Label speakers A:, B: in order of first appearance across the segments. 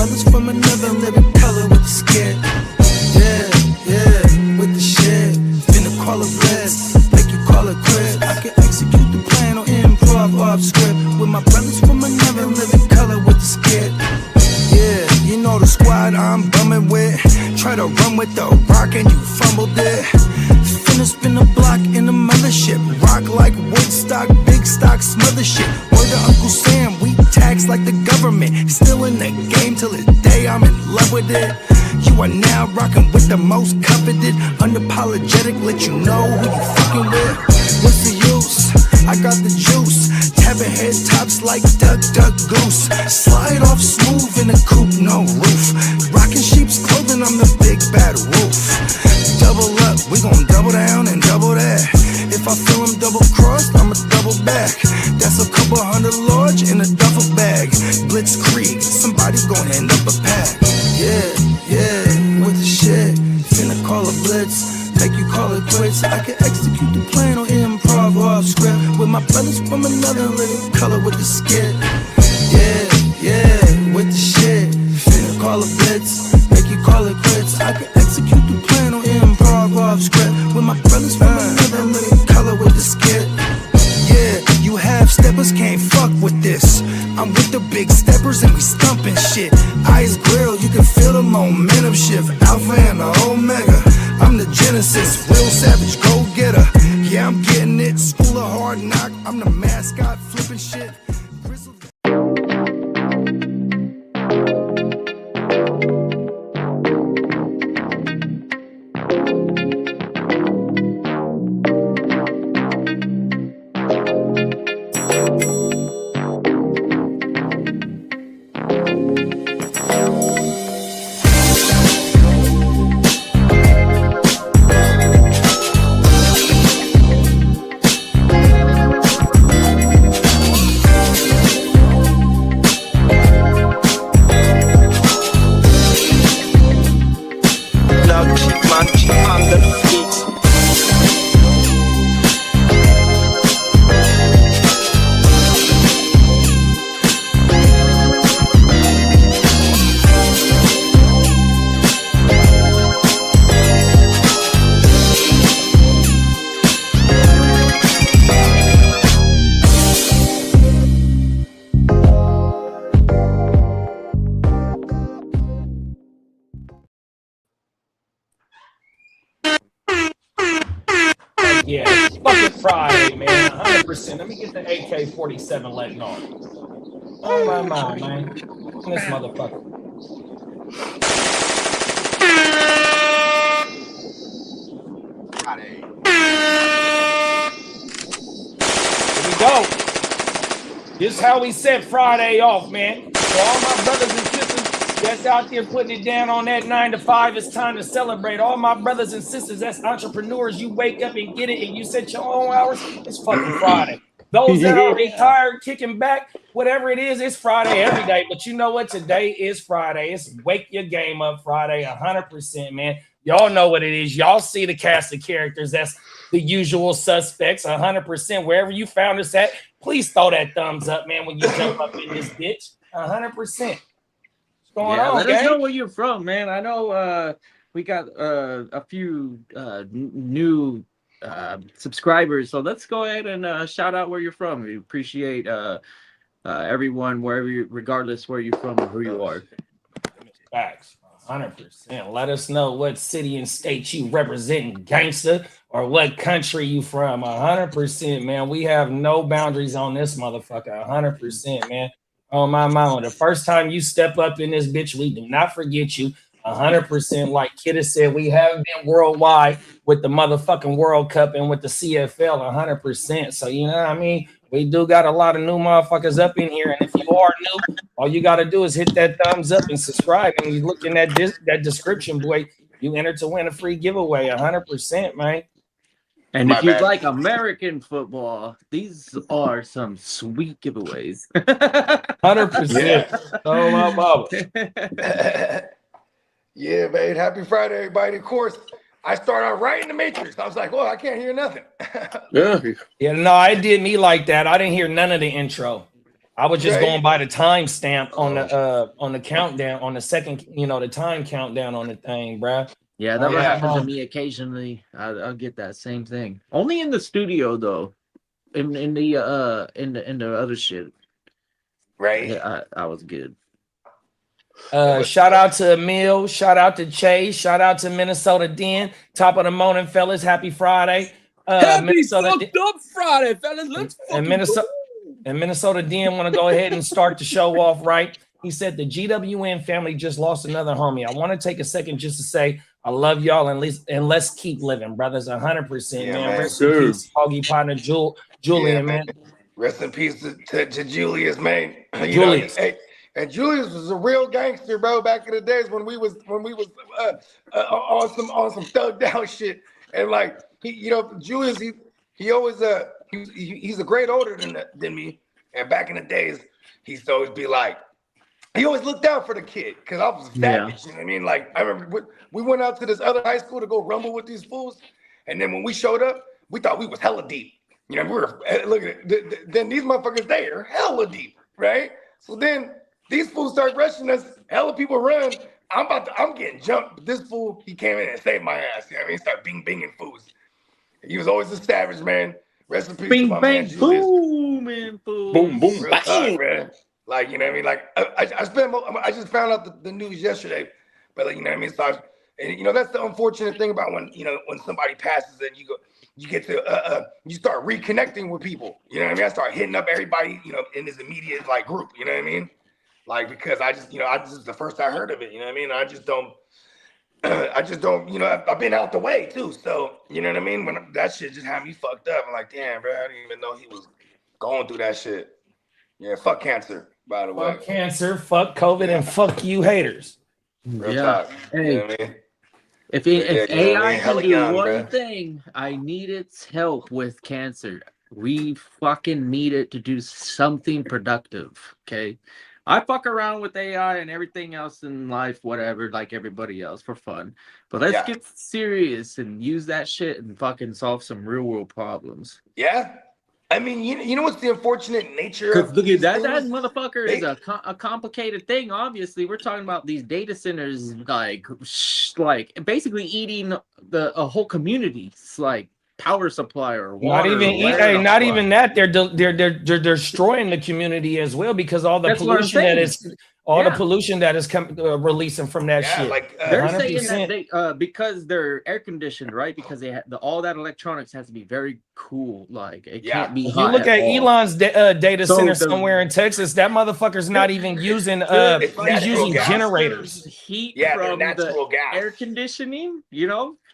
A: brothers from another living color with the skit. Yeah, with the shit. Finna call it blitz, make you call it quit. I can execute the plan on improv off script with my brothers from another living color with the skit. Yeah, you know the squad I'm bumming with. Try to run with the rock and you fumbled it. Finna spin the block in the mothership. Rock like Woodstock, big stock, smother shit. Word to Uncle Sam, we tax like the government. Still in the game till this day, I'm in love with it. You are now rocking with the most coveted. Unapologetic, let you know who you fucking with. What's the use? I got the juice. Tapping head tops like Duck, Goose. Slide off smooth in a coupe, no roof. Rocking sheep's clothing, I'm the big bad wolf. Double up, we gon' double down and double that. If I feel I'm double crossed, I'ma double back. That's a couple hundred large in a duffel bag. Blitzkrieg, somebody's gon' end up a pack. Yeah, with the shit. Finna call a blitz, make you call it quits. I can execute the plan on improv off script with my brothers from another living color with the skit. Yeah, with the shit. Finna call a blitz, make you call it quits. I can execute the plan on improv off script with my brothers from another living color with the skit. Yeah, you half steppers can't fuck with this. I'm with the big steppers and we stumping shit. Ice grill, you can feel the momentum shift. Alpha and the Omega, I'm the Genesis. Real savage, go getter. Yeah, I'm getting it. School of hard knock, I'm the mascot, flipping shit.
B: Yeah, it's fucking Friday, man. 100%. Let me get the AK-47 letting off. Oh my mind, man. This motherfucker.
C: Friday.
B: Here we go. This is how we set Friday off, man. For all my brothers and sisters that's out there putting it down on that 9 to 5, it's time to celebrate. All my brothers and sisters that's entrepreneurs, you wake up and get it and you set your own hours, it's fucking Friday. Those that are retired, kicking back, whatever it is, it's Friday every day. But you know what? Today is Friday. It's Wake Your Game Up Friday, 100%, man. Y'all know what it is. Y'all see the cast of characters. That's the usual suspects, 100%. Wherever you found us at, please throw that thumbs up, man, when you jump up in this bitch. 100%. Going on,
D: let
B: gang?
D: us know where you're from, man. I know we got a few new subscribers, so let's go ahead and shout out where you're from. We appreciate everyone wherever you, regardless where you're from or who you are.
B: Facts, 100%. Let us know what city and state you represent, gangster, or what country you from. 100%, man. We have no boundaries on this motherfucker. 100%, man. Oh my mama, the first time you step up in this bitch, we do not forget you. 100%, like Kitteh said, we have been worldwide with the motherfucking World Cup and with the CFL. 100%. So you know what I mean? We do got a lot of new motherfuckers up in here, and if you are new, all you got to do is hit that thumbs up and subscribe. And you look in that description, boy, you enter to win a free giveaway. 100%, man.
D: And if you'd like American football, these are some sweet giveaways.
B: 100%. Oh, my mama.
C: Yeah, man. Happy Friday, everybody. Of course, I started out right in the Matrix. I was like, well, I can't hear nothing.
B: Yeah, no, I did me like that. I didn't hear none of the intro. I was just
C: Right.
B: going by the timestamp on the countdown, on the second, the time countdown on the thing, bruh.
D: Yeah, that
C: Yeah.
D: happens to me occasionally. I'll get that same thing. Only in the studio though. In the other shit.
C: Right.
D: Yeah, I was good.
B: Shout out to Emil, shout out to Chase, shout out to Minnesota Den. Top of the morning, fellas. Happy Friday.
E: Happy fucked up Friday, fellas. Let's fucking
B: Minnesota
E: go.
B: and Minnesota Den want to go ahead and start the show off right. He said the GWN family just lost another homie. I want to take a second just to say I love y'all and let's keep living, brothers. 100%, man. Rest in peace, Hoggy partner Julian, man.
C: Rest in peace to Julius, man.
B: Julius.
C: And Julius was a real gangster, bro. Back in the days when we was on some thugged out shit, and like Julius, he always he's a grade older than me, and back in the days, he used to always be like, he always looked out for the kid because I was savage. You know what I mean? Like I remember we went out to this other high school to go rumble with these fools, and then when we showed up, we thought we was hella deep. We were look at it. Then these motherfuckers there hella deep, right? So then these fools start rushing us. Hella people run. I'm getting jumped. But this fool, he came in and saved my ass. You know what I mean? He started binging fools. He was always a savage, man. Rest in peace to my man Julius.
D: Boom, man,
E: Boom, boom,
C: Real
E: bang.
C: talk, man. Like, you know what I mean? Like, I just found out the news yesterday. But like, you know what I mean? So that's the unfortunate thing about when somebody passes and you get to you start reconnecting with people. You know what I mean? I start hitting up everybody, in this immediate like group. You know what I mean? Like, because I just the first I heard of it. You know what I mean? I just don't. I've been out the way too. So you know what I mean? When that shit just had me fucked up, I'm like, damn, bro, I didn't even know he was going through that shit. Yeah, fuck cancer, by the way.
B: Fuck cancer, fuck COVID, and fuck you haters.
C: Real talk.
D: Hey,
C: you know what I mean?
D: if AI can do
C: young,
D: one
C: bro.
D: thing, I need its help with cancer. We fucking need it to do something productive. Okay. I fuck around with AI and everything else in life, whatever, like everybody else for fun. But let's get serious and use that shit and fucking solve some real world problems.
C: Yeah. I mean, you know what's the unfortunate nature of
D: Look at that
C: things?
D: motherfucker is a complicated thing. Obviously, we're talking about these data centers, like basically eating a whole community's like power supply or water.
B: Not even that. They're destroying the community as well because all the pollution that is releasing from that shit.
C: Like
D: they're
B: 100%.
D: saying that because they're air conditioned, right? Because they all that electronics has to be very cool. Like it can't be hot.
B: You look at Elon's data center
D: So
B: somewhere in Texas. That motherfucker's not even using. He's using generators.
D: Heat
C: natural
D: from the
C: gas.
D: air conditioning.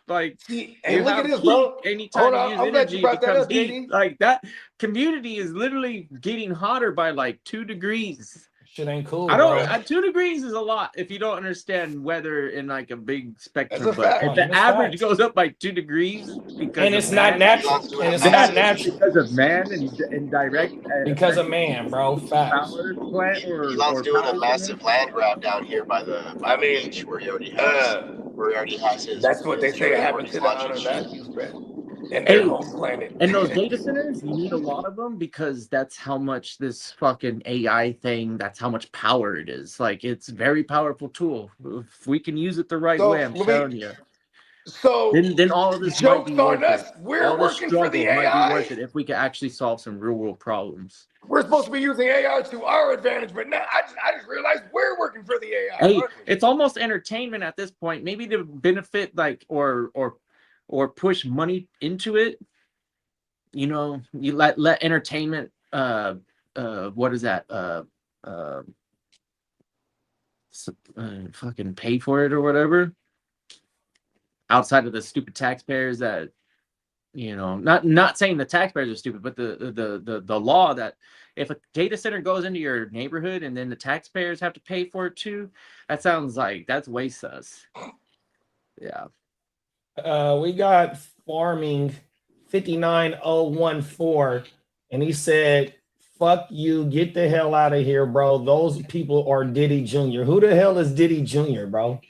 D: Like,
C: hey, look at this, bro.
D: Anytime you use energy, it becomes heat.
C: JD.
D: Like that community is literally getting hotter by like 2 degrees.
B: Shit ain't cool.
D: I don't. 2 degrees is a lot if you don't understand weather in like a big spectrum. But if the average goes up by 2 degrees, because
B: it's not natural.
D: because of man and direct
B: because of man, bro. Facts.
D: Power plant
F: Elon's doing a massive land grab down here by the beach where he already has his.
C: That's what they say happened to the Anunnaki, bro. And
D: their
C: whole planet.
D: And those data centers, you need a lot of them because that's how much this fucking AI thing, that's how much power it is. Like, it's a very powerful tool. If we can use it the right way, I'm telling you.
C: So
D: then all of this
C: jokes
D: might be
C: on
D: worth
C: us.
D: it.
C: We're
D: all
C: working for the AI.
D: might be worth it if we can actually solve some real world problems.
C: We're supposed to be using AI to our advantage, but now I just realized we're working for the AI.
D: Hey, it's almost entertainment at this point. Maybe to benefit like or push money into it. You know, you let entertainment what is that? Fucking pay for it or whatever. Outside of the stupid taxpayers that, you know, not saying the taxpayers are stupid, but the law that if a data center goes into your neighborhood and then the taxpayers have to pay for it too, that sounds like that's way sus. Yeah.
B: We got farming 59014, and he said, "Fuck you, get the hell out of here, bro. Those people are Diddy Jr. Who the hell is Diddy Jr., bro?"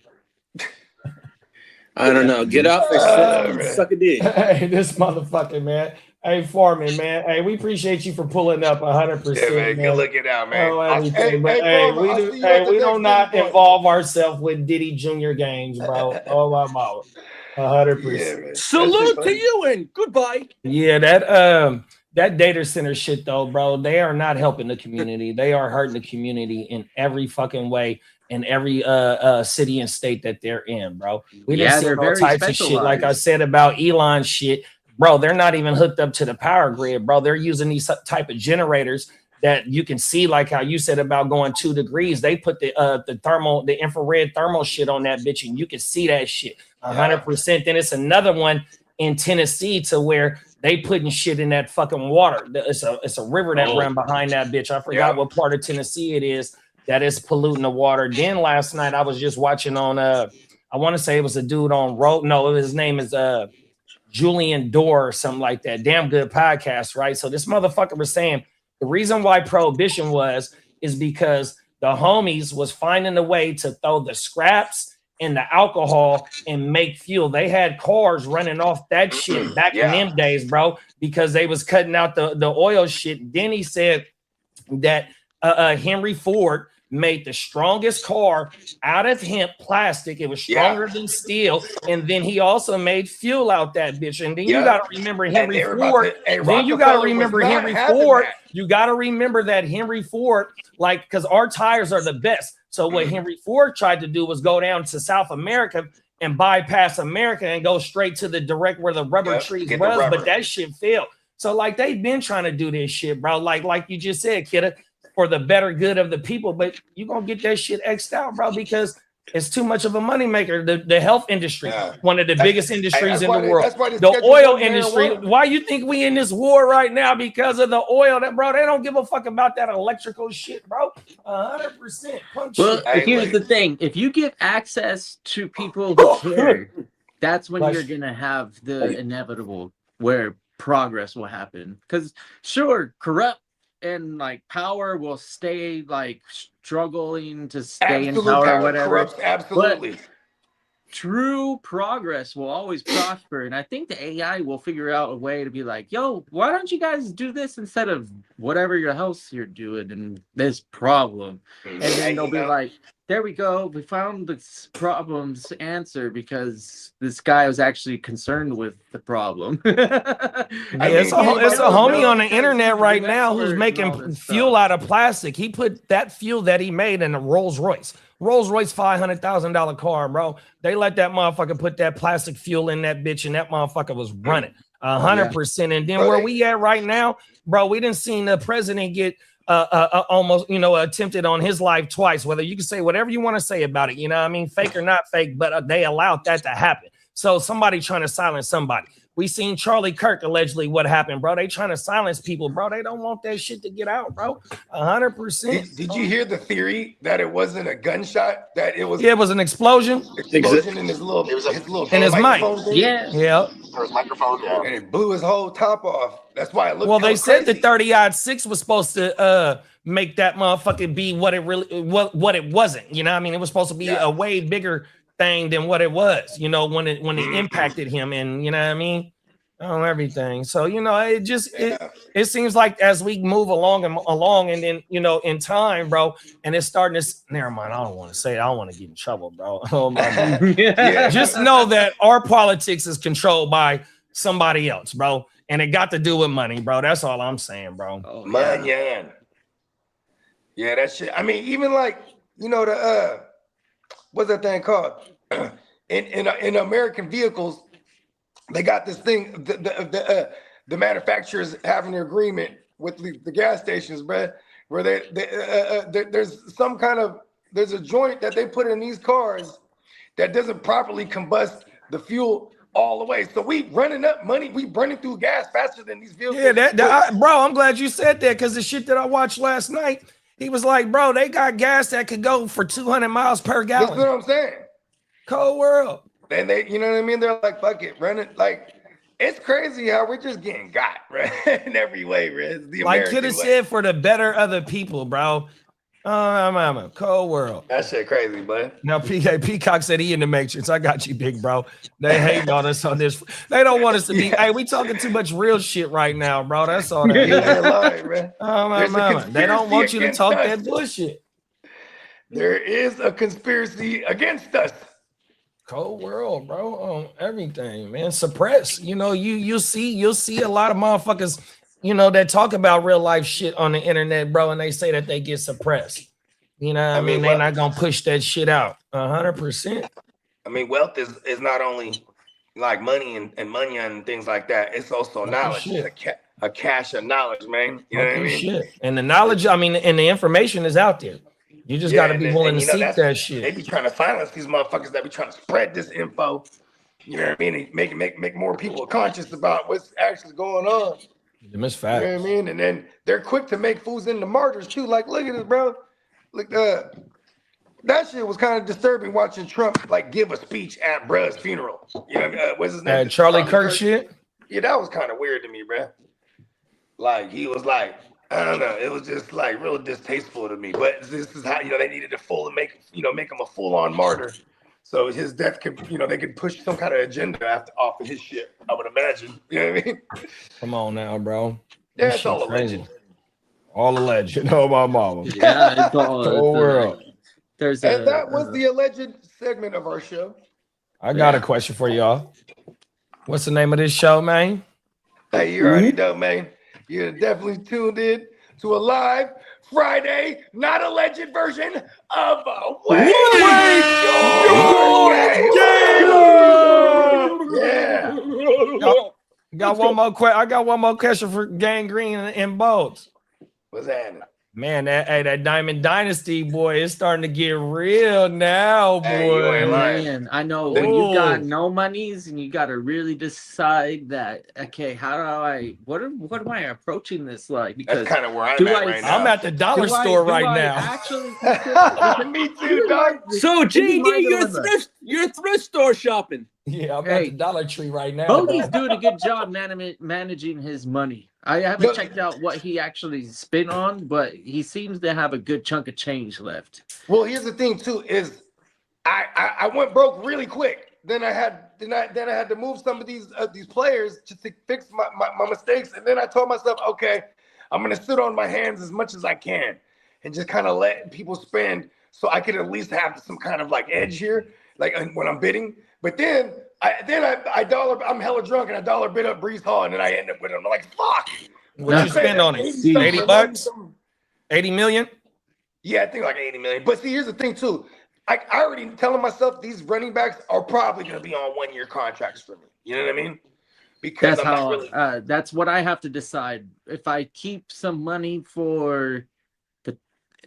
E: I don't know. Get off and suck a dick.
B: Hey, this motherfucker, man. Hey, Foreman, man. Hey, we appreciate you for pulling up 100%.
C: Yeah, man. Good looking out, man.
B: Oh, everything. But
C: Foreman,
B: we
C: I'll
B: do.
C: see you at the
B: We do
C: next
B: not
C: Diddy
B: involve ourselves with Diddy Junior games, bro. Oh my mouth, 100%.
C: Yeah, man.
E: Salute to you and goodbye.
B: Yeah, that data center shit though, bro. They are not helping the community. They are hurting the community in every fucking way in every city and state that they're in, bro. We
D: Yeah,
B: didn't see
D: they're
B: all
D: very
B: types of shit. Like I
D: specialized.
B: said about Elon shit, bro. They're not even hooked up to the power grid, bro. They're using these type of generators that you can see, like how you said about going 2 degrees. They put the infrared thermal shit on that bitch, and you can see that shit 100%. Then it's another one in Tennessee to where they putting shit in that fucking water. It's a river that run behind that bitch. I forgot what part of Tennessee it is that is polluting the water. Then last night I was just watching on I want to say it was a dude on Road. No, his name is Julian Dorr or something like that. Damn good podcast, right? So this motherfucker was saying the reason why prohibition is because the homies was finding a way to throw the scraps and the alcohol and make fuel. They had cars running off that shit back in them days, bro, because they was cutting out the oil shit. Then he said that Henry Ford made the strongest car out of hemp plastic. It was stronger than steel. And then he also made fuel out that bitch. And then you got to remember Henry Ford. Then you got to remember Henry Ford. You got to remember that Henry Ford, like, because our tires are the best. So what Henry Ford tried to do was go down to South America and bypass America and go straight to the direct where the rubber trees was. But that shit failed. So like they've been trying to do this shit, bro. Like you just said, Kitteh, for the better good of the people, but you gonna get that shit X'd out, bro, because it's too much of a moneymaker. The health industry, one of the biggest industries in the world. The oil industry. Why you think we in this war right now? Because of the oil, that bro. They don't give a fuck about that electrical shit, bro. 100%.
D: Well, here's the thing: if you give access to people who care, that's when you're gonna have the inevitable where progress will happen. Because sure, corrupt and like power will stay like struggling to stay in power or whatever.
C: Corrupts, absolutely.
D: But true progress will always prosper. And I think the AI will figure out a way to be like, yo, why don't you guys do this instead of whatever your else you're doing and this problem? And then they'll be like, there we go. We found this problem's answer because this guy was actually concerned with the problem.
B: It's a homie on the internet right now who's making fuel out of plastic. He put that fuel that he made in a Rolls Royce $500,000 car, bro. They let that motherfucker put that plastic fuel in that bitch, and that motherfucker was running 100%. And then where we at right now, bro, we didn't seen the president get almost, attempted on his life twice. Whether you can say whatever you want to say about it, you know what I mean, fake or not fake, but they allowed that to happen. So somebody trying to silence somebody. We seen Charlie Kirk allegedly what happened, bro. They trying to silence people, bro. They don't want that shit to get out, bro. 100%.
C: Did you hear the theory that it wasn't a gunshot? That it was?
B: Yeah, it was an explosion.
C: Explosion in his little,
B: in his mic.
D: Yeah.
F: Or his microphone. Yeah.
C: And it blew his whole top off. That's why it looked.
B: Well, they said the 30-06 was supposed to make that motherfucker be what it really what it wasn't. You know what I mean? It was supposed to be a way bigger thing than what it was, when it impacted him, and you know what I mean, everything. So it just it seems like as we move along and then in time, bro, and it's starting to never mind. I don't want to say it. I don't want to get in trouble, bro. Oh my God. Just know that our politics is controlled by somebody else, bro, and it got to do with money, bro. That's all I'm saying, bro.
C: Yeah, that shit. I mean, even like the what's that thing called? In American vehicles, they got this thing. The manufacturers have an agreement with the gas stations, bro, where there's some kind of there's a joint that they put in these cars that doesn't properly combust the fuel all the way. So we running up money. We burning through gas faster than these vehicles.
B: Yeah, bro. I'm glad you said that because the shit that I watched last night. He was like, bro, they got gas that could go for 200 miles per gallon.
C: That's what I'm saying.
B: Cold world.
C: And they, you know what I mean? They're like, fuck it, run it. Like, it's crazy how we're just getting got, right? In every way, right?
B: Like Kitteh said, for the better of the people, bro. I'm a cold world.
C: That shit crazy, bud.
B: Now, Peacock said he in the Matrix. I got you, big bro. They hating on us on this. They don't want us to be.
C: Yeah.
B: Hey, we talking too much real shit right now, bro. That's all that
C: You
B: is.
C: ain't lying, man. There's a
B: They don't want you to
C: conspiracy
B: talk
C: against
B: that
C: us.
B: bullshit.
C: There is a conspiracy against us.
B: Cold world, bro, on everything, man. Suppress. You know, you'll see a lot of motherfuckers, you know, that talk about real life shit on the internet, bro, and they say that they get suppressed. You know what I mean? They're not gonna push that shit out 100%.
C: I mean, wealth is not only like money and money and things like that. It's also knowledge. It's a cache of knowledge, man. You know what I mean?
B: Shit. And the knowledge, I mean, and the information is out there. You just got to be willing to seek that shit.
C: They be trying to silence these motherfuckers that be trying to spread this info. You know what I mean? And make more people conscious about what's actually going on.
B: It's fact.
C: You know what I mean? And then they're quick to make fools into martyrs too. Like, look at this, bro. Look, that shit was kind of disturbing watching Trump like give a speech at bruh's funeral. You know, what's his name?
B: Charlie Kirk shit.
C: Yeah, that was kind of weird to me, bro. Like he was like, I don't know, it was just like real distasteful to me. But this is how they needed to make him a full-on martyr. So his death could, they could push some kind of agenda off of his shit. I would imagine. You know what I mean?
B: Come on now, bro.
C: Yeah, it's all alleged.
B: All alleged. Oh, my mama.
D: Yeah, it's all
B: whole world.
C: And that was the alleged segment of our show.
B: I got a question for y'all. What's the name of this show, man?
C: Hey, you already know, man. You're definitely tuned in to a live Friday, not alleged version of Way Yeah.
B: Got one more I got one more question for Gangrene and Bolts.
C: What's happening?
B: Man, that Diamond Dynasty, boy, it's starting to get real now, boy.
C: Hey,
D: man, I know when you got no monies and you got to really decide that, okay, what am I approaching this like? Because
C: that's kind of where I'm at right now.
B: I'm at the dollar store right now.
D: Actually,
C: me too, dog.
E: So JD, you're thrift store shopping.
B: Yeah, I'm at the Dollar Tree right now.
D: Bodie's doing a good job managing his money. I haven't checked out what he actually spent on, but he seems to have a good chunk of change left.
C: Well, here's the thing too: is I went broke really quick. Then I had to move some of these players just to fix my mistakes. And then I told myself, okay, I'm gonna sit on my hands as much as I can and just kind of let people spend, so I could at least have some kind of like edge here, like when I'm bidding. But then I'm hella drunk and I dollar bid up Brees Hall, and then I end up with him. I'm like, fuck.
B: What you spend on it? $80? 80 million?
C: Yeah, I think like 80 million. But see, here's the thing too. I already telling myself these running backs are probably going to be on 1-year contracts for me. You know what I mean? Because
D: that's what I have to decide. If I keep some money for the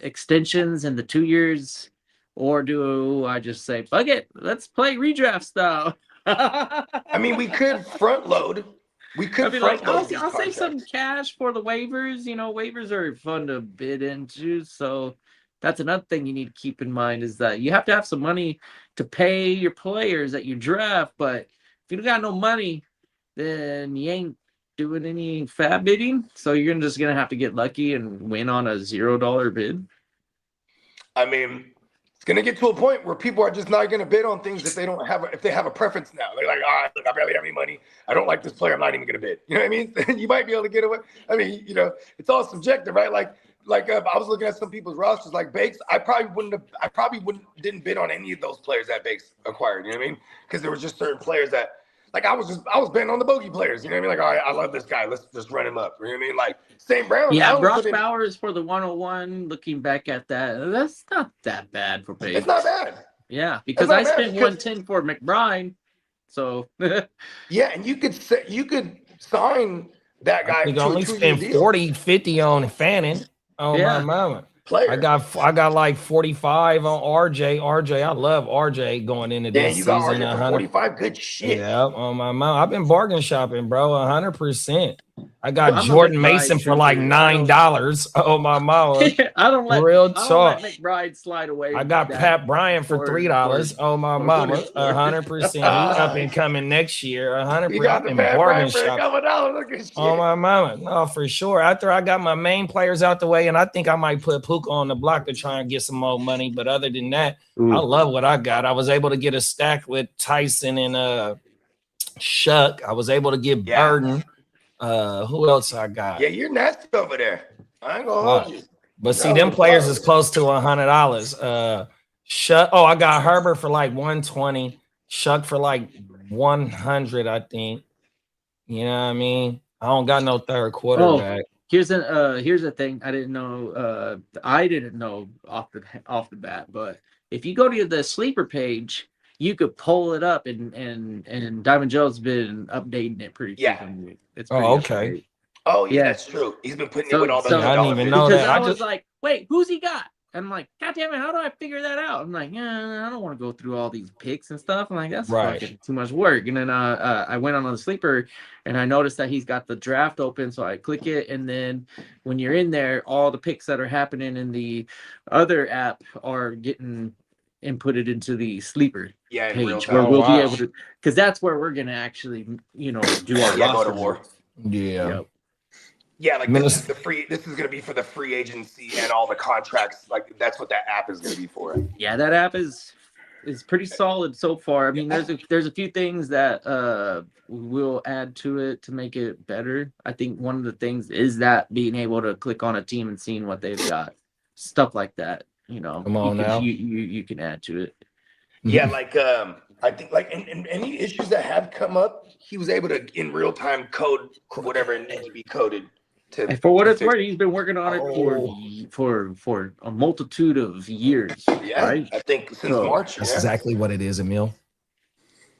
D: extensions and the 2 years, or do I just say, fuck it, let's play redraft style?
C: I mean, we could front load.
D: I'll save some cash for the waivers. Waivers are fun to bid into. So that's another thing you need to keep in mind, is that you have to have some money to pay your players that you draft. But if you don't got no money, then you ain't doing any fab bidding. So you're just going to have to get lucky and win on a $0 bid.
C: I mean, it's going to get to a point where people are just not going to bid on things if they have a preference now. They're like, all right, look, I barely have any money. I don't like this player. I'm not even going to bid. You know what I mean? You might be able to get away. I mean, it's all subjective, right? Like I was looking at some people's rosters, like Bakes. I probably didn't bid on any of those players that Bakes acquired. You know what I mean? Because there was just certain players that, like, I was betting on the bogey players. You know what I mean? Like, all right, I love this guy. Let's just run him up. You know what I mean? Like, St. Brown.
D: Yeah, Brock Bowers for the 101. Looking back at that, that's not that bad for Bakes.
C: It's not bad.
D: Yeah, because I spent 110 for McBride. So
C: yeah, and you could sign that guy.
B: You can only spend 40, 50 on Fannin. Oh my mama.
C: Player.
B: I got like 45 on RJ. I love RJ going into this
C: you
B: season.
C: got RJ 45, good shit.
B: Yeah, on my mom. I've been bargain shopping, bro. 100%. I got
D: I'm a
B: Jordan
D: McBride
B: Mason for like
D: shooter.
B: $9. Oh my mama.
D: I don't let
B: Real talk.
D: McBride slide away.
B: I got
D: that
B: Pat Bryant for $3. Oh my mama, 100%. He up and coming next year. 100%.
C: You got
B: I've
C: the
B: been
C: Pat
B: bargain
C: Bryant for a
B: shop.
C: couple dollars. Look at shit.
B: Oh my mama, no, for sure. After I got my main players out the way, and I think I might put Puka on the block to try and get some more money. But other than that, I love what I got. I was able to get a stack with Tyson and Shuck. I was able to get Burden. Who else I got?
C: Yeah, you're nasty over there. I ain't gonna hold you.
B: But see, them players is close to $100. Shuck. Oh, I got Herbert for like 120. Shuck for like 100, I think. You know what I mean? I don't got no third quarterback.
D: Here's a thing I didn't know. I didn't know off the bat, but if you go to the sleeper page, you could pull it up, and Diamond Joe's been updating it pretty frequently. It's pretty
B: okay.
C: Oh yeah, that's true. He's been putting it with all the.
B: I didn't even know that.
D: I was like, wait, who's he got? And I'm like, God damn it, how do I figure that out? I'm like, I don't want to go through all these picks and stuff. I'm like, that's fucking too much work. And then I went on the sleeper and I noticed that he's got the draft open. So I click it. And then when you're in there, all the picks that are happening in the other app are getting inputted into the sleeper page where we'll be able to, because that's where we're going to actually, do our roster.
C: Go to war.
B: Yeah.
D: Yep.
C: Yeah, like this is going to be for the free agency and all the contracts. Like that's what that app is going to be for.
D: Yeah, that app is pretty solid so far. I mean, there's a few things that we'll add to it to make it better. I think one of the things is that being able to click on a team and seeing what they've got, stuff like that. Come on now. You can add to it.
C: Yeah, like I think like in any issues that have come up, he was able to in real time code whatever it needs to be coded.
D: And for what it's worth, he's been working on it for a multitude of years.
C: Yeah, right? I think since March.
B: That's exactly what it is, Emil.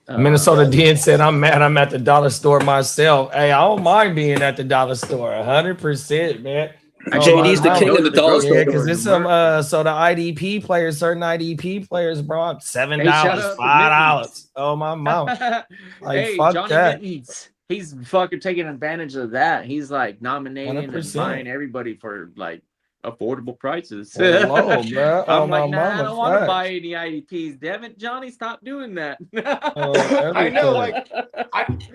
B: Minnesota DN said, I'm mad I'm at the dollar store myself. Hey, I don't mind being at the dollar store. 100%, man.
E: JD's the king of the dollar store.
B: Yeah, because it's some so the IDP players, certain IDP players brought $7, $5. Oh my mom. Like fuck
D: Johnny
B: that.
D: Mittens. He's fucking taking advantage of that. He's like nominating 100%. And buying everybody for like affordable prices.
B: Low, bro.
D: I'm like, nah, I don't want to buy any IDPs. Damn it, Johnny, stop doing that.
C: I know, like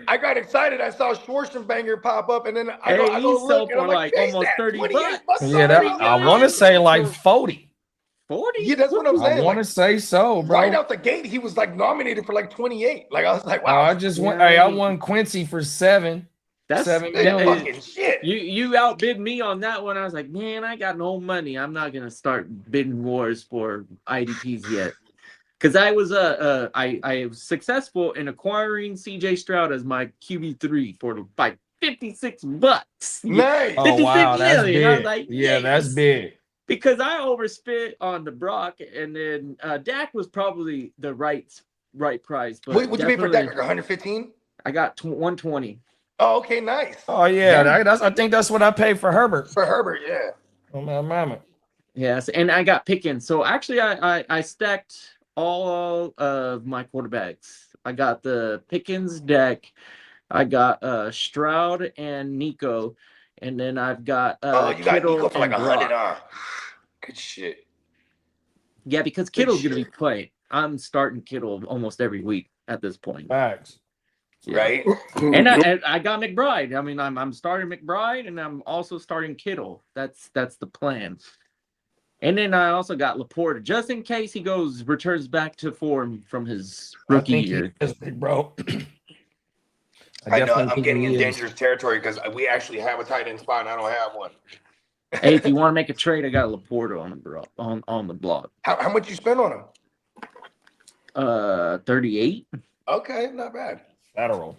C: I got excited. I saw Schwarzenegger pop up, and then I go look, and I'm like almost $30.
B: Yeah, I want to say like 40.
D: 40?
C: Yeah, that's what I'm saying.
B: I want to say so, bro.
C: Right out the gate, he was like nominated for like 28. Like I was like, wow.
B: I just went. Hey, I won Quincy for 7.
D: That's
B: $7
C: fucking shit.
D: You outbid me on that one. I was like, man, I got no money. I'm not gonna start bidding wars for IDPs yet. Because I was I was successful in acquiring CJ Stroud as my QB3 for like $56.
C: Nice.
B: Oh wow, that's big.
D: I was like,
B: yeah, that's big.
D: Because I overspent on the Brock, and then Dak was probably the right price. But
C: what you mean for Dak? Like 115?
D: I got 120.
C: Oh, okay, nice.
B: Oh yeah, I think that's what I paid for Herbert.
C: For Herbert, yeah.
B: Oh my mama.
D: Yes, and I got Pickens. So actually, I stacked all of my quarterbacks. I got the Pickens deck. I got Stroud and Nico, and then I've got
C: you
D: Kittle
C: got Nico for like 100. Good shit.
D: Yeah, because Kittle's gonna be playing. I'm starting Kittle almost every week at this point.
B: Facts.
C: Yeah. Right.
D: And I got McBride. I mean, I'm starting McBride, and I'm also starting Kittle. That's the plan. And then I also got Laporta, just in case he returns back to form from his rookie year.
B: Bro.
C: I know I'm getting in dangerous territory because we actually have a tight end spot and I don't have one.
D: Hey, if you want to make a trade, I got Laporta on the block.
C: How much you spend on him?
D: 38.
C: Okay, not bad.
B: Federal.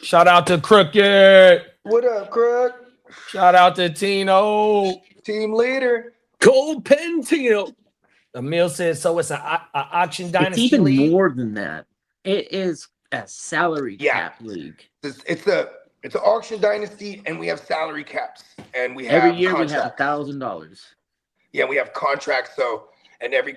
B: Shout out to Crooked.
C: What up, Crook?
B: Shout out to Tino.
C: Team leader.
E: Cole Pentino.
B: Emil says, so it's an auction dynasty
D: It's even
B: league?
D: more than that. It is a salary cap league.
C: It's an auction dynasty, and we have salary caps, and we have
D: every year
C: contracts.
D: we have $1,000.
C: Yeah, we have contracts. So, and every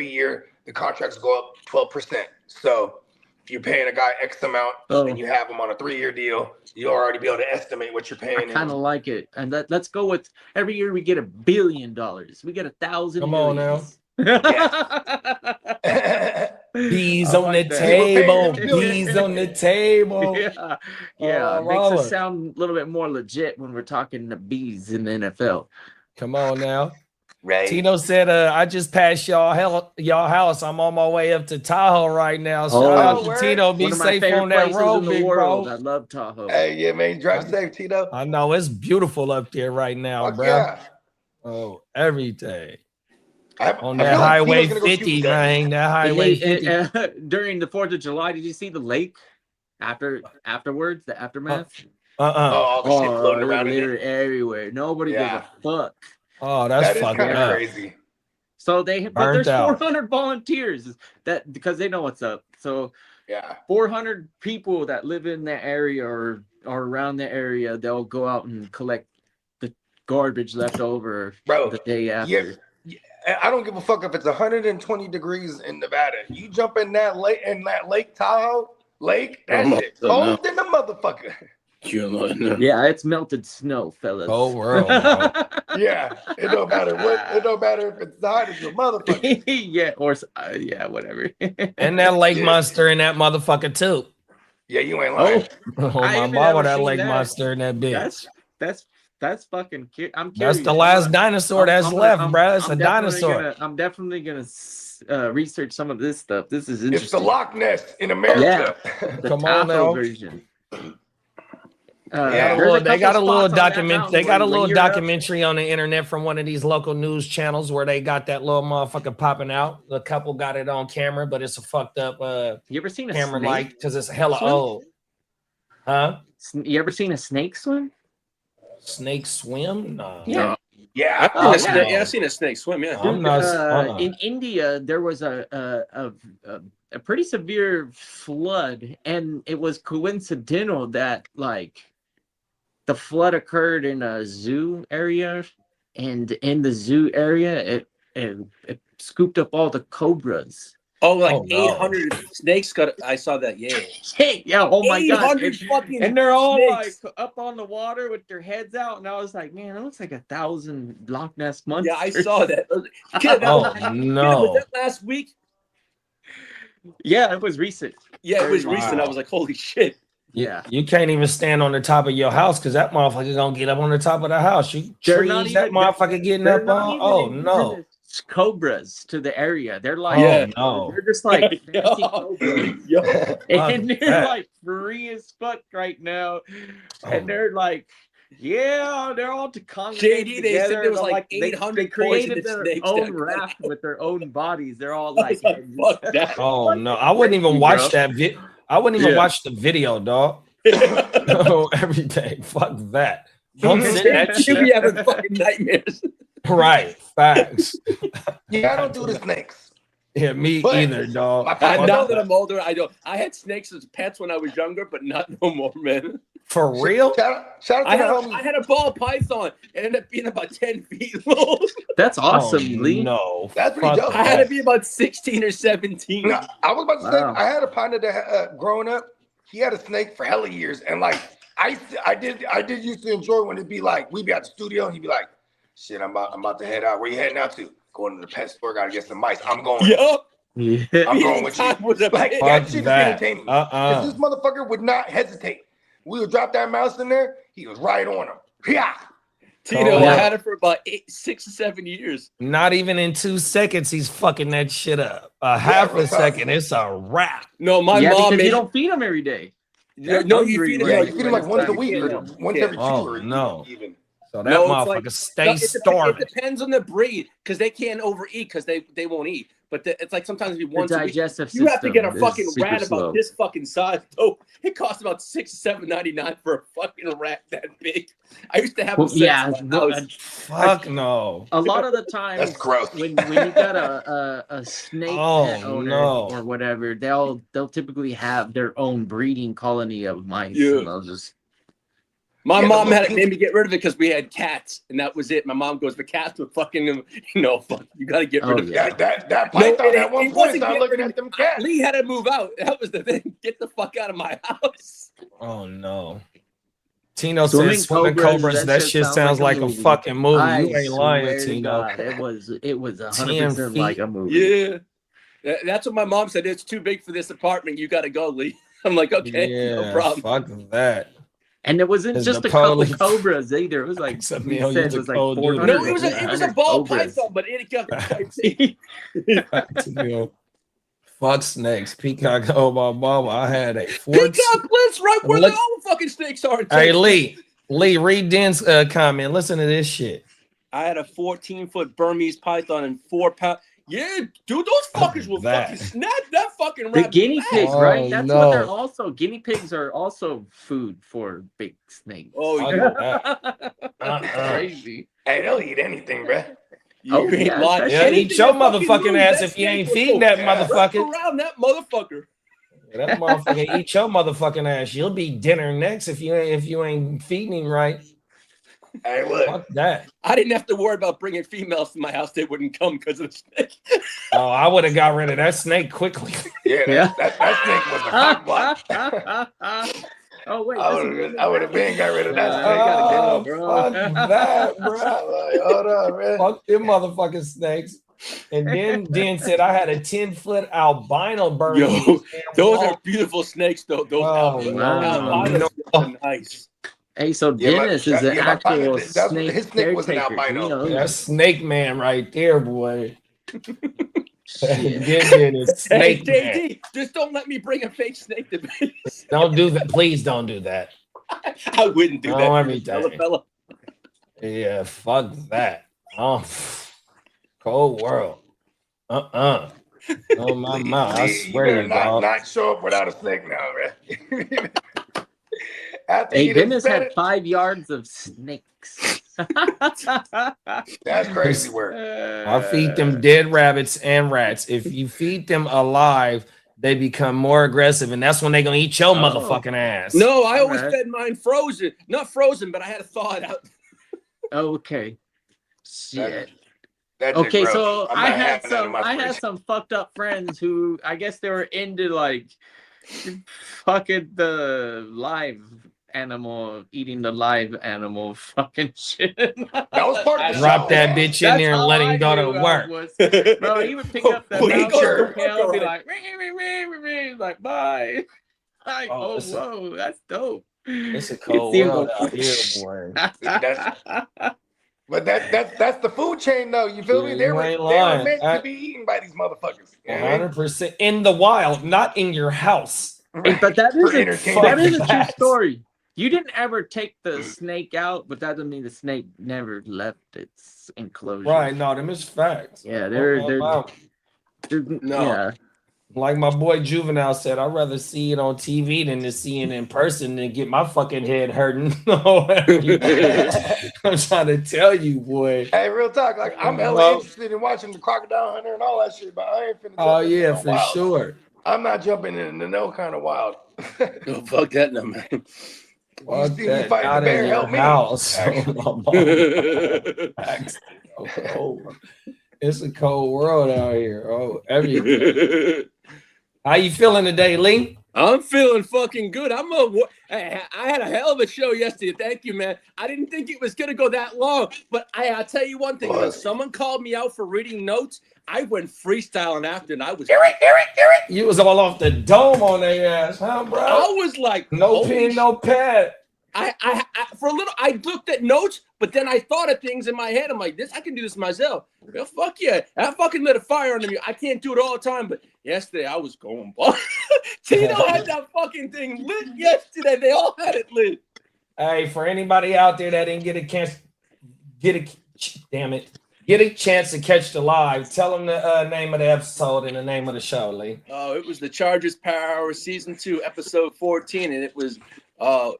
C: year the contracts go up 12%. So, if you're paying a guy X amount and you have him on a 3-year deal, you'll already be able to estimate what you're paying.
D: I kind of like it. And let's go with every year we get $1 billion. We get 1,000
B: Come on now. Bees on the table. Bees on the table.
D: Yeah. It makes us sound a little bit more legit when we're talking the bees in the NFL.
B: Come on now.
C: Right.
B: Tino said, I just passed y'all house. I'm on my way up to Tahoe right now. Shout out to Tino. Be safe on that road, big bro.
D: I love Tahoe.
C: Hey, yeah, man. Drive safe, Tino.
B: I know it's beautiful up there right now, bro.
C: Yeah.
B: Oh, every day. On
C: I
B: that
C: feel like
B: Highway
C: Tino's gonna go
B: 50,
C: shoot that.
B: man. That Highway 50.
D: During the 4th of July, did you see the lake afterwards, the aftermath?
C: All the shit floating around in
D: they're
C: it.
D: everywhere. Nobody gives a fuck.
B: Oh, that's fucking
C: kind of
B: up.
C: crazy.
D: So there's 400 volunteers that because they know what's up. So 400 people that live in the area or around the area, they'll go out and collect the garbage left over the day after.
C: Yeah, I don't give a fuck if it's 120 degrees in Nevada. You jump in that Lake Tahoe lake, that shit cold than the motherfucker.
D: Yeah, it's melted snow, fellas.
B: Oh, world, bro.
C: Yeah, it don't matter what. It don't matter if it's hot as a motherfucker.
D: Whatever.
B: And that lake monster in that motherfucker too.
C: Yeah, you ain't lying.
B: Oh my mama, that lake monster in that bitch.
D: That's fucking cute. I'm
B: curious. That's the last dinosaur left, bro. It's a dinosaur.
D: I'm definitely gonna research some of this stuff. This is interesting.
C: It's the Loch Ness in America.
D: Yeah, the Tahoe version.
B: They got a little documentary on the internet from one of these local news channels where they got that little motherfucker popping out. The couple got it on camera, but it's a fucked up
D: you ever seen a
B: camera
D: snake
B: light because it's hella old. Huh?
D: You ever seen a snake swim?
B: Snake swim? No.
D: Yeah.
C: Yeah.
E: I've seen a snake swim. Yeah.
D: In India, there was a pretty severe flood, and it was coincidental that the flood occurred in a zoo area, and in the zoo area, it scooped up all the cobras.
E: Oh, 800 snakes got. I saw that. Yeah.
D: Yeah. Oh my god. And they're all
E: snakes.
D: up on the water with their heads out, and I was like, man, that looks like 1,000 Loch Ness monsters.
E: Yeah, I saw that.
B: No.
E: Was that last week?
D: Yeah, it was recent.
E: Yeah, it was recent. I was like, holy shit.
D: Yeah.
B: You can't even stand on the top of your house because that motherfucker gonna get up on the top of the house. You trees that motherfucker getting up on. Oh no.
D: Cobras to the area. They're like,
B: no.
D: They're just like fancy cobras. And they're like free as fuck right now. And they're like, they're all to congregate
E: JD,
D: together.
E: they said there was like 800
D: they created their
E: snakes
D: own raft with their own bodies. They're all like,
E: fuck that.
B: Oh no, I wouldn't even watch that video. I wouldn't even watch the video, dog. Every day. Fuck that. Don't sit that shit.
E: You be having fucking nightmares.
B: Right. Facts.
C: Yeah, I don't do the snakes.
B: Yeah, me either, dog.
E: Now that I'm older, I don't. I had snakes as pets when I was younger, but not no more, man.
B: For real?
C: Shout out to
E: I had a ball python. It ended up being about 10 feet long.
D: That's awesome, Lee.
B: No.
C: That's pretty dope.
E: I had to be about 16 or 17.
C: No, I was about to say, I had a partner that growing up, he had a snake for hella years. And I did used to enjoy when it'd be like, we'd be at the studio and he'd be like, shit, I'm about to head out. Where you heading out to? Going to the pet store, gotta get some mice. I'm going.
E: Yup.
D: Yeah.
C: I'm going with you. That shit is entertaining. Because this motherfucker would not hesitate. We would drop that mouse in there. He was right on him. Yeah.
E: Tino, I had it for about 6 or 7 years.
B: Not even in 2 seconds, he's fucking that shit up. Half a second, it's a wrap.
E: No, my mom.
D: You don't feed him every day.
E: No, you feed him.
C: Yeah, you feed him like once a week or once every 2 or even.
B: So that motherfucker stays starving.
E: It depends on the breed because they can't overeat because they won't eat. But it's like sometimes if you want to, you have to get a fucking rat about this fucking size. So it costs about $6-7.99 for a fucking rat that big. I used to have
B: fuck no.
D: A lot of the time,
C: that's gross.
D: When you got a snake pet owner or whatever, they'll typically have their own breeding colony of mice.
E: Yeah.
D: And they'll just
E: My mom had made me get rid of it because we had cats, and that was it. My mom goes, the cats were fucking, fuck, you got to get rid of it.
C: That python at one point started looking at them cats.
E: Lee had to move out. That was the thing. Get the fuck out of my house.
B: Oh, no. Tino says Swimming Cobras. That shit sounds like a fucking movie. You ain't lying, Tino.
D: It was 100% like a movie.
E: Yeah. That's what my mom said. It's too big for this apartment. You got to go, Lee. I'm like, okay, no problem.
B: Fuck that.
D: And it wasn't just a couple cobras either. It was like,
B: Except
D: we
B: Neil,
D: said it was like 400.
E: No, it was a ball python, but it got
B: fuck snakes. Peacock, oh my mama. I had a
E: Peacock lives right where the all fucking snakes are.
B: Hey, Lee, read Den's comment. Listen to this shit.
E: I had a 14-foot Burmese python and 4 pound. Yeah, dude, those fuckers will fucking snap that fucking rabbit.
D: The guinea pigs, right? That's what they're also. Guinea pigs are also food for big snakes.
E: Oh,
B: yeah.
D: Crazy.
C: Hey, they'll eat anything, bro.
B: Yeah, eat your motherfucking ass if you ain't feeding that motherfucker.
E: Around that motherfucker.
B: That motherfucker eat your motherfucking ass. You'll be dinner next if you ain't feeding him right.
C: Hey, look.
B: Fuck that.
E: I didn't have to worry about bringing females to my house. They wouldn't come because of the snake.
B: Oh, I would have got rid of that snake quickly.
C: Yeah. That snake was a cock block.
D: Oh wait,
C: I would have been got rid of that snake.
B: Fuck that, bro.
C: Like, hold on, man.
B: Fuck them motherfucking snakes. And then Den said I had a 10-foot albino bird.
E: Yo, those are beautiful snakes, though. Those albinos are nice.
D: Hey, so Dennis is an actual snake
C: his snake was an albino.
B: That's Snake Man right there, boy. Dennis, Snake
E: Hey,
B: Man.
E: JD, just don't let me bring a fake snake to base.
B: Don't do that. Please don't do that.
E: I wouldn't do that.
B: Everything. Yeah, fuck that. Oh, cold world. Oh my mouth. I swear to you, dog.
C: Not show up without a snake now, man.
D: Hey, Dennis had 5 yards of snakes.
C: That's crazy work.
B: I feed them dead rabbits and rats. If you feed them alive, they become more aggressive, and that's when they're gonna eat your motherfucking ass.
E: No, I always fed mine frozen. Not frozen, but I had to thaw it out.
D: Okay. Shit.
C: That's
D: okay, so I had some fucked up friends who I guess they were into like fucking the live animal, eating the live animal fucking shit.
C: That was part of the
B: Drop that bitch in there and let him go to work.
D: Bro, he would pick up the mouse and be like, like, bye. Like, oh, whoa, that's dope.
B: It's a cold world out here, boy.
C: But that's the food chain, though. You feel me? They were meant to be eaten by these motherfuckers.
B: 100% in the wild, not in your house.
D: Right. But that is a true story. You didn't ever take the snake out, but that doesn't mean the snake never left its enclosure.
B: Right? No, them is facts.
D: Yeah, they're yeah.
B: Like my boy Juvenile said, I'd rather see it on TV than to see it in person and get my fucking head hurting. I'm trying to tell you, boy.
C: Hey, real talk. Like, I'm hella interested in watching the Crocodile Hunter and all that shit, but I ain't finna.
B: Oh yeah, for sure.
C: I'm not jumping into no kind of wild.
E: Oh, fuck that, no, man.
C: You see me fighting the bear, help me.
B: House. It's a cold world out here. Oh, everything. How you feeling today, Lee?
E: I'm feeling fucking good. I had a hell of a show yesterday. Thank you, man. I didn't think it was gonna go that long, but I'll tell you one thing. When someone called me out for reading notes, I went freestyling after, and I was
C: Eric.
B: You was all off the dome on their ass, huh, bro?
E: I was like,
B: no pen, no pad.
E: I for a little, I looked at notes, but then I thought of things in my head. I'm like, I can do this myself. Well, fuck yeah. I fucking lit a fire under me. I can't do it all the time, but yesterday I was going. Tino had that fucking thing lit yesterday. They all had it lit.
B: Hey, for anybody out there that didn't get a chance to catch the live, tell them the name of the episode and the name of the show, Lee.
E: Oh, it was the Chargers Power Hour Season 2, Episode 14, and it was probably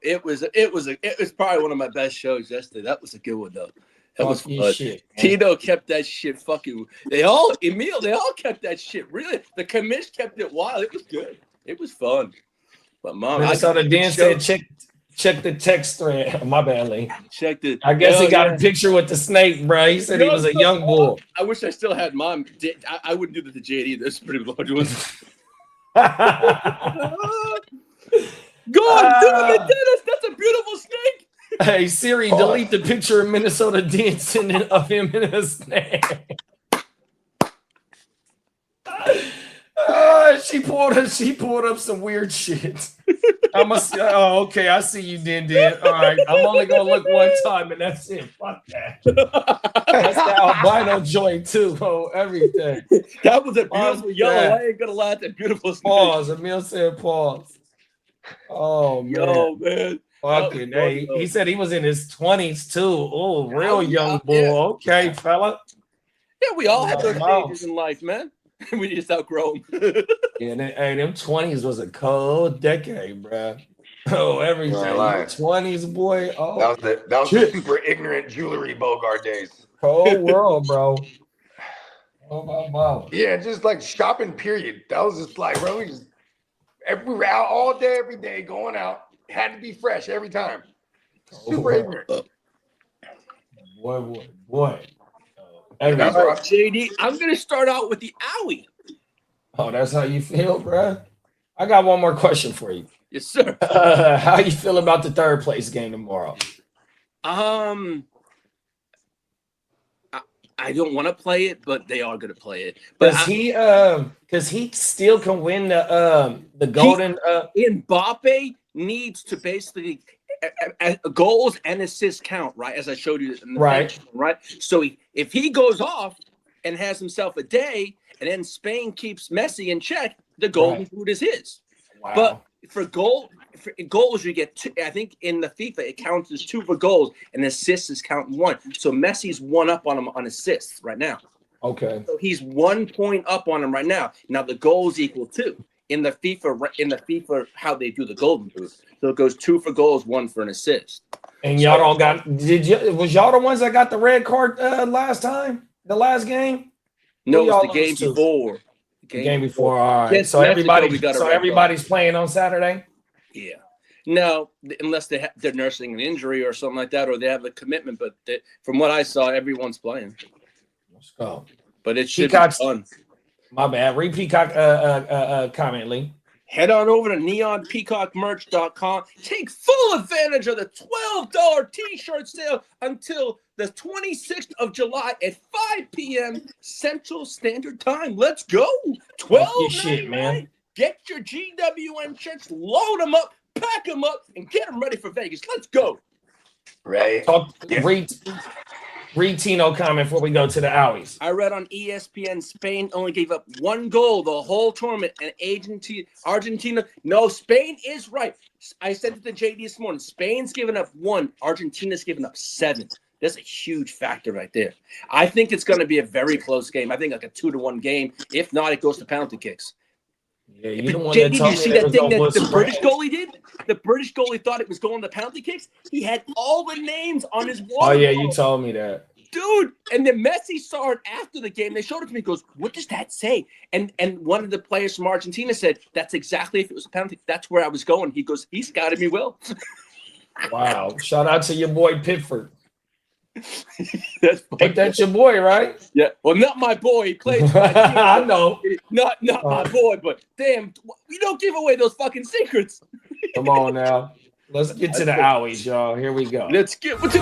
E: one of my best shows yesterday. That was a good one though. That was fun. Shit, Tino kept that shit fucking. Emil, they all kept that shit. Really, the commish kept it wild. It was good. It was fun. But mom,
B: Minnesota Dan said Check the text thread. My bad, Lee.
E: Check it.
B: I guess he got a picture with the snake, bro. He said he was a young bull.
E: I wish I still had mine. I wouldn't do that to JD. That's a pretty large one. Go on, do it, Dennis. That's a beautiful snake.
B: Hey, Siri, delete the picture of Minnesota dancing of him in a snake. She pulled up some weird shit. Okay, I see you, Dan. All right, I'm only gonna look one time, and that's it. Fuck that. That's the albino joint too. Oh, everything.
E: That was a beautiful yellow. I ain't gonna lie, that beautiful snake.
B: Pause. Emil said pause. Oh man.
E: Yo, man.
B: Fucking hey. He said he was in his 20s too. Oh, real young bull.
E: Yeah.
B: Okay, fella.
E: Yeah, we all had those stages in life, man. We just outgrow them.
B: Yeah, them 20s was a cold decade, bro. Oh, everything. 20s, boy. Oh,
C: that was the super ignorant jewelry Bogard days.
B: Cold world, bro. Oh my mom.
C: Yeah, just like shopping. Period. That was just like, bro. We were out all day, every day, going out. Had to be fresh every time. Super ignorant.
B: Boy.
E: JD, I'm gonna start out with the owie.
B: Oh, that's how you feel, bro? I got one more question for you.
E: Yes, sir.
B: How you feel about the third place game tomorrow?
E: I don't want to play it, but they are gonna play it. But
B: because he still can win the golden.
E: Mbappe needs to basically goals and assists count, right? As I showed you in the picture, right? So if he goes off and has himself a day, and then Spain keeps Messi in check, the golden boot is his. Wow. But for goals, you get two. I think in the FIFA it counts as 2 for goals, and assists is counting 1. So Messi's 1 up on him on assists right now.
B: Okay.
E: So he's 1 point up on him right now. Now the goals equal 2 in the FIFA how they do the golden boot. So it goes 2 for goals, 1 for an assist.
B: And y'all don't got? Was y'all the ones that got the red card last time? The last game?
E: No, it was the game before.
B: The game before. All right. So everybody's playing on Saturday.
E: Yeah. No, unless they're nursing an injury or something like that, or they have a commitment. But from what I saw, everyone's playing.
B: Let's go.
E: But it should be fun.
B: My bad. Read Peacock comment, Lee.
E: Head on over to neonpeacockmerch.com. Take full advantage of the $12 T-shirt sale until the 26th of July at 5 p.m. Central Standard Time. Let's go. $12.99. Man. Get your GWN shirts, load them up, pack them up, and get them ready for Vegas. Let's go.
C: Right.
B: Read Tino comment before we go to the Owies.
E: I read on ESPN Spain only gave up 1 goal the whole tournament, and Argentina. No, Spain is right. I said it to JD this morning. Spain's given up 1. Argentina's given up 7. That's a huge factor right there. I think it's going to be a very close game. I think like a 2-1 game. If not, it goes to penalty kicks.
B: Yeah, you don't want
E: JD,
B: to
E: did you see that thing that the British goalie did? The British goalie thought it was going to penalty kicks. He had all the names on his wall.
B: Oh, yeah, you told me that.
E: Dude, and then Messi saw it after the game. They showed it to me. He goes, what does that say? And one of the players from Argentina said, that's exactly if it was a penalty. That's where I was going. He goes, he scouted me well.
B: Wow. Shout out to your boy Pickford. That's your boy, right?
E: Yeah. Well, not my boy. He plays for my team.
B: I know.
E: Not my boy, but damn, we don't give away those fucking secrets.
B: Come on now. Let's get to the Owies, y'all. Here we go.
E: Let's get to the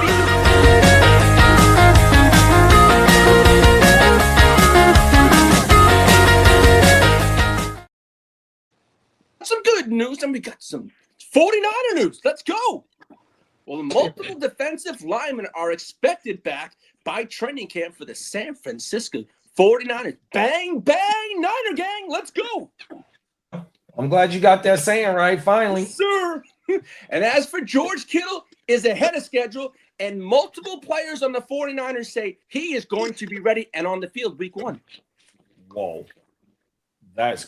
E: some good news, and we got some 49er news. Let's go. Well, multiple defensive linemen are expected back by training camp for the San Francisco 49ers. Bang, bang, Niner gang. Let's go.
B: I'm glad you got that saying right, finally.
E: Yes, sir. And as for George Kittle, is ahead of schedule, and multiple players on the 49ers say he is going to be ready and on the field week 1.
B: Whoa. That's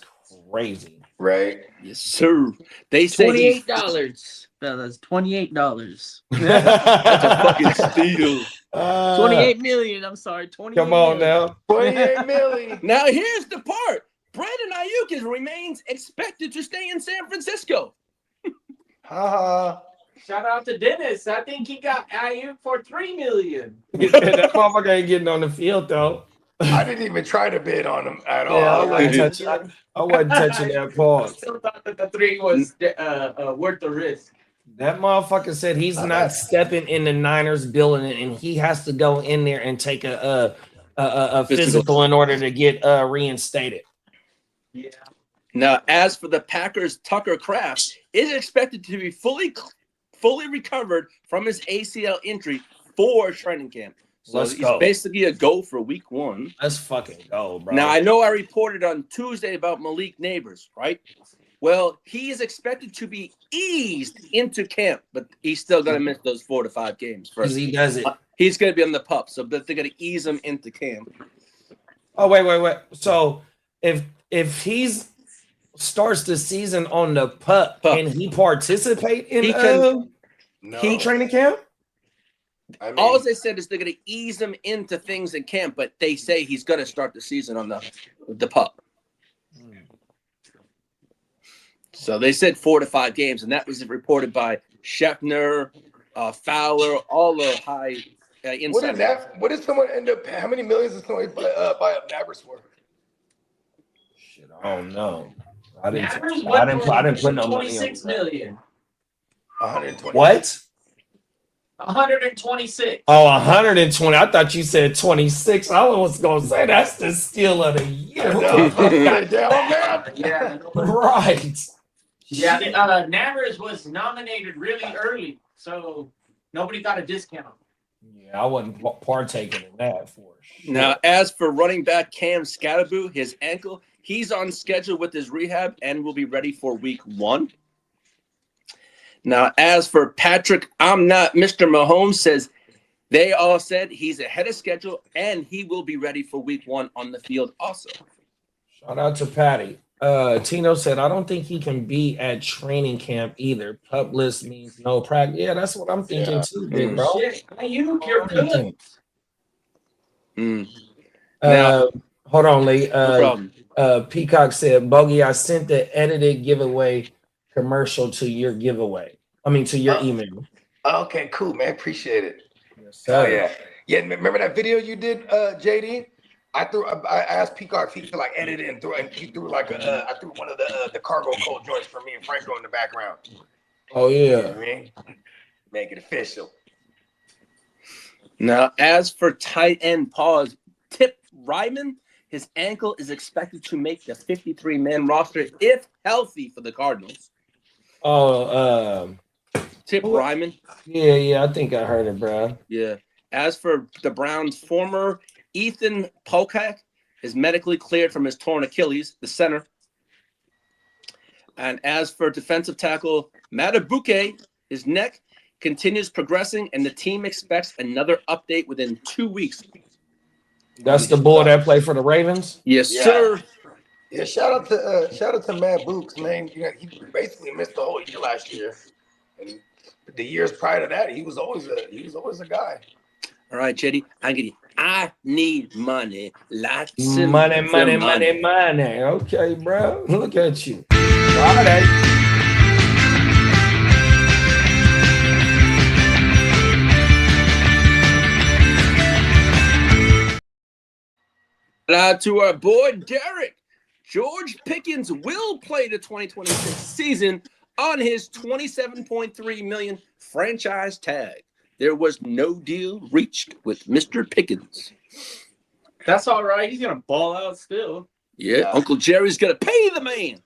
B: crazy.
C: Right.
E: Yes, sir. They say
D: $28. Fellas, $28.
E: That's a fucking steal.
D: 28 million. I'm sorry, 28
B: Come on
D: million.
B: now.
C: 28 million.
E: Now here's the part. Brandon Ayuk remains expected to stay in San Francisco.
D: Shout out to Dennis. I think he got Ayuk for $3 million.
B: That motherfucker ain't getting on the field though.
C: I didn't even try to bid on him at all.
B: Yeah, I wasn't touching that pause.
D: I still thought that the 3 was worth the risk.
B: That motherfucker said he's not stepping in the Niners building, and he has to go in there and take a physical in order to get reinstated.
E: Yeah. Now, as for the Packers, Tucker Kraft is expected to be fully recovered from his ACL injury for training camp. So he's basically a go for week 1.
B: Let's fucking go, bro.
E: Now, I know I reported on Tuesday about Malik Neighbors, right? Well, he is expected to be eased into camp, but he's still going to miss those 4 to 5 games first.
B: He does it.
E: He's going to be on the pup, so they're going to ease him into camp.
B: Oh, wait. So if he's starts the season on the pup. Can he participate in training camp?
E: I mean, all they said is they're going to ease him into things in camp, but they say he's going to start the season on the pup. So they said 4 to 5 games, and that was reported by Scheffner, Fowler, all the high insiders.
C: What did someone end up? How many millions did someone buy up Navers for?
B: Shit, I don't know. I didn't put no money on
D: 26 million.
C: 120.
B: What?
D: 126.
B: Oh, 120. I thought you said 26. I was gonna say that's the steal of the year.
D: Yeah,
B: right.
D: Yeah, Navers was nominated really early, so nobody got a discount.
B: Yeah, I wasn't partaking in that for sure.
E: Now, as for running back Cam Scatterboo, his ankle, he's on schedule with his rehab and will be ready for week 1. Now, as for Patrick, I'm not Mr. Mahomes, says they all said he's ahead of schedule and he will be ready for week 1 on the field also.
B: Shout out to Patty. Tino said, I don't think he can be at training camp either. Pup list means no practice. Yeah, that's what I'm thinking too, big bro.
D: Shit, you're good.
B: Hold on, Lee.
E: No problem.
B: Peacock said, Bogey, I sent the edited giveaway commercial to your giveaway. To your email.
C: Okay, cool, man. Appreciate it.
B: Yes,
C: oh yeah. Remember that video you did, JD? I asked Peacock if he could like edit it and he threw like I threw one of the cargo cold joints for me and Franco in the background.
B: Oh yeah.
C: You know what I mean? Make it official.
E: Now, as for tight end pause, Tip Ryman, his ankle is expected to make the 53-man roster if healthy for the Cardinals. Tip Ryman.
B: Yeah, I think I heard it, bro.
E: Yeah. As for the Browns' former Ethan Polkak is medically cleared from his torn Achilles, the center. And as for defensive tackle Matabuke, his neck continues progressing, and the team expects another update within 2 weeks.
C: That's the boy that played for the Ravens?
E: Yes, sir.
C: Yeah, shout out to Matt Books, man. You know, he basically missed the whole year last year. And the years prior to that, he was always a guy.
E: All right, JD, I need money. Lots
B: of money. Okay, bro. Look at you. Friday.
E: Shout out to our boy Derek. George Pickens will play the 2026 season on his $27.3 million franchise tag. There was no deal reached with Mr. Pickens.
D: That's all right. He's going to ball out still.
E: Yeah, Uncle Jerry's going to pay the man.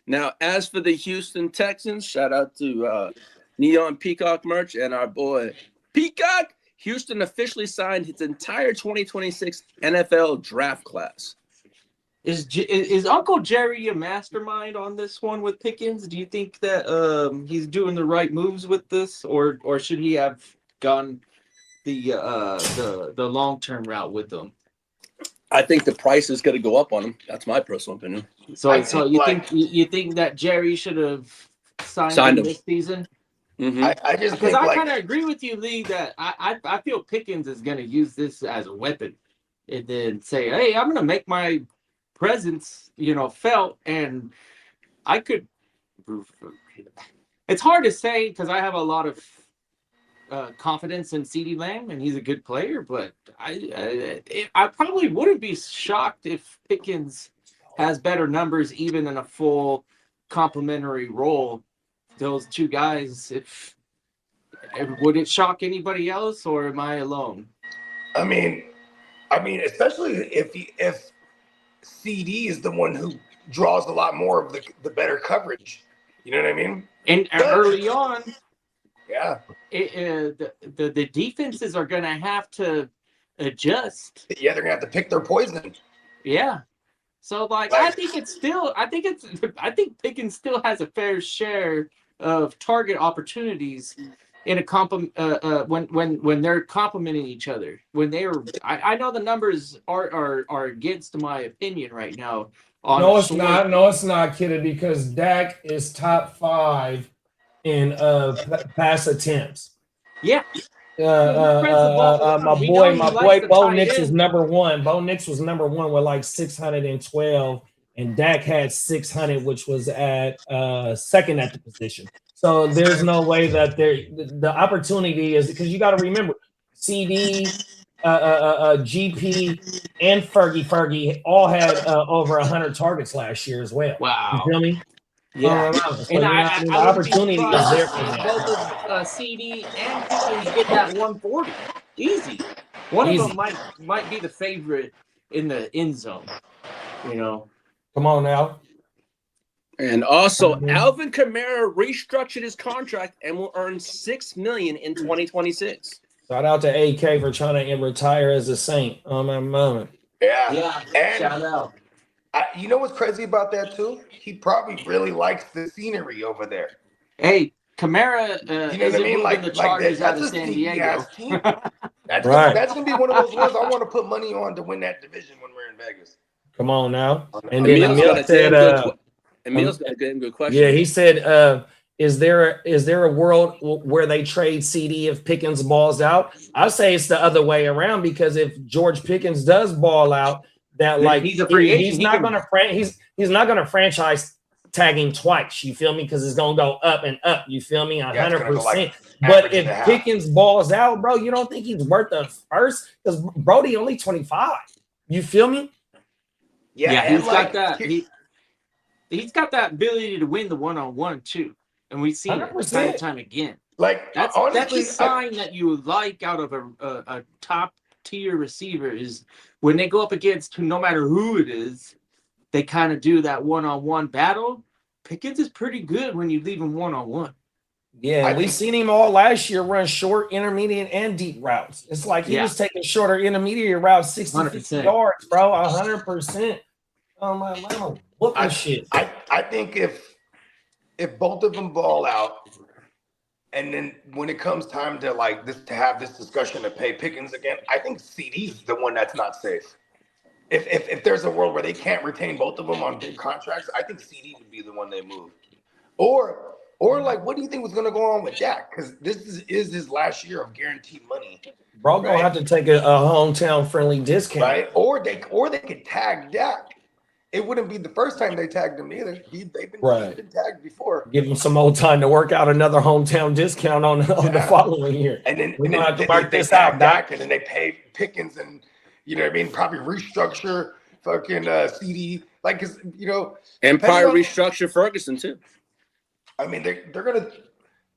E: Now, as for the Houston Texans, shout out to Neon Peacock merch and our boy Peacock. Houston officially signed its entire 2026 NFL draft class.
D: Is Uncle Jerry a mastermind on this one with Pickens? Do you think that he's doing the right moves with this, or should he have gone the long-term route with them?
E: I think the price is going to go up on him. That's my personal opinion.
D: So you think that Jerry should have signed him this season?
E: Mm-hmm.
C: I just
D: because I kind of agree with you, Lee, that I feel Pickens is going to use this as a weapon, and then say, hey, I'm going to make my presence, felt, and I could. It's hard to say because I have a lot of confidence in CeeDee Lamb, and he's a good player. But I probably wouldn't be shocked if Pickens has better numbers, even in a full complementary role. Those two guys, would it shock anybody else, or am I alone?
C: I mean, especially if CD is the one who draws a lot more of the better coverage. You know what I mean?
D: And early on,
C: yeah,
D: the defenses are going to have to adjust.
C: Yeah, they're going to have to pick their poison.
D: Yeah. So I think Pickens still has a fair share of target opportunities in a when they're complementing each other. I know the numbers are against my opinion right now.
B: No, it's not, Kitteh, because Dak is top 5 in pass attempts.
D: Yeah.
B: My boy Bo Nix is number 1. Bo Nix was number 1 with like 612, and Dak had 600, which was at second at the position. So there's no way that the opportunity is, because you got to remember, CD, GP, and Fergie all had over 100 targets last year as well.
D: Wow.
B: You feel me?
D: Yeah.
B: So the opportunity is there for them.
D: Both of CD and Pickens get that 140. Easy. One of them might be the favorite in the end zone. You know.
B: Come on now.
E: And also, Alvin Kamara restructured his contract and will earn $6 million in 2026.
B: Shout out to AK for trying to retire as a Saint on my moment.
C: Yeah. And
D: shout out.
C: You know what's crazy about that too? He probably really likes the scenery over there.
D: Hey, Kamara,
C: you know what I mean?
D: Like the Chargers out of San Diego.
C: That's gonna be one of those ones I want to put money on to win that division when we're in Vegas.
B: Come on now. And then Emil said,
E: Emil's got a good question.
B: Yeah, he said, is there a world where they trade CD if Pickens balls out? I say it's the other way around, because if George Pickens does ball out, that like
D: he's a free agent.
B: He's not gonna franchise tag him twice. You feel me? Because it's gonna go up and up. You feel me? 100%. But if Pickens balls out, bro, you don't think he's worth the first? Because Brody only 25. You feel me?
D: Yeah, he's got that. He's got that ability to win the one-on-one too, and we've seen it time and time again.
C: Like
D: that's a sign that you like out of a top tier receiver is when they go up against no matter who it is, they kind of do that one-on-one battle. Pickens is pretty good when you leave him one-on-one.
B: Yeah, we've seen him all last year run short, intermediate, and deep routes. It's like he was taking shorter intermediate routes, 60 yards, bro, 100%. Oh my God, what the shit?
C: I think if both of them ball out, and then when it comes time to to have this discussion to pay Pickens again, I think CD's the one that's not safe. If there's a world where they can't retain both of them on big contracts, I think CD would be the one they move. Or what do you think was going to go on with Dak? Because this is his last year of guaranteed money.
B: Bro, gonna have to take a hometown friendly discount,
C: right? Or they could tag Dak. It wouldn't be the first time they tagged him either. They've been tagged before.
B: Give him some more time to work out another hometown discount on the following year.
C: And then
B: we have to
C: mark this out, Dak, and then they pay Pickens, and you know what I mean. Probably restructure fucking CD, because
E: and probably restructure Ferguson too.
C: I mean, they're gonna.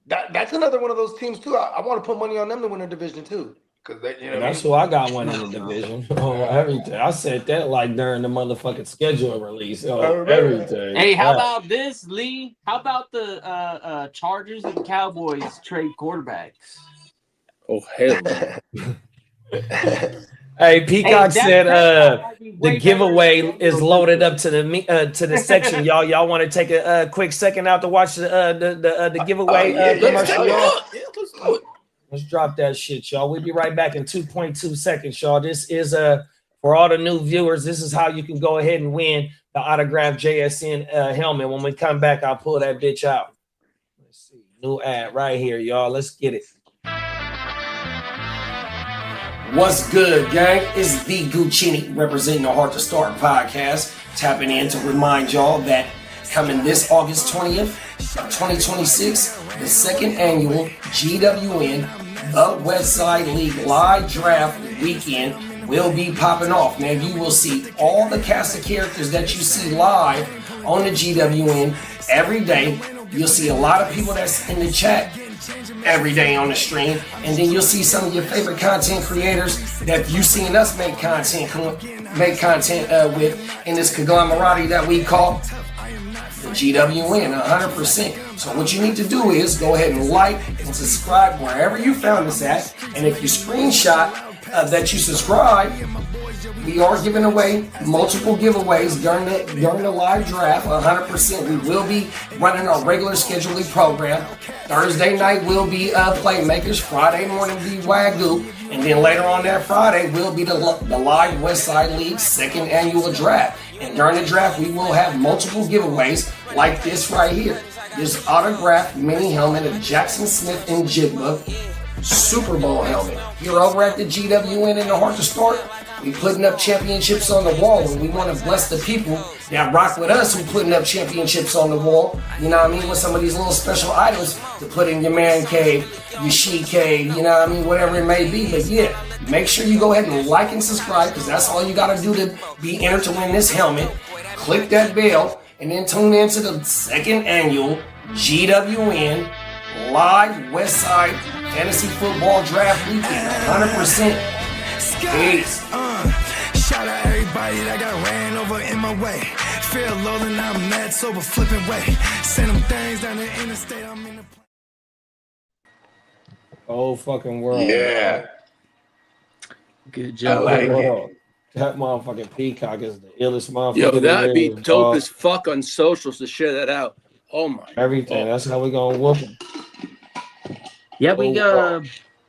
C: That's another one of those teams too. I want to put money on them to win a division too.
B: That's who I got one in the division. Everything. I said that during the motherfucking schedule release. Everything.
D: Hey, how about this, Lee? How about the Chargers and Cowboys trade quarterbacks?
E: Oh hell.
B: Hey, Peacock said the giveaway is loaded up to the section. Y'all want to take a quick second out to watch the giveaway commercial?
C: Let's do it.
B: Let's drop that shit, y'all. We'll be right back in 2.2 seconds, y'all. This is for all the new viewers. This is how you can go ahead and win the autographed JSN helmet. When we come back, I'll pull that bitch out. Let's see, new ad right here, y'all. Let's get it. What's good, gang? It's the Guchinni representing the Hard to Start podcast, tapping in to remind y'all that
G: coming this August 20th, 2026, the second annual GWN, the Westside League live draft weekend will be popping off. Man, you will see all the cast of characters that you see live on the GWN every day. You'll see a lot of people that's in the chat every day on the stream, and then you'll see some of your favorite content creators that you've seen us make content with in this conglomerate that we call the GWN 100%. So what you need to do is go ahead and like and subscribe wherever you found us at, and if you screenshot that you subscribe, we are giving away multiple giveaways during the live draft. 100%. We will be running our regular scheduling program. Thursday night will be Playmakers. Friday morning will be WYGU. And then later on that Friday will be the live Westside League second annual draft. And during the draft, we will have multiple giveaways like this right here. This autographed mini helmet of Jackson Smith and Jigba Super Bowl helmet. You're over at the GWN in the heart of Start. We putting up championships on the wall, and we want to bless the people that rock with us who putting up championships on the wall. You know what I mean? With some of these little special items to put in your man cave, your she cave, you know what I mean? Whatever it may be. But yeah, make sure you go ahead and like and subscribe, because that's all you got to do to be entered to win this helmet. Click that bell, and then tune in to the second annual GWN live Westside Fantasy Football Draft Weekend. 100%. Peace.
A: Shout out everybody that got ran over in my way. Feel low and I'm mad sober flipping way. Send them things down the interstate. I'm in the
B: whole fucking world.
C: Yeah.
D: Good job.
C: I like it.
B: That motherfucking Peacock is the illest motherfucker.
E: Yo, that'd be dope as fuck on socials to share that out. Oh my.
B: Everything. That's how we gonna whoop them.
D: Yeah, we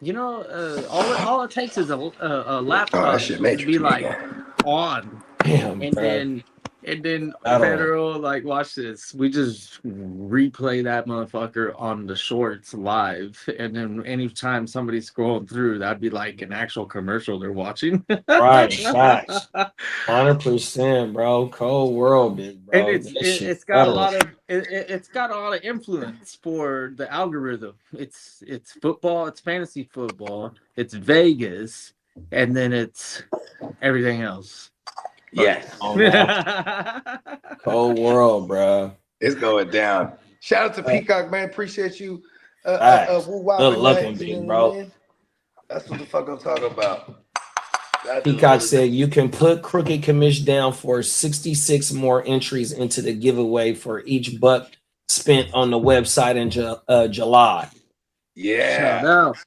D: you know, all it takes is a laptop to be like on,
B: damn,
D: and then Federal, like, watch this. We just replay that motherfucker on the shorts live, and then anytime somebody's scrolling through, that'd be like an actual commercial they're watching.
B: Right, facts, 100%, bro. Cold world, big bro.
D: And it's got a lot of influence for the algorithm. It's football, it's fantasy football, it's Vegas, and then it's everything else.
C: Yes.
B: Cold world, bro.
C: It's going down. Shout out to Peacock, man. Appreciate you.
B: Good looking, big bro.
C: That's what the fuck I'm talking about.
B: Peacock said you can put Crooked Commish down for 66 more entries into the giveaway for each buck spent on the website in July.
C: Yeah.
D: Shout out.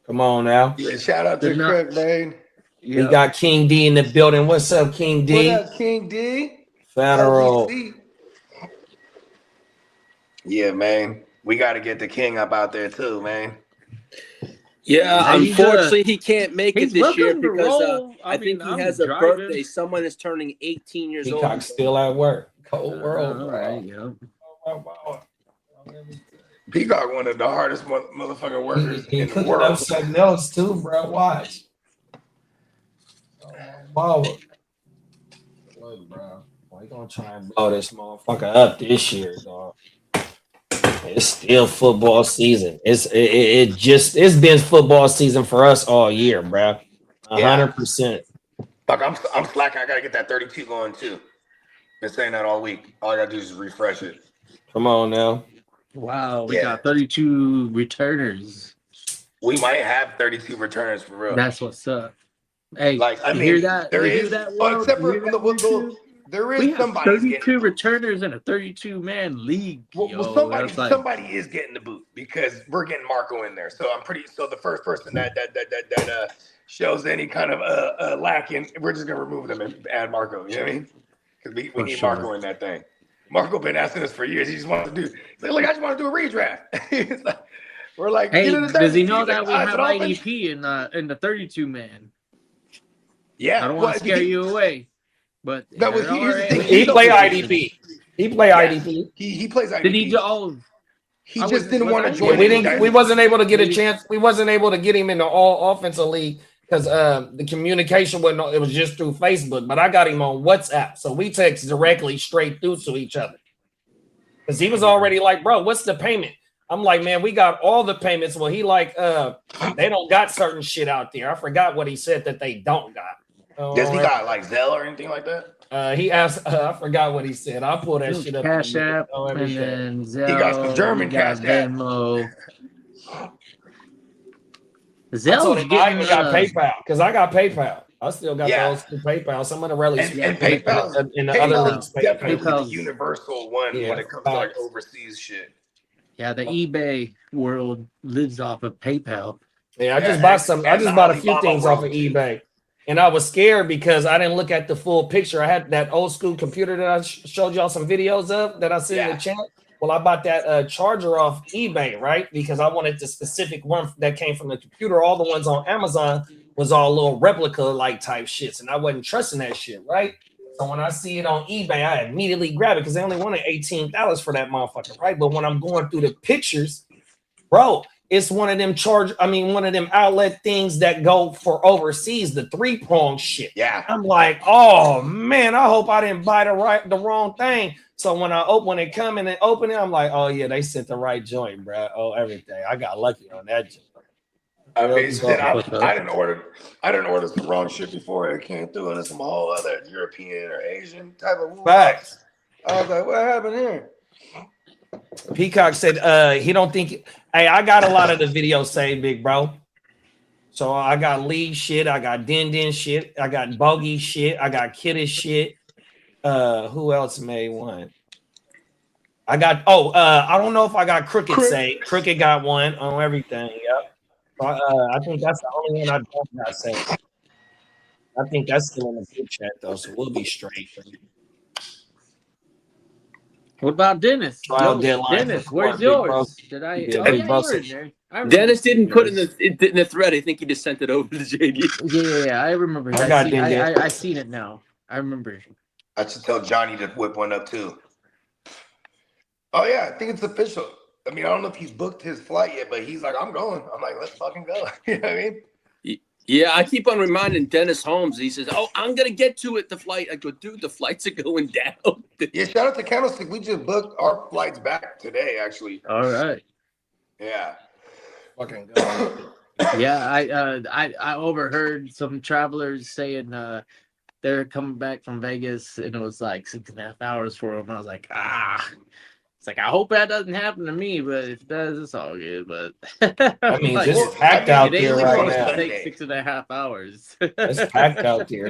B: Come on now.
C: Yeah, shout out to Craig, man.
B: We got King D in the building. What's up, King D?
C: What up, King D?
B: Federal.
C: Yeah, man. We got to get the king up out there too, man.
E: Yeah, unfortunately, he can't make it this year because I think he has a birthday. Someone is turning 18 years old.
B: Peacock's still at work. Cold world,
D: right? Yeah.
C: Peacock, one of the hardest motherfucking workers in the world.
B: Up something else too, bro. Watch. Wow. Look, bro. We gonna try and blow this motherfucker up this year, dog. It's still football season. It's been football season for us all year, bro. 100%.
C: Fuck, I'm slacking. I gotta get that 32 going too. Been saying that all week. All I gotta do is refresh it.
B: Come on now.
D: Wow, we got 32 returners.
C: We might have 32 returners for real.
D: That's what's up. Hey,
C: like, I mean,
D: hear that?
C: There
D: you
C: is,
D: that
C: except for there is
D: we have
C: somebody
D: 32 returners in a 32-man league.
C: Well, somebody is getting the boot because we're getting Marco in there. So so the first person that shows any kind of lacking, we're just gonna remove them and add Marco. You know what I mean? Because we need Marco in that thing. Marco been asking us for years. He just wants to do. He's like, I just want to do a redraft. We're like,
D: hey, does he know that we have IDP in the 32-man?
C: Yeah,
D: I don't want to scare you away, but
C: that was
B: he play IDP. He play IDP.
C: He plays IDP.
D: Did he?
C: He just didn't want to join.
B: We wasn't able to get a chance. We wasn't able to get him in the all offensive league because the communication wasn't. It was just through Facebook, but I got him on WhatsApp, so we text directly straight through to each other. Because he was already like, bro, what's the payment? I'm like, man, we got all the payments. Well, he like, they don't got certain shit out there. I forgot what he said that they don't got.
C: Does he got like Zelle or anything like that?
B: He asked, I forgot what he said. I'll pull that shit up.
D: Cash App, and then Zelle.
C: He got some German Cash App.
D: Venmo.
B: Zelle. I even got PayPal because I got PayPal. I still got the old school PayPal. Some of the relics
C: and PayPal
B: in the other leagues.
C: Definitely the universal one when it comes to like overseas shit.
D: Yeah, the eBay world lives off of PayPal.
B: Yeah, I just bought some. I just bought a few things off of eBay, and I was scared because I didn't look at the full picture. I had that old school computer that I showed y'all some videos of that I see in the chat. Well, I bought that charger off eBay, right? Because I wanted the specific one that came from the computer. All the ones on Amazon was all little replica like type shits, and I wasn't trusting that shit, right? So when I see it on eBay, I immediately grab it because they only wanted $18 for that motherfucker, right? But when I'm going through the pictures, bro, it's one of them one of them outlet things that go for overseas, the 3-prong shit.
C: Yeah.
B: I'm like, oh man, I hope I didn't buy the wrong thing. So when it come in and open it, I'm like, oh yeah, they sent the right joint, bro. Oh, everything. I got lucky on that joint.
C: I mean, I didn't order some wrong shit before it came through, and it's some whole other European or Asian type of
B: facts.
C: I was like, what happened here?
B: Peacock said he don't think. Hey, I got a lot of the videos saved, big bro. So I got Lee shit, I got Din shit, I got Bogey shit, I got Kitteh shit. Who else made one? I got I don't know if I got Crooked saved. Crooked got one on everything. Yep. I think that's the only one I don't got saved. I think that's still in the group chat though, so we'll be straight.
D: What about Dennis? Dennis, where's yours? Did I?
E: Dennis didn't put in the thread. I think he just sent it over to JD.
D: Yeah, I remember. I seen it now. I remember.
C: I should tell Johnny to whip one up too. Oh yeah, I think it's official. I mean, I don't know if he's booked his flight yet, but he's like, I'm going. I'm like, let's fucking go. You know what I mean?
E: Yeah, I keep on reminding Dennis Holmes. He says, oh, I'm going to get to it, the flight. I go, dude, the flights are going down.
C: Yeah, shout out to Candlestick. We just booked our flights back today, actually.
D: All right.
C: Yeah.
B: Fucking go.
D: Yeah, I overheard some travelers saying they're coming back from Vegas, and it was like 6.5 hours for them. I was like, It's like, I hope that doesn't happen to me, but if it does, it's all good. But
B: I mean, like, just packed out there right now.
D: It takes 6.5 hours.
B: It's packed out there.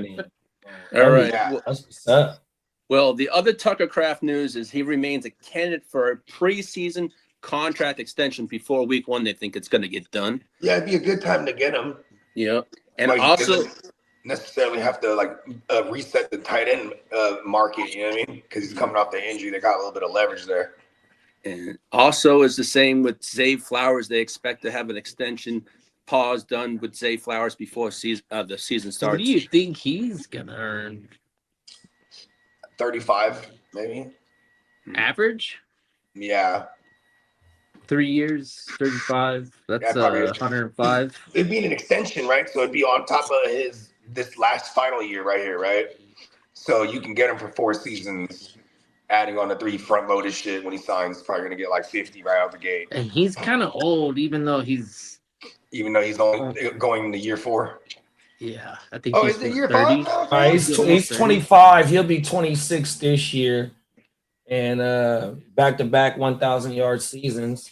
E: All right.
B: Yeah. That's what's up.
E: Well, the other Tucker Craft news is he remains a candidate for a preseason contract extension before week 1. They think it's going to get done.
C: Yeah, it'd be a good time to get him.
E: Yeah. And
C: like,
E: also
C: necessarily have to like reset the tight end market, you know what I mean? Because he's coming off the injury. They got a little bit of leverage there.
E: And also is the same with Zay Flowers. They expect to have an extension pause done with Zay Flowers before the season starts.
D: What do you think he's going to earn?
C: 35, maybe.
D: Average?
C: Yeah.
D: 3 years, 35. That's 105.
C: It'd be an extension, right? So it'd be on top of this last final year right here, right? So you can get him for 4 seasons. Adding on the 3 front-loaded shit when he signs, probably gonna get like 50 right out the gate.
D: And he's kind of old, even though he's
C: only going to year 4.
D: Yeah, I think.
C: Oh, is it year 5?
B: He's 25. He'll be 26 this year, and back-to-back 1,000-yard seasons.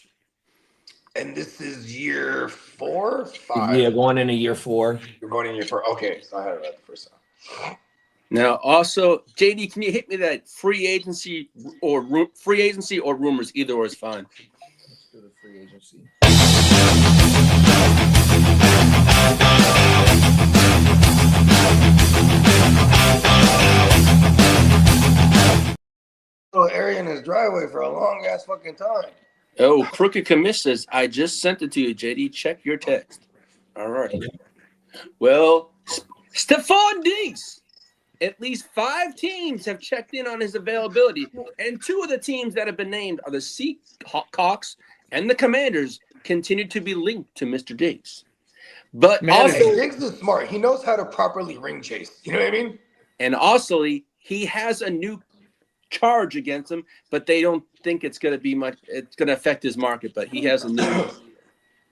C: And this is year 4, 5.
B: Yeah, going into year 4.
C: You're going in year 4. Okay, so I had it right the first time.
E: Now, also, JD, can you hit me that free agency or rumors? Either or is fine.
B: Let's do the free agency.
C: Little area in his driveway for a long ass fucking time.
E: Oh, Crooked Commish says, I just sent it to you, JD. Check your text. All right. Well, Stephon Diggs. At least 5 teams have checked in on his availability, and 2 of the teams that have been named are the Seahawks and the Commanders continue to be linked to Mr. Diggs. But also,
C: Diggs is smart. He knows how to properly ring chase. You know what I mean?
E: And also, he has a new charge against him, but they don't think it's going to be much. It's going to affect his market, but he has a new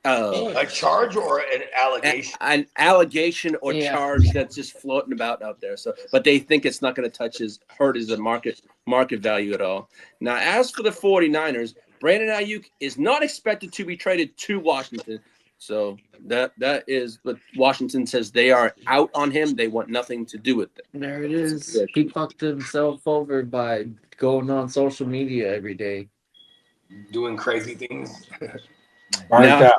C: a charge or an allegation,
E: an allegation or charge that's just floating about out there. So, but they think it's not going to hurt his market value at all. Now, as for the 49ers, Brandon Ayuk is not expected to be traded to Washington. So that is what Washington says. They are out on him. They want nothing to do with it.
D: There it is. He fucked himself over by going on social media every day,
C: doing crazy things.
E: Now,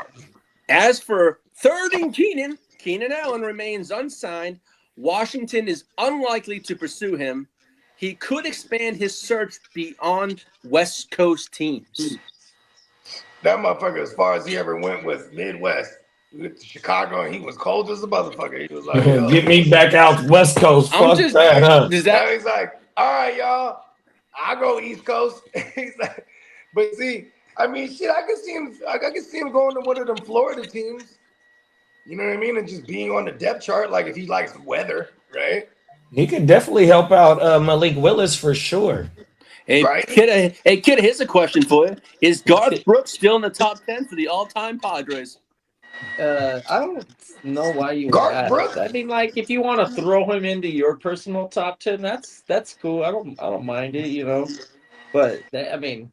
E: as for third and Keenan Allen remains unsigned. Washington is unlikely to pursue him. He could expand his search beyond West Coast teams.
C: That motherfucker, as far as he ever went, was Midwest. We went to Chicago, and he was cold as a motherfucker. He was like,
B: "Get me back out West Coast." Fuck that, huh?
C: He's like, "All right, y'all, I'll go East Coast." He's like, but see, I mean, shit, I could see him going to one of them Florida teams. You know what I mean? And just being on the depth chart, like if he likes weather, right?
B: He could definitely help out Malik Willis for sure.
E: Hey,
C: right?
E: Kitteh, here's a question for you. Is Garth Brooks still in the top 10 for the all-time Padres?
D: I don't know why you
C: Garth Brooks.
D: I mean, like, if you want to throw him into your personal top 10, that's cool. I don't mind it, you know. But I mean,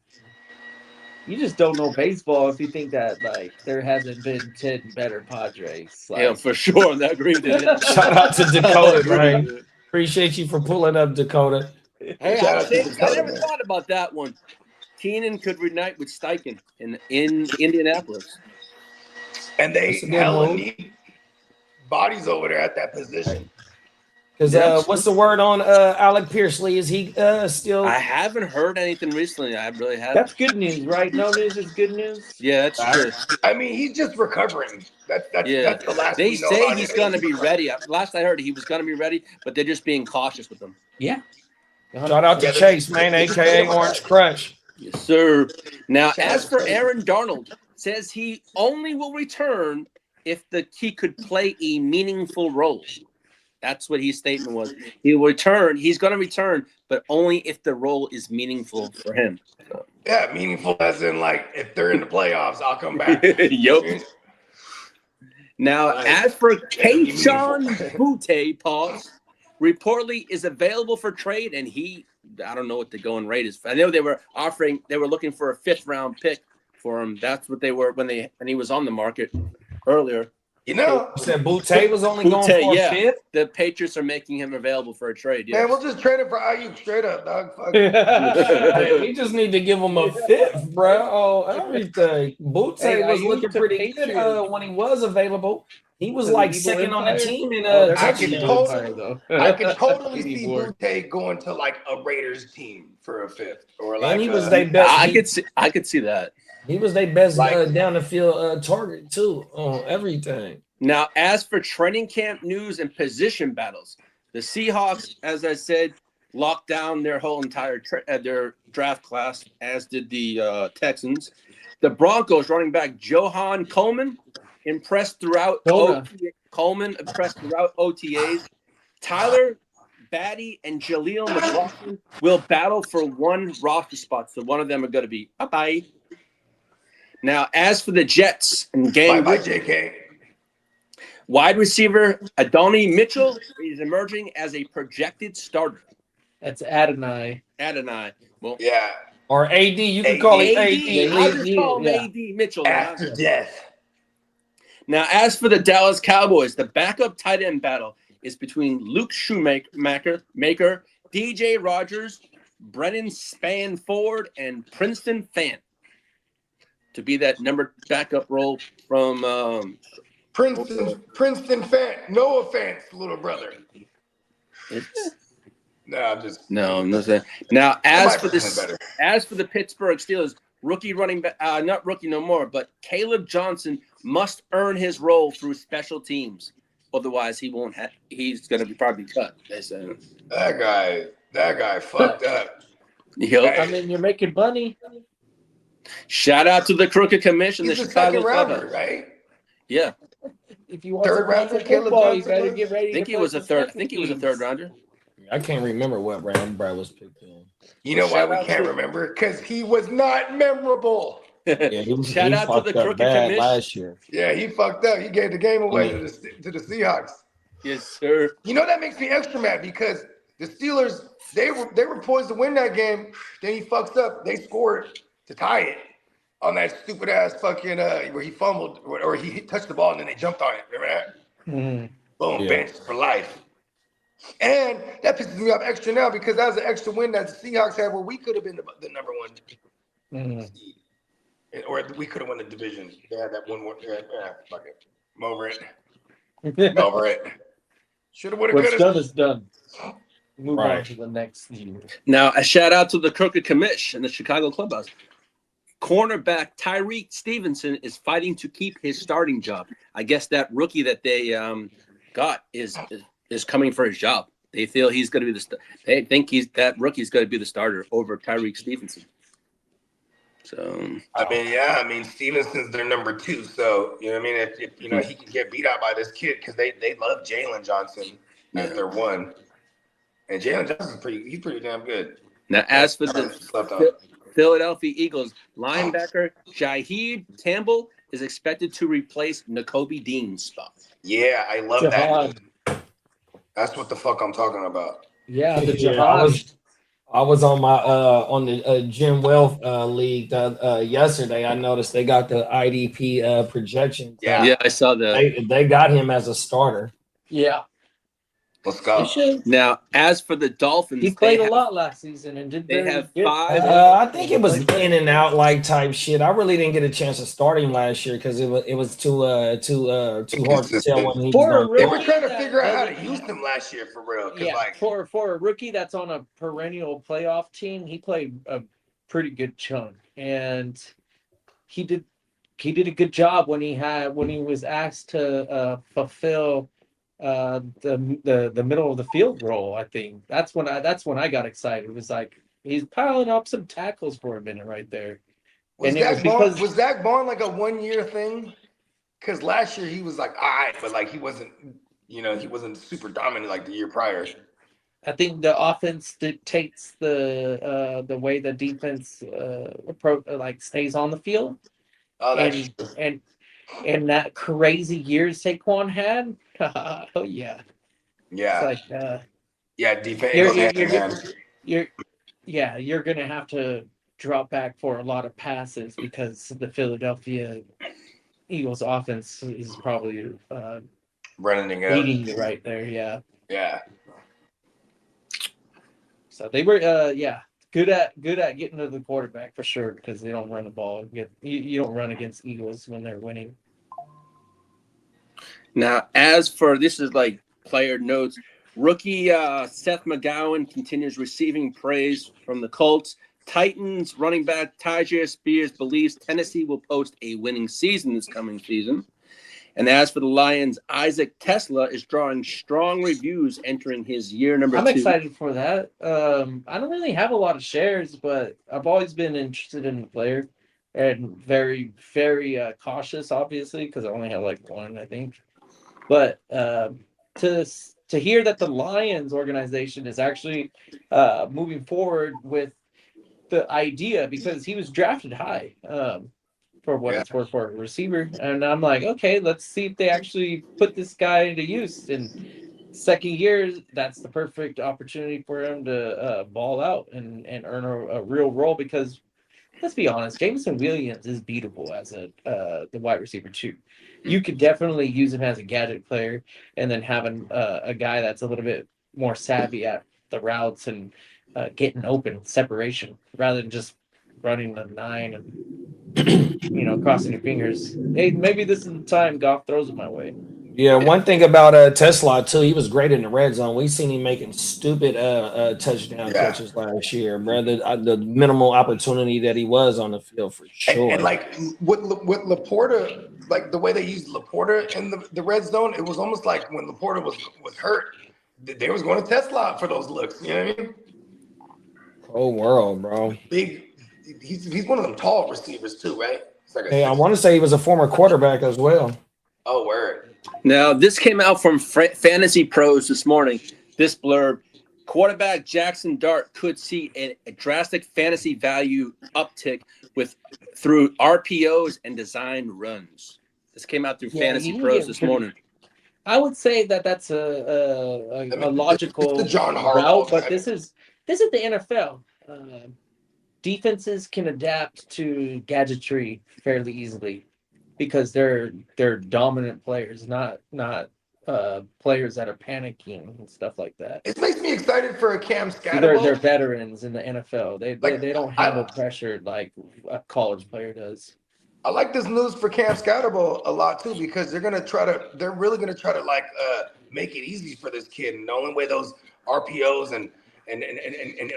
D: you just don't know baseball if you think that like there hasn't been 10 better Padres. Like,
E: yeah, for sure. I agree with you.
B: Shout out to Dakota, man. Appreciate you for pulling up, Dakota.
E: Hey, I never thought about that one. Keenan could reunite with Steichen in Indianapolis.
C: And they hella need bodies over there at that position.
B: Because what's the word on Alec Pearsley? Is he still?
E: I haven't heard anything recently. I really haven't.
D: That's good news, right? No news is good news.
E: Yeah, that's true.
C: I mean, he's just recovering. That's the last.
E: They say he's going to be ready. Last I heard, he was going to be ready, but they're just being cautious with him.
D: Yeah.
B: Shout out to Chase, man, aka Orange Crush.
E: Yes, sir. Now, as for Aaron Darnold, says he only will return if he could play a meaningful role. That's what his statement was. He'll return. He's going to return, but only if the role is meaningful for him. So.
C: Yeah, meaningful as in like if they're in the playoffs, I'll come back.
E: Yep. Now, as for Kayshon Boutte, pause, reportedly is available for trade, and I don't know what the going rate is. I know they were looking for a 5th-round pick for him. That's what they were when he was on the market earlier.
C: You know,
B: you said Boutte was only going for a 5th?
E: The Patriots are making him available for a trade.
C: Man, we'll just trade him for Ayuk straight up, dog. Fuck.
B: We just need to give him a 5th, bro. Oh, everything. Boutte was looking pretty good when he was available. He was like second on the team in
C: I can totally see Boutte going to like a Raiders team for a 5th or like.
B: And he was their best.
E: I could see that.
B: He was their best down the field target too on everything.
E: Now, as for training camp news and position battles, the Seahawks, as I said, locked down their whole entire their draft class, as did the Texans. The Broncos running back Johan Coleman impressed throughout OTAs. Tyler Batty and Jaleel McLaughlin will battle for one roster spot, so one of them are going to be bye-bye. Now, as for the Jets and game,
C: bye, JK.
E: Wide receiver Adonai Mitchell is emerging as a projected starter.
D: That's Adonai.
E: Well,
C: yeah.
B: Or AD. You can call it AD.
E: I just call him AD Mitchell.
C: After death.
E: Now, as for the Dallas Cowboys, the backup tight end battle is between Luke Shoemaker, DJ Rogers, Brennan Spanford, and Princeton Fant to be that number backup role from
C: Princeton Fant. No offense, little brother.
E: I'm not saying. Now, as for the Pittsburgh Steelers, rookie running back, not rookie no more, but Caleb Johnson must earn his role through special teams. Otherwise, he won't have. He's going to be probably cut. They say.
C: That guy fucked up.
E: Yep.
D: I mean, you're making money.
E: Shout out to the Crooked Commission,
C: He's
E: the Chicago
C: second rounder, right?
E: Yeah.
D: if you want
C: Third
D: to
C: rounder,
D: football,
C: Caleb
D: you better
C: Johnson
D: get ready.
E: I think he was a third. I think he was a third rounder.
B: I can't remember what round Brad was picked in.
C: You know why we can't remember? Because he was not memorable.
B: Yeah, he
E: Shout out to the crooked commish
B: last year.
C: Yeah, he fucked up. He gave the game away to the Seahawks.
E: Yes, sir.
C: You know that makes me extra mad because the Steelers they were poised to win that game. Then he fucks up. They scored to tie it on that stupid ass fucking where he fumbled or he touched the ball and then they jumped on it. Remember that?
D: Mm-hmm.
C: Boom,
B: Yeah.
C: bench for life. And that pisses me off extra now because that was an extra win that the Seahawks had where we could have been the number one seed. Or we could have won the division. They had that one more. Yeah, fuck it. I'm over it. I'm over it. Should have, would have,
D: What's
C: could have.
D: done is done. Move on
B: Right.
D: to the next year.
E: Now, a shout out to the crooked commish in the Chicago clubhouse. Cornerback Tyreek Stevenson is fighting to keep his starting job. I guess that rookie that they got is coming for his job. They feel he's going to be they think that rookie's going to be the starter over Tyreek Stevenson. So
C: I mean, Stevenson's their number 2. So you know what I mean. If you know he can get beat out by this kid because they love Jalen Johnson as their one, and Jalen Johnson's pretty damn good.
E: now, as for the Philadelphia Eagles linebacker Jaheed Campbell is expected to replace Nakobe Dean's spot.
C: Yeah, I love
D: Jihad.
C: that. That's what the fuck I'm talking about.
D: Yeah, the
B: Yeah,
D: Jihad.
B: I was on my on the Jim Wealth league yesterday. I noticed they got the IDP projections.
C: Yeah.
E: I saw that.
B: They got him as a starter.
D: Yeah.
C: Let's go.
D: They should.
E: Now, as for the Dolphins,
D: He played a lot last season and did
E: They
D: very
E: have
D: good.
E: 5.
B: I think it was in and out like type shit. I really didn't get a chance to start him last year because it was too hard to tell when he
D: For a
B: was
C: They
B: going.
C: were trying to figure out how to use him last year for real.
D: Yeah,
C: Like,
D: for a rookie that's on a perennial playoff team, he played a pretty good chunk, and he did a good job when he was asked to fulfill the middle of the field role. I think that's when I got excited. It was like he's piling up some tackles for a minute right there.
C: was
D: And it was because
C: Zach Bond like a 1-year thing? Because last year he was like, all right, but like he wasn't super dominant like the year prior.
D: I think the offense dictates the way the defense stays on the field.
C: Oh, that's
D: and that crazy year Saquon had. Oh yeah.
C: yeah.
D: It's like
C: Defense.
D: you're gonna have to drop back for a lot of passes because the Philadelphia Eagles offense is probably
C: Running up.
D: leading you right there. Yeah.
C: Yeah.
D: So they were good at getting to the quarterback for sure because they don't run the ball. You don't run against Eagles when they're winning.
E: Now, as for this is like player notes, rookie Seth McGowan continues receiving praise from the Colts. Titans running back Tyjae Spears believes Tennessee will post a winning season this coming season. And as for the Lions, Isaac Tesla is drawing strong reviews entering his year number 2.
D: I'm excited for that. I don't really have a lot of shares, but I've always been interested in the player and very, very cautious, obviously, because I only have like one, I think. But to hear that the Lions organization is actually moving forward with the idea, because he was drafted high for what it's worth for a receiver, and I'm like, okay, let's see if they actually put this guy into use. In second year, that's the perfect opportunity for him to ball out and earn a real role, because let's be honest, Jameson Williams is beatable as the wide receiver too. You could definitely use him as a gadget player, and then having a guy that's a little bit more savvy at the routes and getting open separation rather than just running the 9 and crossing your fingers. Hey, maybe this is the time Goff throws it my way.
B: Yeah, one thing about Tesla too, he was great in the red zone. We seen him making stupid touchdown catches last year, bro. The minimal opportunity that he was on the field for sure.
C: And like with Laporta, like the way they used Laporta in the red zone, it was almost like when Laporta was hurt, they was going to Tesla for those looks. You know what I mean?
B: Whole world, bro.
C: Big. He's one of them tall receivers too, right? Like
B: I want to say he was a former quarterback as well.
C: Oh, word.
E: Now, this came out from Fantasy Pros this morning. This blurb, quarterback Jackson Dart could see a drastic fantasy value uptick through RPOs and design runs. This came out through Fantasy Pros this morning.
D: I would say that's a logical route, but this is the NFL. Defenses can adapt to gadgetry fairly easily because they're dominant players, not players that are panicking and stuff like that.
C: It makes me excited for a Cam Scatterbo.
D: They're veterans in the NFL. They don't handle pressure like a college player does.
C: I like this news for Cam Scatterbo a lot too because they're really gonna try to like make it easy for this kid. And the only way those RPOs and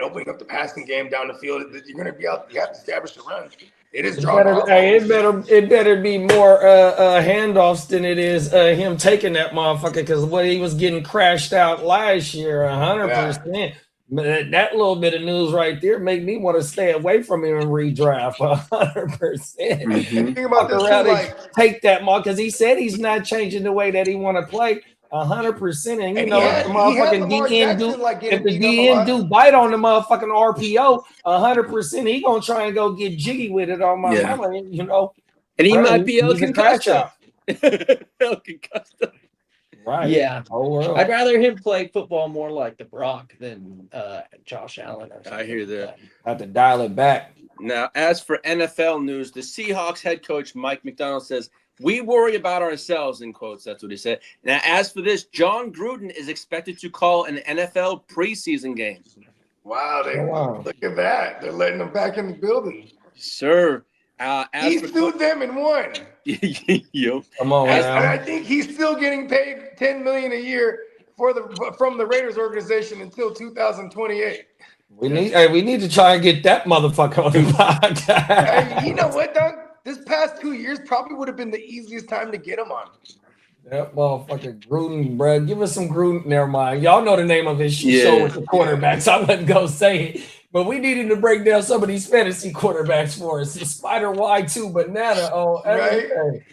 C: opening up the passing game down the field, you're gonna be out. You have to establish the run. It is
B: it better be more handoffs than it is him taking that motherfucker because what he was getting crashed out last year, 100%. That little bit of news right there make me want to stay away from him and redraft 100%.
C: Think about this too,
B: take that mark because he said he's not changing the way that he want to play 100%. And you know, if the motherfucking DN do bite on the motherfucking RPO 100%, he gonna try and go get jiggy with it on my mama, you know.
E: And he might be El Concussed.
B: Right.
D: Yeah. I'd rather him play football more like the Brock than Josh Allen. Or
E: I hear that.
B: I have to dial it back.
E: Now, as for NFL news, the Seahawks head coach Mike McDonald says, "We worry about ourselves," in quotes. That's what he said. Now, as for this, John Gruden is expected to call an NFL preseason game.
C: Wow. Look at that. They're letting them back in the building.
E: Sir.
C: He sued them and won.
E: Yo.
B: Come on,
C: and I think he's still getting paid $10 million a year from the Raiders organization until 2028.
B: We need to try and get that motherfucker on the podcast.
C: Hey, you know what, Doug? This past 2 years probably would have been the easiest time to get him on.
B: That motherfucker Gruden, bro. Give us some Gruden. Never mind. Y'all know the name of his show with the quarterbacks. I wouldn't go say it. But we needed to break down some of these fantasy quarterbacks for us. Spider Y2 Banana on everything.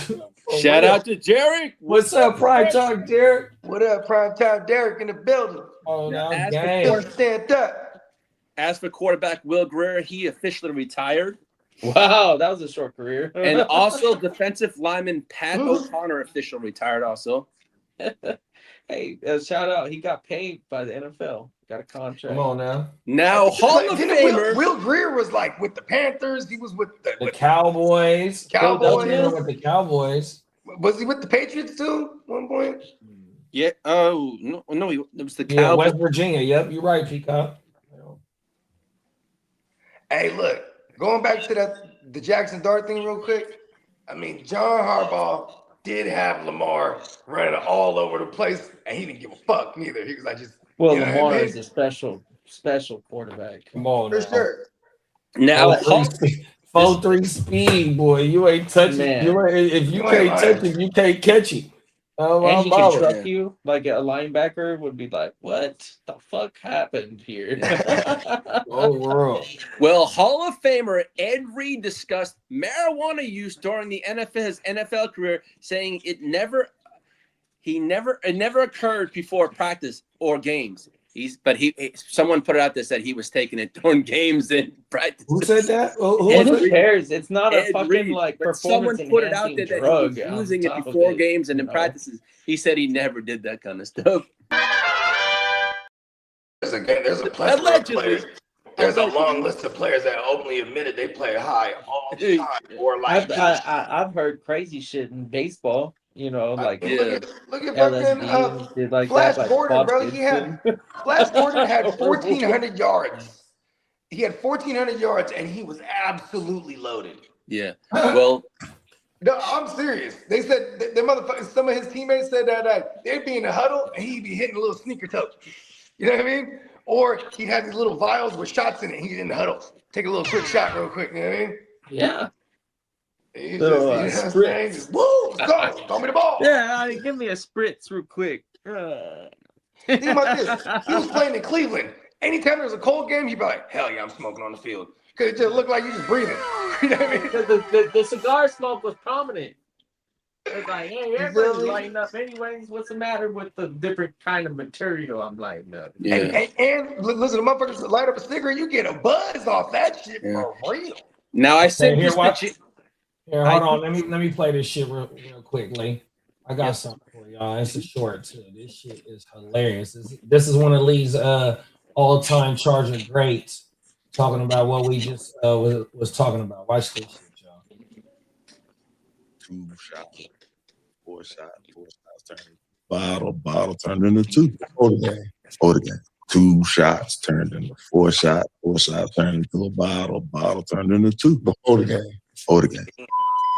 E: Right. Shout out to Derek.
B: What's up, Prime Time, Derek?
C: What up, Prime Time, Derek in the building?
B: Oh, now
C: stand up.
E: As for quarterback Will Greer, he officially retired.
D: Wow, that was a short career.
E: And also defensive lineman Pat O'Connor officially retired also.
D: Hey, shout out. He got paid by the NFL. Got a contract.
B: Come on now.
E: Now, Hall of Famer.
C: Will Greer was like with the Panthers. He was with
B: the Cowboys.
C: With
B: the Cowboys.
C: Was he with the Patriots too at one point?
E: Yeah. Oh, no. It was the Cowboys.
B: West Virginia. Yep, you're right, Peacock.
C: Hey, look. Going back to the Jackson Dart thing real quick. I mean, John Harbaugh did have Lamar running all over the place, and he didn't give a fuck neither. He was like,
D: Lamar is a special quarterback.
B: Come on,
C: for sure.
E: Now,
B: 4.3 speed, boy. You ain't touching. If you can't touch it, you can't catch it.
D: And he can truck you like a linebacker would be like, what the fuck happened here?
B: World.
E: Well, Hall of Famer Ed Reed discussed marijuana use during his NFL career, saying it never occurred before practice or games. Someone put it out there said he was taking it during games and practice.
B: Who said that?
D: Who cares? It's not a fucking like performance
E: someone put it out there that
D: drug.
E: He was using it before games and in practices. He said he never did that kind of stuff.
C: There's a plethora of players. There's a long list of players that openly admitted they play high all the time. Or like
D: I've heard crazy shit in baseball. You know, like
C: look at fucking like Flash that, Gordon, like bro. Flash Gordon had 1,400 yards. He had 1,400 yards, and he was absolutely loaded.
E: Yeah. Well,
C: no, I'm serious. They said the motherfuckers. Some of his teammates said that they'd be in the huddle, and he'd be hitting a little sneaker toe. You know what I mean? Or he'd have these little vials with shots in it. He's in the huddle. Take a little quick shot, real quick. You know what I mean?
D: Yeah.
C: Spritz. Woo, let's go. Throw me the ball.
D: Yeah, give me a spritz real quick.
C: Think about this. He was playing in Cleveland. Anytime there was a cold game, he'd be like, hell yeah, I'm smoking on the field. Because it just looked like you just breathing. You know what I mean?
D: Because the cigar smoke was prominent. It's like, hey, everybody's lighting up anyways. What's the matter with the different kind of material I'm lighting up?
E: Yeah.
C: And listen, the motherfuckers light up a cigarette, you get a buzz off that shit for real.
E: Now I sent
B: here,
E: this
B: here, hold on. Let me play this shit real quickly. I got something for y'all. It's a short too. This shit is hilarious. This is one of Lee's all-time Charger greats talking about what we just was talking about. Watch this shit, y'all.
H: 2 shots, 4 shots turned bottle turned into 2 before the game. 2 shots turned into 4 shots, 4 shots turned into a bottle turned into 2 before the game.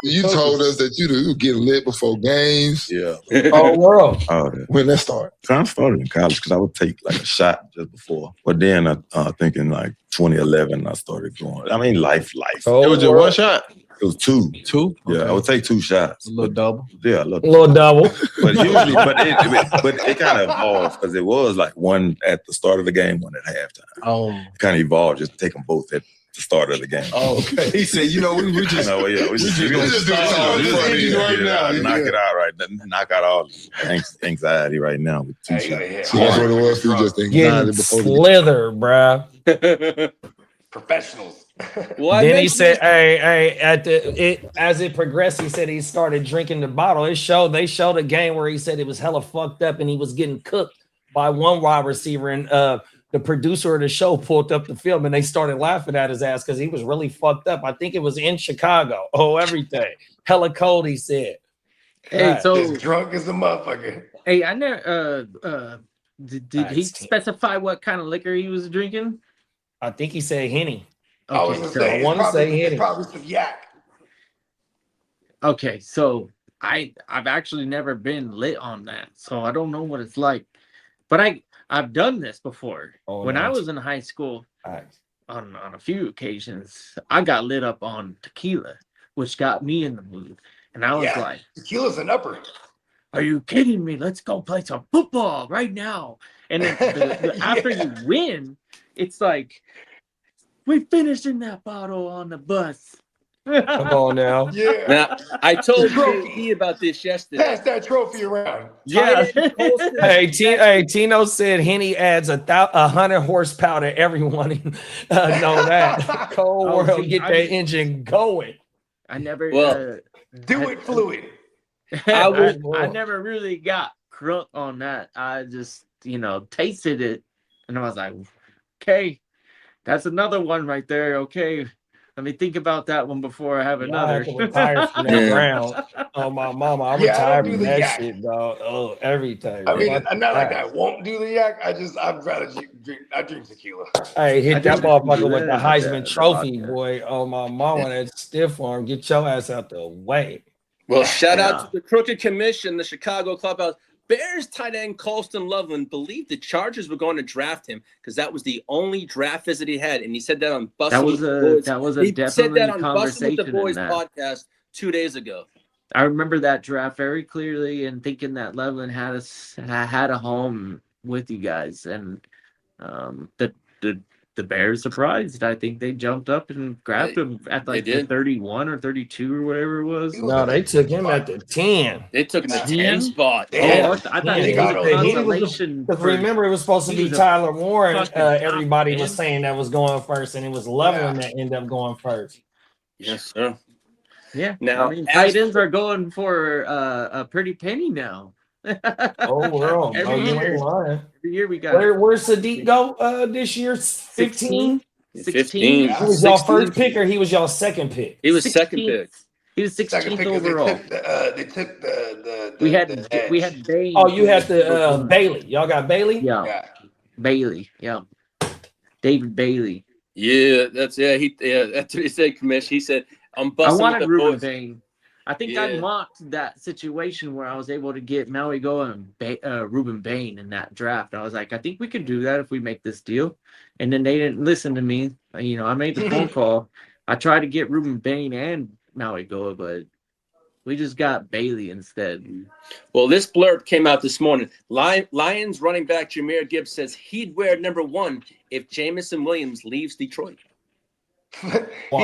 I: You told us that you get lit before games.
H: Yeah.
B: Oh, world.
H: Oh,
I: When that started?
H: Kind of started in college because I would take like a shot just before. But then I think in like 2011 I started going. I mean, life.
B: Oh,
I: It was just one shot.
H: It was 2.
I: 2?
H: Yeah,
I: Okay.
H: I would take 2 shots.
I: A little double.
H: Yeah,
B: a little double.
H: But usually, but it kind of evolved because it was like one at the start of the game, one at halftime.
I: Oh.
H: It kind of evolved, just take them both at the start of the game.
I: Oh, okay. He said, we just
H: No, yeah, we just do this all right now. Knock it out right now. Knock out all anxiety right now with 2 shots.
I: So that's what it was. You just anxiety
B: Getting
I: before the
B: slither, bruh.
C: Professionals.
E: Well,
B: Then he said, "Hey, as it progressed, he said he started drinking the bottle. They showed a game where he said it was hella fucked up and he was getting cooked by one wide receiver, and the producer of the show pulled up the film and they started laughing at his ass because he was really fucked up. I think it was in Chicago. Oh, everything hella cold. He said,
D: Hey, so
C: Just drunk as a motherfucker.
D: hey, I never. Did he specify what kind of liquor he was drinking?
B: I think he said Henny.
C: I was gonna say,
B: I want to say
C: it's
B: Henny.
C: probably some yak.
D: Okay, so I've actually never been lit on that, so I don't know what it's like. But I've done this before. When I was in high school, on a few occasions, I got lit up on tequila, which got me in the mood. And I was like,
C: tequila's an upper.
D: Are you kidding me? Let's go play some football right now. And then after you win, it's like, we finished in that bottle on the bus.
B: Come on now.
C: Yeah.
E: Now, I told JD about this yesterday.
C: Pass that trophy around.
D: Yeah.
B: Hey, Tino said Henny adds 100 horsepower to everyone. Know that. Cold world, get that engine going.
D: I never.
C: Do it fluid.
D: I never really got crunk on that. I just, tasted it, and I was like, okay, that's another one right there. Okay, let me think about that one before I have another.
B: I have to retire from that round. Oh, my mama, I'm retired from that shit, dog. Oh, everything.
C: I mean, I'm not like I won't do the yak. I'd rather drink tequila.
B: Hey, hit that motherfucker with the Heisman Trophy, boy. Oh, my mama, that stiff arm. Get your ass out the way.
E: Well, shout out to the Crooked Commission, the Chicago Clubhouse. Bears tight end Colston Loveland believed the Chargers were going to draft him because that was the only draft visit he had, and he said that on Bustin' with the Boys.
D: That was a definitely conversation
E: with the Boys
D: in that
E: podcast 2 days ago.
D: I remember that draft very clearly and thinking that Loveland had a home with you guys, and the Bears surprised. I think they jumped up and grabbed him at like the 31 or 32 or whatever it was.
B: No, they took him at the 10.
E: They took him at the 10 spot.
D: Oh, I thought it was a consolation.
B: Because remember, it was supposed to be Tyler Warren. Everybody was saying that was going first, and it was Loveland that ended up going first.
E: Yes, sir.
D: Yeah.
E: Now,
D: tight ends are going for a pretty penny now.
B: Oh, world.
D: Every year we got.
B: Where's Sadiq go this year? 15?
E: 15.
B: He was y'all first pick, or he was y'all second pick?
E: He was second pick.
D: He was 16th overall.
C: They took the
D: we had Bailey.
B: Oh, you had the Bailey. Y'all got Bailey?
D: Yeah. Bailey. Yeah. David Bailey.
E: Yeah, that's what he said, Commish. He said, I'm busting.
D: I wanted
E: with the
D: Ruben
E: boys.
D: Bain. I think I mocked that situation where I was able to get Maui Go and Ruben Bain in that draft. I was like, I think we can do that if we make this deal. And then they didn't listen to me. I made the phone call. I tried to get Ruben Bain and Maui Go, but we just got Bailey instead.
E: Well, this blurb came out this morning. Lions running back Jahmyr Gibbs says he'd wear number 1 if Jamison Williams leaves Detroit.
C: He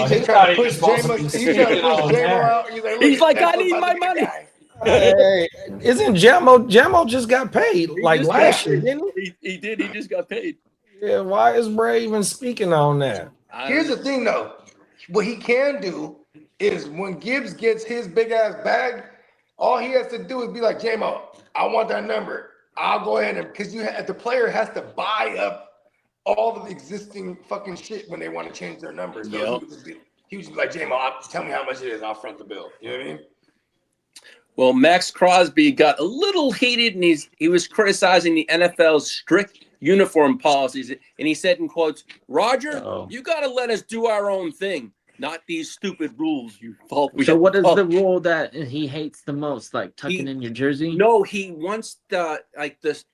C: just tried to push J-Mo out.
E: He's like, I need my money.
B: Hey, isn't Jamo just got paid like last year, didn't
E: he? He did. He just got paid.
B: Yeah, why is Bray even speaking on that?
C: Here's the thing, though. What he can do is when Gibbs gets his big ass bag, all he has to do is be like, J-Mo, I want that number. I'll go ahead and because the player has to buy up all the existing fucking shit when they want to change their numbers. So he was just like, J-Mo, tell me how much it is. I'll front the bill. You know what I mean?
E: Well, Max Crosby got a little heated, and he was criticizing the NFL's strict uniform policies, and he said in quotes, Roger, you got to let us do our own thing, not these stupid rules you fault.
D: So what is the rule that he hates the most, like tucking in your jersey?
E: No, he wants the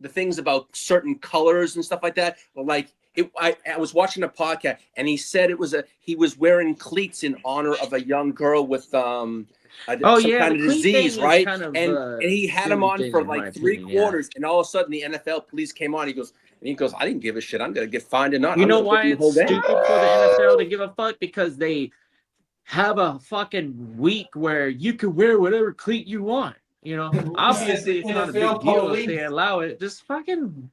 E: things about certain colors and stuff like that. Well, like I was watching a podcast, and he said he was wearing cleats in honor of a young girl with some kind of disease, right? And he had him on for like 3 quarters, and all of a sudden the NFL police came on. He goes, I didn't give a shit. I'm gonna get fined or not.
D: You know why it's stupid for the NFL to give a fuck? Because they have a fucking week where you can wear whatever cleat you want. You know, obviously it's not a big deal if they allow it. Just fucking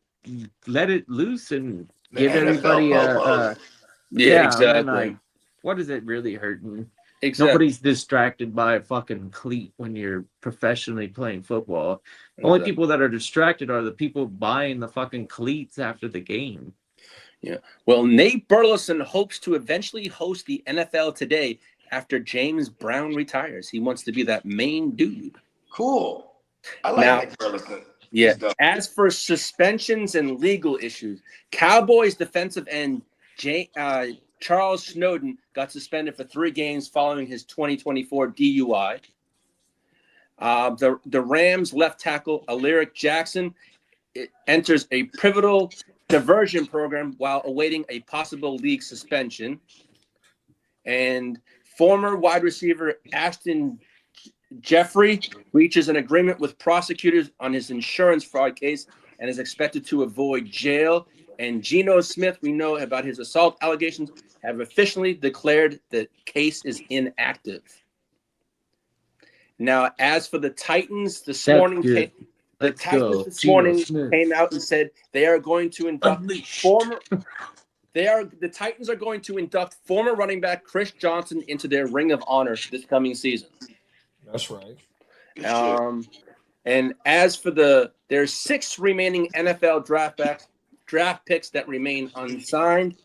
D: let it loose and give everybody
E: exactly.
D: And then, like, what is it really hurting?
E: Exactly.
D: Nobody's distracted by a fucking cleat when you're professionally playing football. Only people that are distracted are the people buying the fucking cleats after the game.
E: Yeah. Well, Nate Burleson hopes to eventually host the NFL Today after James Brown retires. He wants to be that main dude.
C: Cool. I like Nate Burleson.
E: Yeah. As for suspensions and legal issues, Cowboys defensive end Charles Snowden got suspended for 3 games following his 2024 DUI. The Rams left tackle Alaric Jackson enters a pivotal diversion program while awaiting a possible league suspension. And former wide receiver Ashton Jeffrey reaches an agreement with prosecutors on his insurance fraud case and is expected to avoid jail. And Geno Smith, we know about his assault allegations, have officially declared the case is inactive. Some as for the Titans, this morning came out and said they are going to induct the Titans are going to induct former running back Chris Johnson into their Ring of Honor this coming season.
B: That's right.
E: And as for there's 6 remaining NFL draft picks that remain unsigned.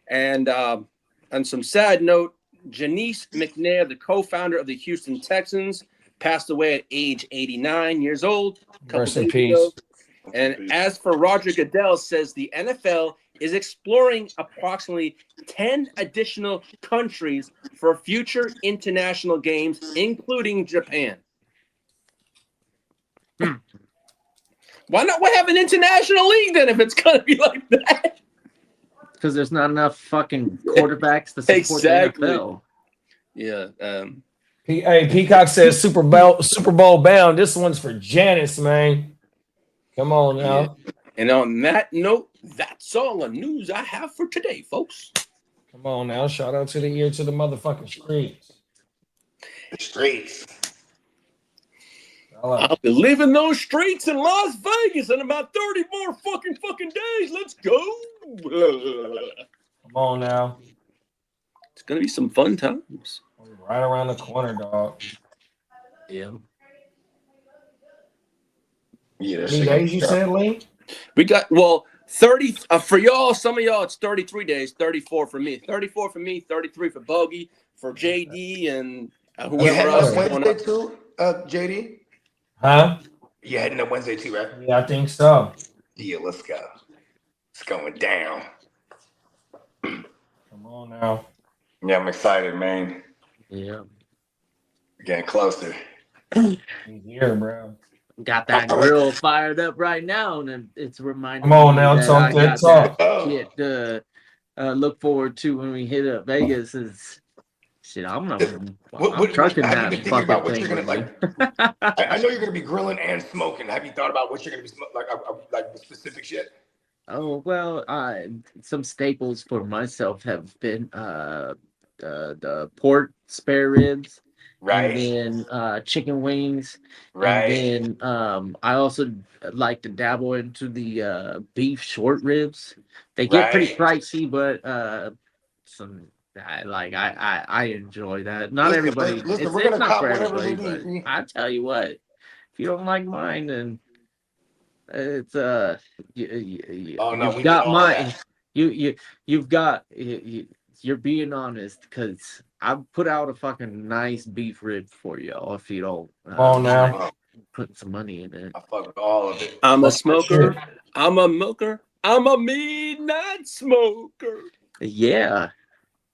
E: And on some sad note, Janice McNair, the co-founder of the Houston Texans, passed away at age 89 years old.
B: Rest in peace.
E: And as for Roger Goodell, says the NFL is exploring approximately 10 additional countries for future international games, including Japan. Why not have an international league then if it's going to be like that?
D: Because there's not enough fucking quarterbacks to support the NFL.
E: Yeah.
B: Hey, Peacock says Super Bowl bound. This one's for Janice, man. Come on now.
E: Yeah. And on that note, that's all the news I have for today, folks.
B: Come on now. Shout out to the ear to the motherfucking streets.
C: The streets.
E: I'll be leaving those streets in Las Vegas in about 30 more fucking days. Let's go.
B: Come on now.
E: It's going to be some fun times.
B: Right around the corner, dog.
E: Yeah.
C: Yeah.
B: How many days you said, Lee?
E: We got, 30 for y'all. Some of y'all, it's 33 days, 34 for me. 34 for me, 33 for Bogey, for JD, and whoever else.
C: Wednesday too, JD?
B: Huh?
C: You heading up Wednesday too, right?
B: Yeah, I think so.
C: Yeah, let's go. It's going down.
B: Come on now.
C: Yeah, I'm excited, man.
D: Yeah.
C: Getting closer.
B: He's here, bro.
D: Got that grill fired up right now, and it's reminding
B: Come on
D: me
B: now,
D: that
B: talk
D: I
B: that
D: got
B: talk.
D: shit to look forward to when we hit up Vegas. Is shit, I'm trucking that fucking
C: about what
D: thing.
C: you're gonna like. I know you're gonna be grilling and smoking. Have you thought about what you're gonna be like specific shit?
D: Oh well, some staples for myself have been the pork spare ribs
C: Right.
D: And then chicken wings.
C: Right.
D: And then I also like to dabble into the beef short ribs. They get pretty pricey, but I enjoy that. Not everybody.
C: Listen,
D: It's
C: we're gonna
D: not
C: cop
D: for
C: whatever we
D: everybody,
C: need.
D: but I tell you what, if you don't like mine, then it's you've got mine. You've got you're being honest, because I put out a fucking nice beef rib for y'all if you don't.
E: Now
D: putting some money in it.
C: I fuck with all of it.
E: I'm a smoker. I'm a milker. I'm a midnight smoker.
D: Yeah,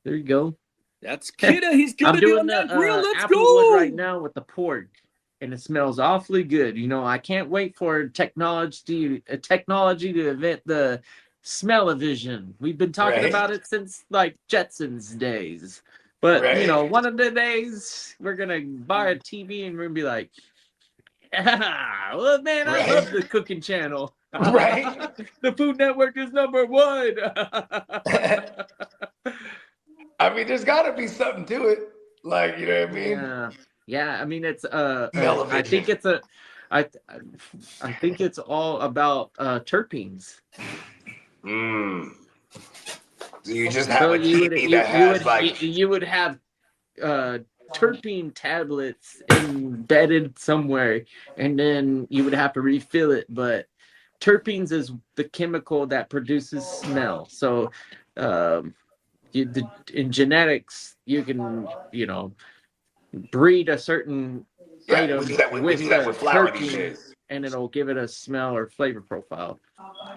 D: there you go.
E: That's Kitteh. He's gonna
D: I'm
E: be
D: doing
E: on that
D: the
E: grill. Let's
D: applewood
E: go
D: right now with the pork, and it smells awfully good. You know, I can't wait for technology to invent the smell-o-vision. We've been talking about it since like Jetsons days. But you know, one of the days we're gonna buy a TV and we're gonna be like, yeah, well, man, I love the cooking channel.
C: Right.
D: The Food Network is #1.
C: I mean, there's got to be something to it, like, you know what I mean?
D: Yeah. I mean, it's I think it's I think it's all about terpenes.
C: So you just have a TV that has like
D: you would have terpene tablets embedded somewhere, and then you would have to refill it. But terpenes is the chemical that produces smell. So in genetics, you can, you know, breed a certain item with terpene, and it'll give it a smell or flavor profile.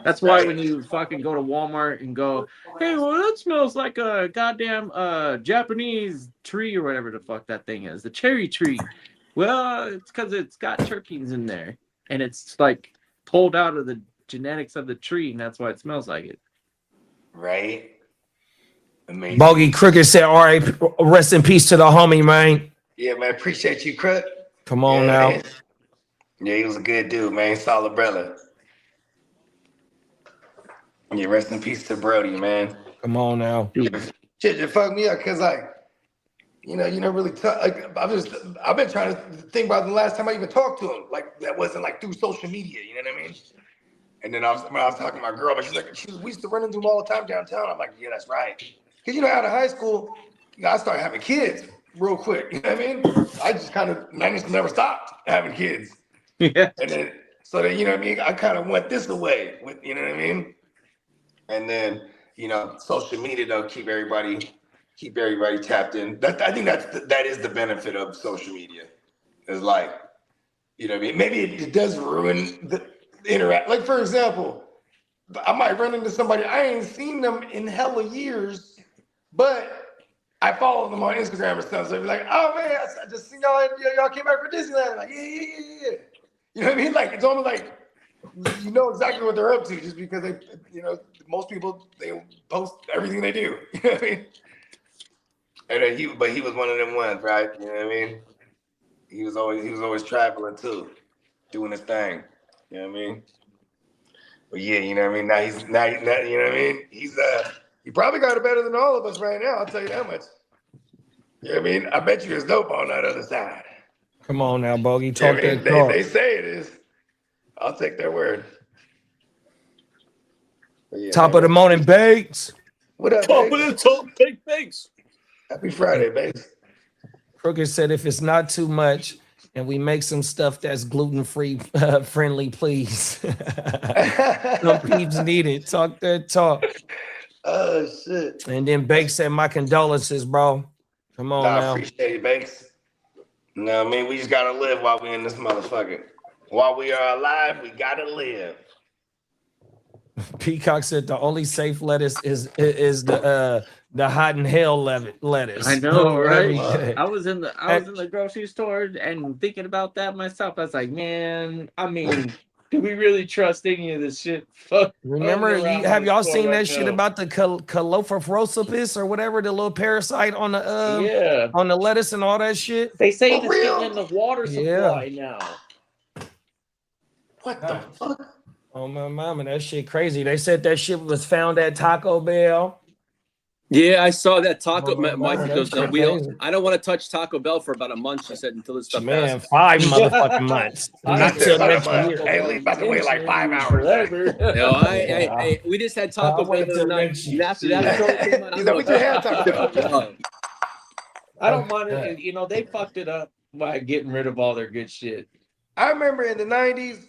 D: That's why when you fucking go to Walmart and go, hey, well, that smells like a goddamn Japanese tree or whatever the fuck that thing is, the cherry tree. Well, it's because it's got terpenes in there, and it's like pulled out of the genetics of the tree, and that's why it smells like it.
C: Right. Amazing.
B: Bogey Crooked said, all right, rest in peace to the homie, man.
C: Yeah, man. Appreciate you, Crook.
B: Come on now.
C: Man. Yeah, he was a good dude, man. Solid brother. Yeah, rest in peace to Brody, man.
B: Come on now.
C: Shit just fucked me up because, like, you know, you never really talk. Like, I've been trying to think about the last time I even talked to him. Like, that wasn't like through social media. You know what I mean? And then when I was talking to my girl, but she's like, we used to run into him all the time downtown. I'm like, yeah, that's right. Because, you know, out of high school, I started having kids real quick. You know what I mean? I just kind of managed to never stop having kids.
D: Yeah.
C: And then, so then, you know what I mean? I kind of went this away with, you know what I mean? And then, you know, social media, though, keep everybody tapped in. I think that is the benefit of social media. Is like, you know what I mean? Maybe it does ruin the interact. Like, for example, I might run into somebody, I ain't seen them in hella years, but I follow them on Instagram or stuff. So I'd be like, oh man, I just seen y'all came back for Disneyland. I'm like, yeah. You know what I mean? Like, it's almost like you know exactly what they're up to just because they, you know, most people, they post everything they do. You know what I mean? And then he was one of them ones, right? You know what I mean? He was always traveling too, doing his thing. You know what I mean? But yeah, you know what I mean? Now you know what I mean? He probably got it better than all of us right now, I'll tell you that much. You know what I mean? I bet you it's dope on that other side.
B: Come on now, Bogey. Talk
C: that
B: talk.
C: They say it is. I'll take their word. Yeah,
B: top of the morning, Bakes.
C: What up,
E: top of the top, big Bakes.
C: Happy Friday, Bakes.
B: Crooked said if it's not too much and we make some stuff that's gluten-free friendly, please. Some peeps need it. Talk that talk.
C: Oh, shit.
B: And then Bakes said, my condolences, bro. Come on now.
C: I appreciate it, Bakes. No, I mean, we just got to live while we in this motherfucker. While we are alive, we got to live.
B: Peacock said the only safe lettuce is the hot and hell lettuce.
D: I know, right? I was in the grocery store and thinking about that myself. I was like, man, I mean, do we really trust any of this shit?
B: Remember, have y'all seen that shit about the Calophophorosopis or whatever, the little parasite on the on the lettuce and all that shit?
D: They say it's getting in the water supply now.
C: What the fuck?
B: Oh my mama, that shit crazy. They said that shit was found at Taco Bell.
E: Yeah, I saw that Taco. My wife
B: man,
E: goes,
B: that
E: "No,
B: shit
E: we don't.
B: crazy.
E: I don't want to touch Taco Bell for about a month." She said until this stuff
B: Man,
E: passes.
B: 5 motherfucking months.
D: I
B: Not
C: He said
B: till
C: about a
B: next
C: month.
B: year.
C: Hey, we about to wait like 5 hours.
D: forever.
E: No,
B: Yeah.
E: we just had
B: I'll
E: Taco Bell
B: wait
E: the
B: till
E: other night.
B: next
E: And
B: year.
E: after that story came out,
C: He's
E: I'm
C: like, we
E: going,
C: just had Taco Bell.
D: I don't mind it. And, you know, they fucked it up by getting rid of all their good shit.
C: I remember in the 90s,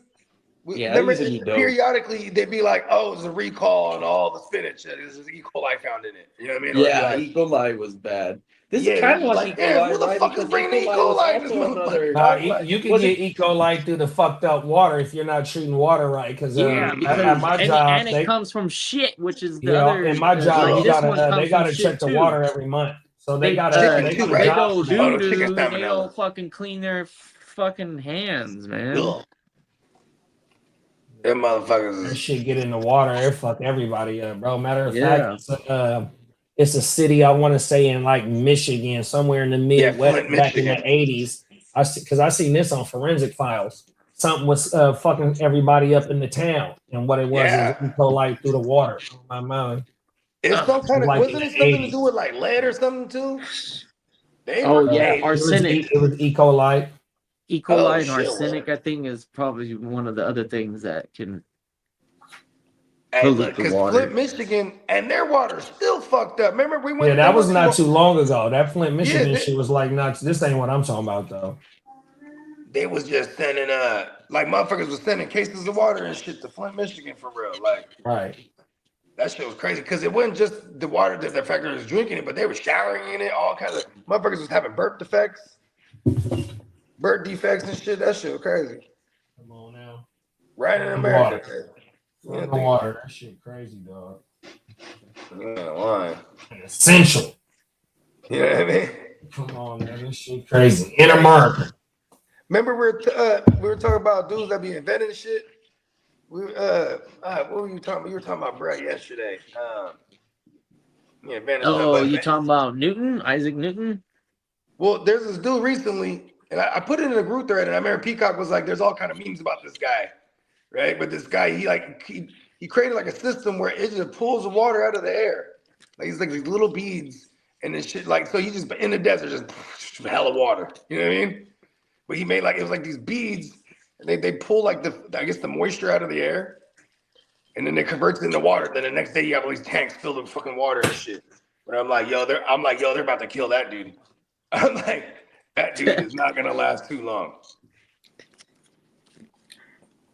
D: Yeah,
C: remember
D: it used to be dope.
C: periodically they'd be like, oh, it's a recall on all the spinach. This is E. coli found in it. You know what I mean? Or
D: Yeah,
C: like,
D: E. coli was bad. This
C: yeah,
D: is kind of like E.
C: damn,
D: coli,
C: who the
D: right?
C: fuck is
D: Because
C: bringing E.
D: was
C: coli in this
D: also
C: motherfucker?
B: Nah, you can
D: Was
B: get
D: it-
B: E. coli through the fucked up water if you're not treating water right. Because
D: Yeah,
B: at
D: because
B: my job,
D: and it comes from shit, which is the
B: yeah,
D: other.
B: in my job,
D: like
B: you
D: this
B: gotta
D: one comes
B: they gotta
D: from
B: check
D: shit
B: the
D: too.
B: water every month. So they
D: They
B: gotta
C: Chicken
B: they
C: too,
B: got a
C: right?
D: they
B: job
D: go
B: for that.
C: Oh, no,
D: doo
C: chicken
D: doo. They
C: salmonella.
D: don't fucking clean their fucking hands, man.
C: Ugh. Them
B: That
C: motherfuckers.
B: shit get in the water, it fuck everybody up, bro. Matter of
D: Yeah.
B: fact, it's a city I want to say in like Michigan, somewhere in the Midwest,
C: Flint,
B: back in the
C: Michigan.
B: 80s. I seen this on Forensic Files. Something was fucking everybody up in the town, and what it was
C: Yeah.
B: is E. coli through the water. My mind.
C: It's some kind of,
B: Like
C: wasn't
B: in
C: it
B: the
C: something to
B: 80s.
C: do with like lead or something too? They
D: Oh
C: were,
D: yeah,
C: hey,
D: arsenic.
B: It was E. coli.
D: E.
C: Oh,
D: coli and
C: shit,
D: arsenic, I think, is probably one of the other things that can
C: hey,
D: pollute
C: look,
D: the
C: because
D: water.
C: Flint, Michigan, and their water's still fucked up. Remember, we went.
B: Yeah, that
C: they
B: was
C: went
B: not
C: to
B: too long ago. That Flint, Michigan
C: they-
B: shit was like nuts. This ain't what I'm talking about though.
C: They was just sending like motherfuckers was sending cases of water and shit to Flint, Michigan for real. Like
B: Right.
C: that shit was crazy because it wasn't just the water that the factory was drinking it, but they were showering in it. All kinds of motherfuckers was having birth defects and shit. That shit was crazy.
B: Come on now.
C: Right in America.
B: Water. Water. That shit crazy, dog.
C: Why?
B: Essential.
C: You know what I mean?
B: Come on, man. This shit crazy. In America.
C: Remember we were talking about dudes that be inventing shit. We what were you talking about? You were talking about Brett yesterday.
D: Oh, you talking about Newton, Isaac Newton?
C: Well, there's this dude recently, and I put it in a group thread, and I remember Peacock was like, "There's all kind of memes about this guy, right?" But this guy, he created like a system where it just pulls the water out of the air, like it's like these little beads and this shit. Like so, he just in the desert, just hella water. You know what I mean? But he made like it was like these beads, and they pull like the moisture out of the air, and then it converts it into water. Then the next day you have all these tanks filled with fucking water and shit. But I'm like, yo, they're about to kill that dude. I'm like, that dude is not gonna last too long.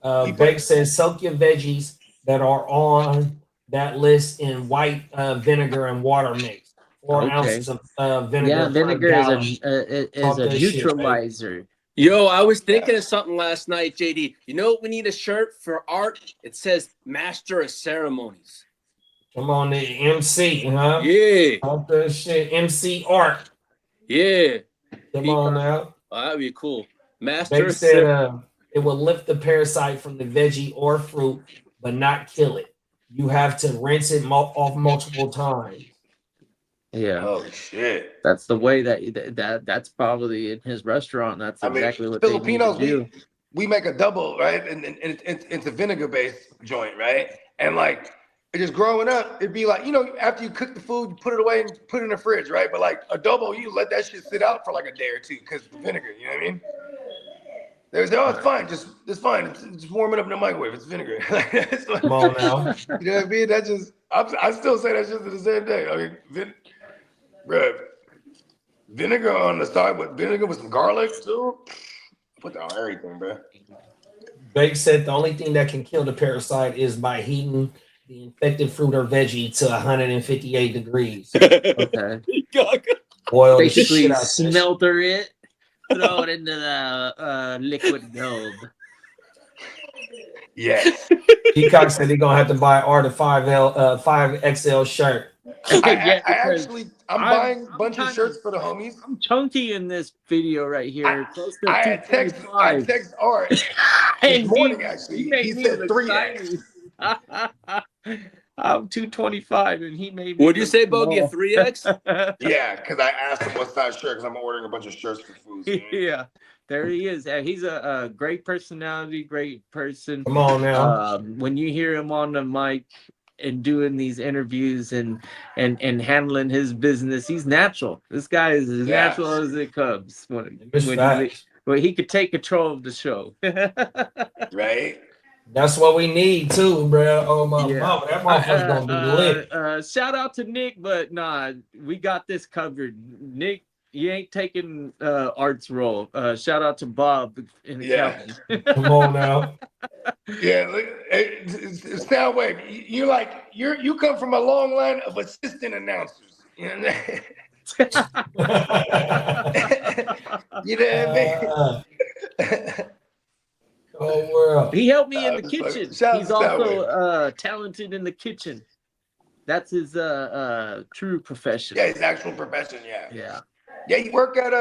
B: Beck says soak your veggies that are on that list in white vinegar and water mix. 4 ounces of vinegar.
D: Yeah, vinegar is a
B: shit,
D: neutralizer.
E: Yo, I was thinking of something last night, JD. You know what we need a shirt for art? It says Master of Ceremonies.
B: Come on, the MC, huh?
E: Yeah.
B: Talk that shit. MC art.
E: Yeah.
B: Come on now.
E: Oh, that'd be cool. Master
B: They said it will lift the parasite from the veggie or fruit, but not kill it. You have to rinse it off multiple times.
D: Yeah.
C: Oh shit.
D: That's the way that's probably in his restaurant. That's exactly what
C: Filipinos
D: they need to do.
C: we make a double, right? And it's a vinegar based joint, right? And like just growing up, it'd be like, you know, after you cook the food, you put it away and put it in the fridge, right? But like a double, you let that shit sit out for like a day or two because the vinegar, you know what I mean? They say, oh, it's fine, it's fine. It's warm it up in the microwave. It's vinegar.
B: Come on now.
C: You know what I mean? That just I still say that shit to the same day. I mean, bro, vinegar on the side with vinegar with some garlic too. Put that on everything, bro.
B: Bake said the only thing that can kill the parasite is by heating the infected fruit or veggie to 158 degrees.
D: Okay.
B: Boil
D: basically
B: the shit out
D: smelter it, throw it into the liquid gold.
C: Yes.
B: Peacock said he's gonna have to buy Art a 5XL shirt.
C: I'm buying a bunch of shirts for the homies.
D: I'm chunky in this video right here. Close to
C: I text Art this morning actually. He said 3X.
D: I'm 225 and he made me.
E: What'd you say, Bogey? A 3X?
C: Yeah, because I asked him what size shirt because I'm ordering a bunch of shirts for food. So,
D: yeah, there he is. He's a great personality, great person.
B: Come on now.
D: When you hear him on the mic, and doing these interviews and handling his business. He's natural. This guy is as natural as it comes when he could take control of the show.
C: Right.
G: That's what we need too, bro. Oh my mama, that motherfucker's gonna be lit.
D: Shout out to Nick, but nah, we got this covered. Nick, you ain't taking Art's role. Shout out to Bob in the captain.
G: Come on now.
C: Yeah, it's that way. You come from a long line of assistant announcers. You know what I mean?
G: Oh world.
D: He helped me in the kitchen. He's also talented in the kitchen. That's his true profession.
C: Yeah, his actual profession.
D: Yeah.
C: Yeah, you work at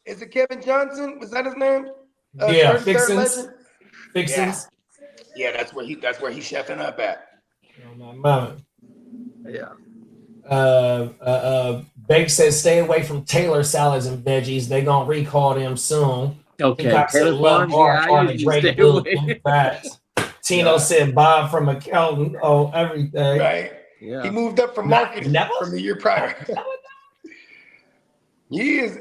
C: is it Kevin Johnson? Was that his name?
G: Yeah, Fixins. Fixins.
C: Yeah, that's where he's chefing up at.
G: Oh my mama.
D: Yeah.
G: Bake says stay away from Taylor salads and veggies. They gonna recall them soon.
D: Okay.
G: Tino said Bob from accountant. Oh, everything.
C: Right.
G: Yeah.
C: He moved up from marketing from the year prior. He's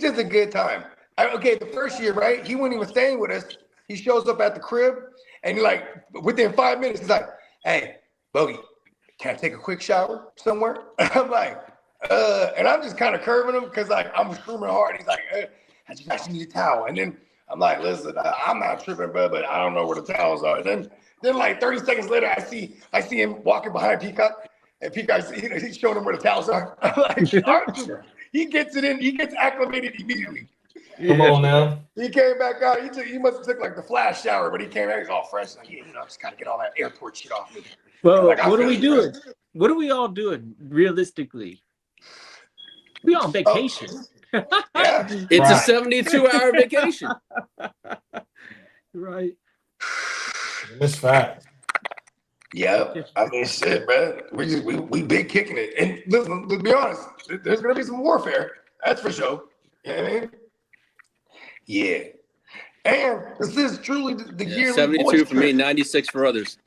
C: just a good time. The first year, right? He wasn't even staying with us. He shows up at the crib and within 5 minutes, he's like, "Hey, Bogey, can I take a quick shower somewhere?" I'm like, and I'm just kind of curving him because I'm screaming hard. He's like, I just need a towel. And then I'm like, listen, I'm not tripping, bro, but I don't know where the towels are. And then 30 seconds later, I see him walking behind Peacock, and Peacock, he's showing him where the towels are. I'm like, he gets it in. He gets acclimated immediately.
G: Come on now.
C: He came back out. He must have took the flash shower, but he came out. He's all fresh. Like, I just got to get all that airport shit off me.
D: Well, what are we doing? What are we all doing realistically? We on vacation.
E: It's a 72-hour vacation.
D: Right.
G: That's fact.
C: Yeah, I mean, shit, man. We big kicking it. And listen, let's be honest, there's gonna be some warfare. That's for sure. You know what I mean? Yeah. And this is truly the yearly
E: 72 for me, 96 for others.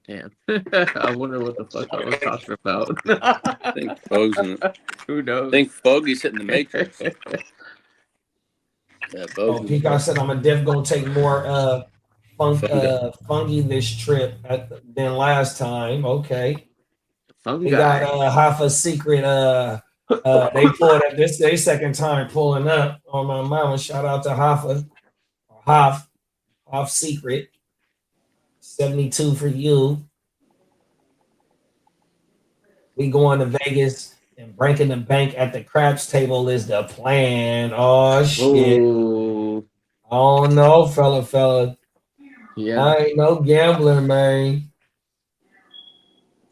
D: Yeah. I wonder what the fuck I was talking about.
E: I think Bog's in it.
D: Who knows?
E: I think Bogey's hitting the matrix.
G: Peacock said I'm gonna take more funky this trip than last time. Okay. We got half a secret. They pulled up this their second time pulling up on my mama. Shout out to half secret. 72 for you. We going to Vegas and breaking the bank at the craps table is the plan. Oh shit.
D: Ooh.
G: Oh no, fella.
D: Yeah.
G: I ain't no gambler, man.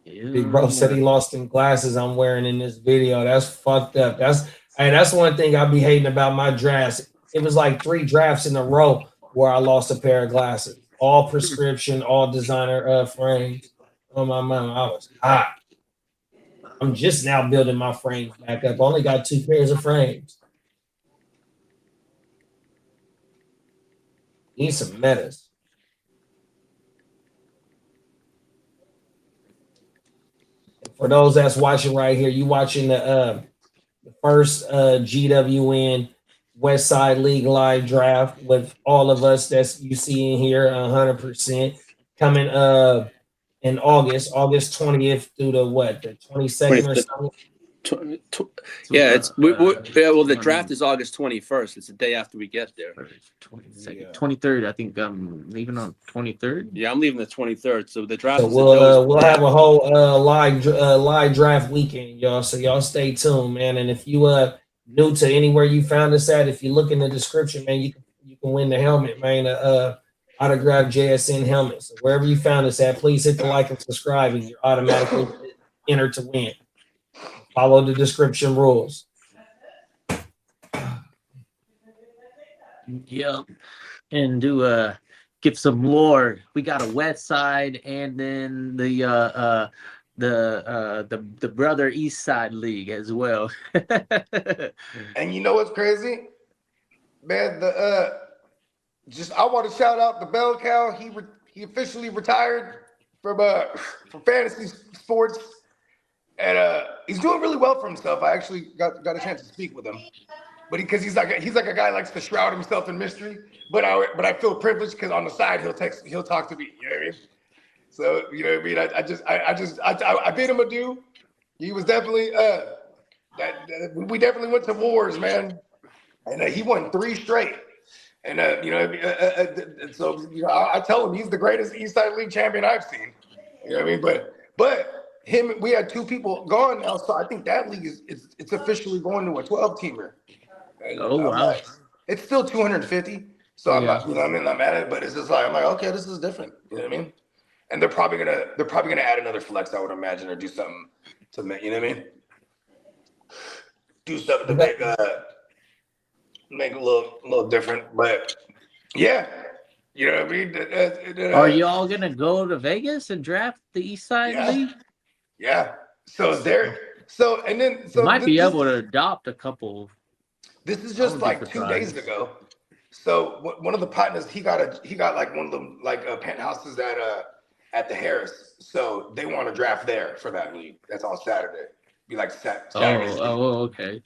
D: Yeah.
G: Big bro said he lost them glasses I'm wearing in this video. That's fucked up. That's one thing I be hating about my drafts. It was 3 drafts in a row where I lost a pair of glasses. All prescription, all designer frames. On my mind, I was hot. I'm just now building my frames back up. I only got 2 pairs of frames. Need some metas. For those that's watching right here, you watching the first GWN West Side League live draft with all of us that's you see in here 100% coming in August 20th through the 22nd or something.
E: Yeah, the draft is August 21st. It's the day after we get there.
D: 22nd, 23rd. I think I'm leaving on 23rd.
E: Yeah, I'm leaving the 23rd. So the draft.
G: So we'll have a whole live draft weekend, y'all. So y'all stay tuned, man. And if you new to anywhere you found us at, if you look in the description, man, you can win the helmet, man. Autographed JSN helmet. So wherever you found us at, please hit the like and subscribe, and you're automatically entered to win. Follow the description rules.
D: Yep. And do give some lore. We got a West Side and then the brother East Side League as well.
C: And you know what's crazy? Man, I want to shout out the Bell Cow. He officially retired from fantasy sports, and he's doing really well for himself. I actually got a chance to speak with him, but because he's like a guy who likes to shroud himself in mystery. But I feel privileged because on the side he'll talk to me. You know what I mean? So you know what I mean. I bid him adieu. He was definitely we definitely went to wars, man, and he won 3 straight. And so I tell him he's the greatest Eastside League champion I've seen. You know what I mean? But we had 2 people gone now, so I think that league it's officially going to a 12-teamer.
D: Oh wow!
C: Like, it's still 250, so I'm not, I'm not mad at it, but it's just like I'm like, okay, this is different. You know what I mean? And they're probably gonna add another flex, I would imagine, or do something to make, you know what I mean? Do something to make it a little different, but yeah, you know what I mean.
D: Are you all gonna go to Vegas and draft the East Side League?
C: Yeah. So
D: might be able to adopt a couple.
C: This is just like 2 days ago. So one of the partners, he got like one of them penthouses at the Harris. So they want to draft there for that league. That's on Saturday. Be like Saturday.
D: Oh, okay.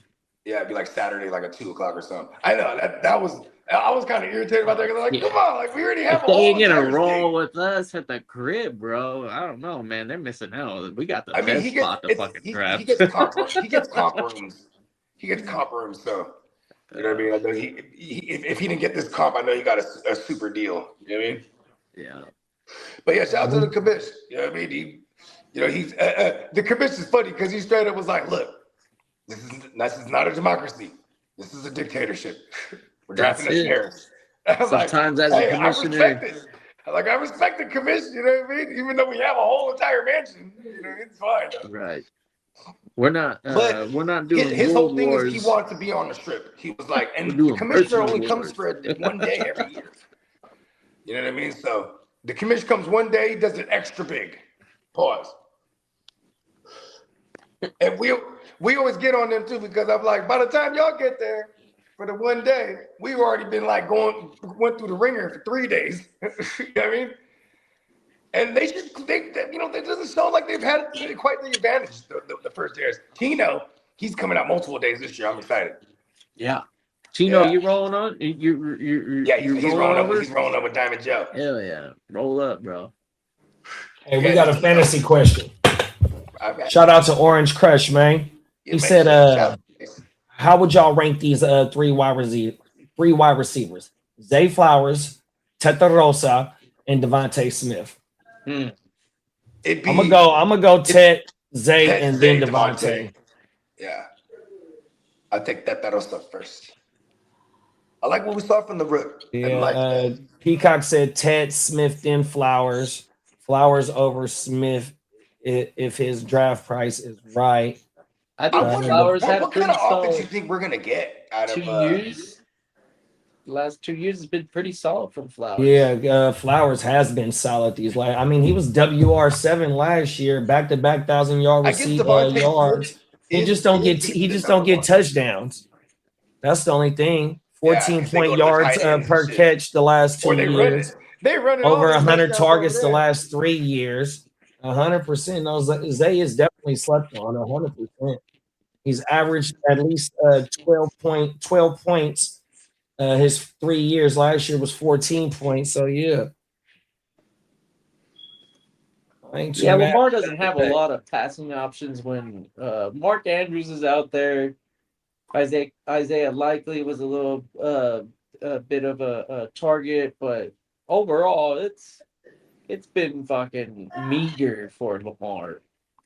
C: Yeah, it'd be like Saturday, like at 2:00 or something. I know I was kind of irritated about that. Like, come on, like we already have.
D: If they ain't gonna roll with us at the crib, bro. I don't know, man. They're missing out. We got the best spot to fucking draft.
C: He gets comp rooms. He gets comp rooms. So you know what I mean. I know if he didn't get this comp, I know he got a super deal. You know what I mean?
D: Yeah.
C: But yeah, shout out to the commish. You know what I mean? He's the commish is funny because he straight up was like, look. This is not a democracy. This is a dictatorship. We're drafting a Harris.
D: Sometimes as a commissioner,
C: I respect the commission. You know what I mean? Even though we have a whole entire mansion, it's fine.
D: Right. We're not doing
C: his whole thing
D: wars.
C: is he wants to be on the strip. He was like, and the commissioner only comes for 1 day every year. You know what I mean? So the commission comes 1 day, does it extra big. Pause. And we always get on them too because I'm like, by the time y'all get there for the 1 day, we've already been like went through the ringer for 3 days. You know what I mean? And they that doesn't sound like they've had quite the advantage the first years. Tino, he's coming out multiple days this year. I'm excited.
D: Yeah. Tino, you rolling on? He's
C: rolling over. He's rolling up with Diamond Joe.
D: Hell yeah. Roll up, bro.
G: Hey, we got a fantasy question. Shout out to Orange Crush, man. He said, how would y'all rank these 3 wide receivers? Zay Flowers, Teta Rosa, and Devontae Smith. I'm gonna go Ted, Zay, and then Devontae.
C: Yeah. I'll take Teta Rosa first. I like what we saw from the rook.
G: Yeah, Peacock said Ted, Smith, then Flowers. Flowers over Smith if his draft price is right.
D: I think Flowers had
C: what kind of offense you think we're gonna get out of
D: 2 years? The last 2 years has been pretty solid from Flowers.
G: Yeah, Flowers has been solid these last. I mean, he was WR7 last year, back-to-back 1,000-yard yards. He just don't get touchdowns. That's the only thing. 14-point yards per catch the last 2 years.
C: They run
G: over 100 targets the last 3 years. 100%. No, Zay is definitely slept on. 100%. He's averaged at least 12 points. His 3 years last year was 14 points. So yeah.
D: Lamar doesn't have a lot of passing options when Mark Andrews is out there. Isaiah Likely was a little bit of a target, but overall it's been fucking meager for Lamar.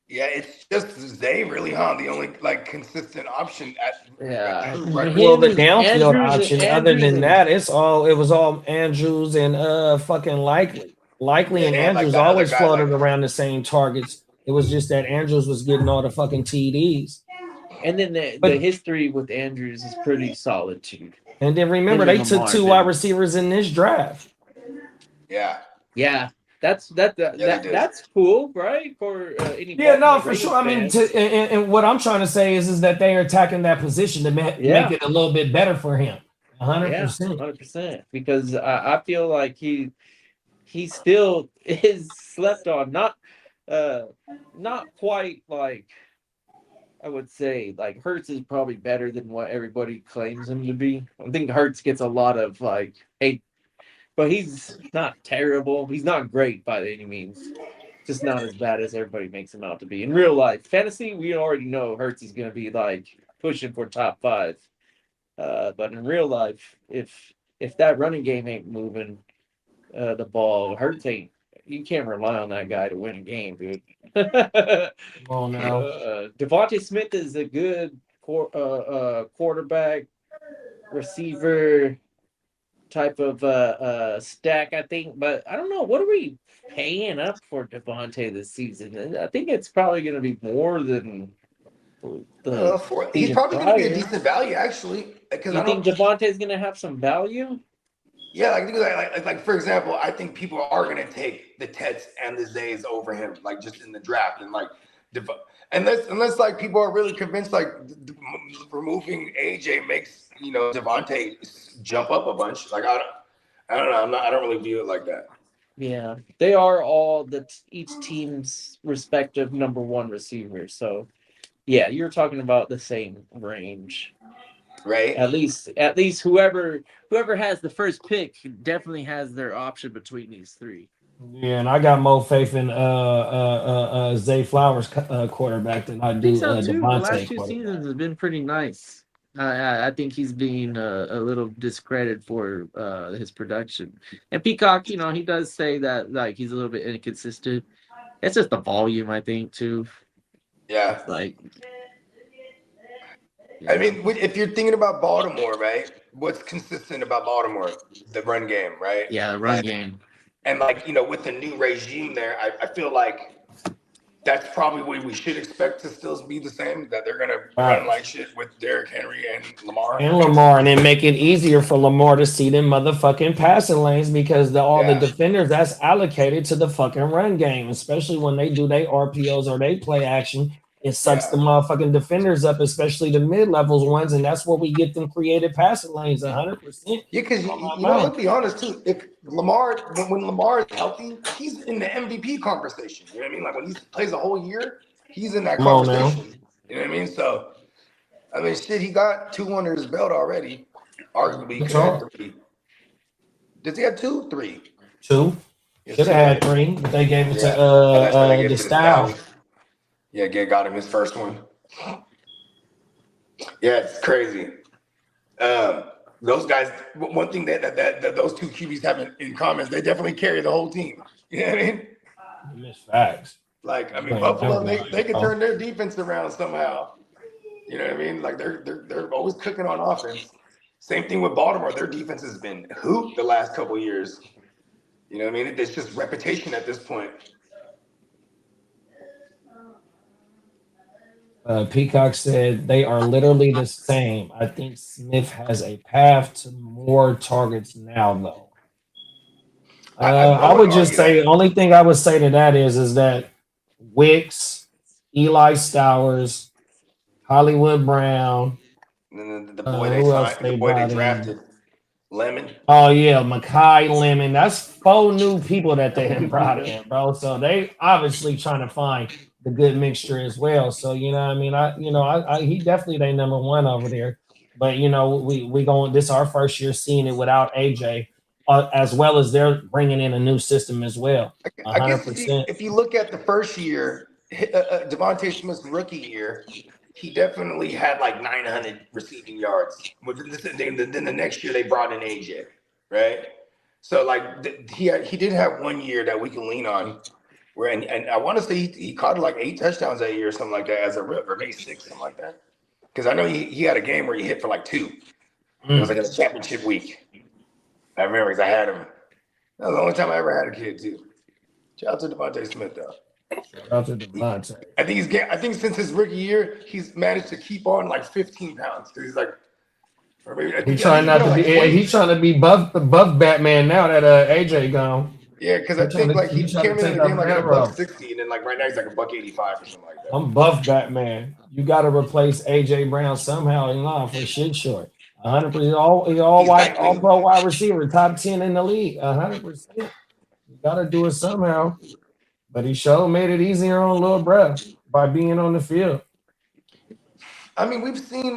C: Yeah, it's just Zay really, the only consistent option
G: well, the downfield option. Other than that, it was all Andrews and fucking Likely and Andrews always floated around the same targets. It was just that Andrews was getting all the fucking TDs.
D: And then the history with Andrews is pretty solid too.
G: And then remember, they took 2 wide receivers in this draft.
C: Yeah.
D: That's cool, right? For any
G: for sure. I mean, and what I'm trying to say is that they are attacking that position to make it a little bit better for him.
D: 100%. Because I feel like he still is slept on. Not quite like I would say. Like Hurts is probably better than what everybody claims him to be. I think Hurts gets a lot of like hate, but he's not terrible. He's not great by any means. Just not as bad as everybody makes him out to be. In real life, fantasy, we already know Hurts is going to be like pushing for top 5. But in real life, if that running game ain't moving the ball, Hurts ain't. You can't rely on that guy to win a game, dude.
G: Oh no.
D: Devontae Smith is a good quarterback, receiver type of stack, I think. But I don't know. What are we paying up for Devontae this season? I think it's probably going to be more than
C: he's probably going to be a decent value, actually.
D: Because you think Devontae's going to have some value?
C: Yeah, like for example, I think people are going to take the Tets and the Zays over him, like just in the draft, and like unless like people are really convinced like removing AJ makes Devontae jump up a bunch. Like I don't know, I don't really view it like that.
D: Yeah, they are all each team's respective number 1 receiver. So yeah, you're talking about the same range.
C: Right.
D: At least whoever has the first pick definitely has their option between these 3.
G: Yeah, and I got more faith in Zay Flowers quarterback than I do
D: so too. The last 2
G: Devontae
D: seasons has been pretty nice. I think he's being a little discredited for his production. And Peacock, he does say that like he's a little bit inconsistent. It's just the volume, I think, too.
C: Yeah.
D: Like.
C: I mean, if you're thinking about Baltimore, right? What's consistent about Baltimore? The run game, right?
D: Yeah, the run game.
C: And like, with the new regime there, I feel like that's probably what we should expect to still be the same, that they're going to run like shit with Derrick Henry and Lamar.
G: And then make it easier for Lamar to see them motherfucking passing lanes because all the defenders, that's allocated to the fucking run game, especially when they do their RPOs or they play action. It sucks the motherfucking defenders up, especially the mid-levels ones, and that's where we get them creative passing lanes 100%.
C: Yeah, because let's be honest too. If Lamar, when Lamar is healthy, he's in the MVP conversation. You know what I mean? Like when he plays a whole year, he's in that conversation. You know what I mean? So, I mean, shit, he got 2 under his belt already. Arguably, he could have 3. Does he have 2? 3.
G: 2. Should have had 3, but they gave it to the style.
C: Yeah, got him his first one. Yeah, it's crazy. Those guys, one thing that those 2 QBs have in common is they definitely carry the whole team. You know what I mean?
G: Miss facts.
C: Like, I mean, Buffalo, they can turn their defense around somehow. You know what I mean? Like they're always cooking on offense. Same thing with Baltimore. Their defense has been hooped the last couple of years. You know what I mean? It's just reputation at this point.
G: Peacock said they are literally the same. I think Smith has a path to more targets now, though. I would just say the only thing I would say to that is that Wicks, Eli Stowers, Hollywood Brown,
C: and then the boy they drafted, Lemon.
G: Oh yeah, Mekhi Lemon. That's 4 new people that they have brought in, bro. So they obviously trying to find the good mixture as well. So, you know what I mean? He definitely they number 1 over there. But, we going, this is our first year seeing it without AJ, as well as they're bringing in a new system as well. 100%.
C: I guess if you look at the first year, Devontae Smith's rookie year, he definitely had like 900 receiving yards. Then the next year they brought in AJ, right? So like he did have 1 year that we can lean on. And I want to say he caught like 8 touchdowns that year or something like that as a rookie, or maybe 6, something like that. Because I know he had a game where he hit for like 2. It was like a championship week. I remember because I had him. That was the only time I ever had a kid too. Shout out to Devontae Smith though.
G: Shout out to Devontae.
C: I think since his rookie year, he's managed to keep on like 15 pounds. Because he's like, or maybe
G: he's trying he's trying to be buff Batman now that AJ gone.
C: Yeah, because I think like he came in the game like at $160, and then like right now he's like $185 or something like that.
G: I'm buff Batman. You got to replace AJ Brown somehow in line for shit short.
B: 100%. All pro wide receiver, top 10 in the league. 100%. You gotta do it somehow. But he sure made it easier on little bruh by being on the field.
C: I mean, we've seen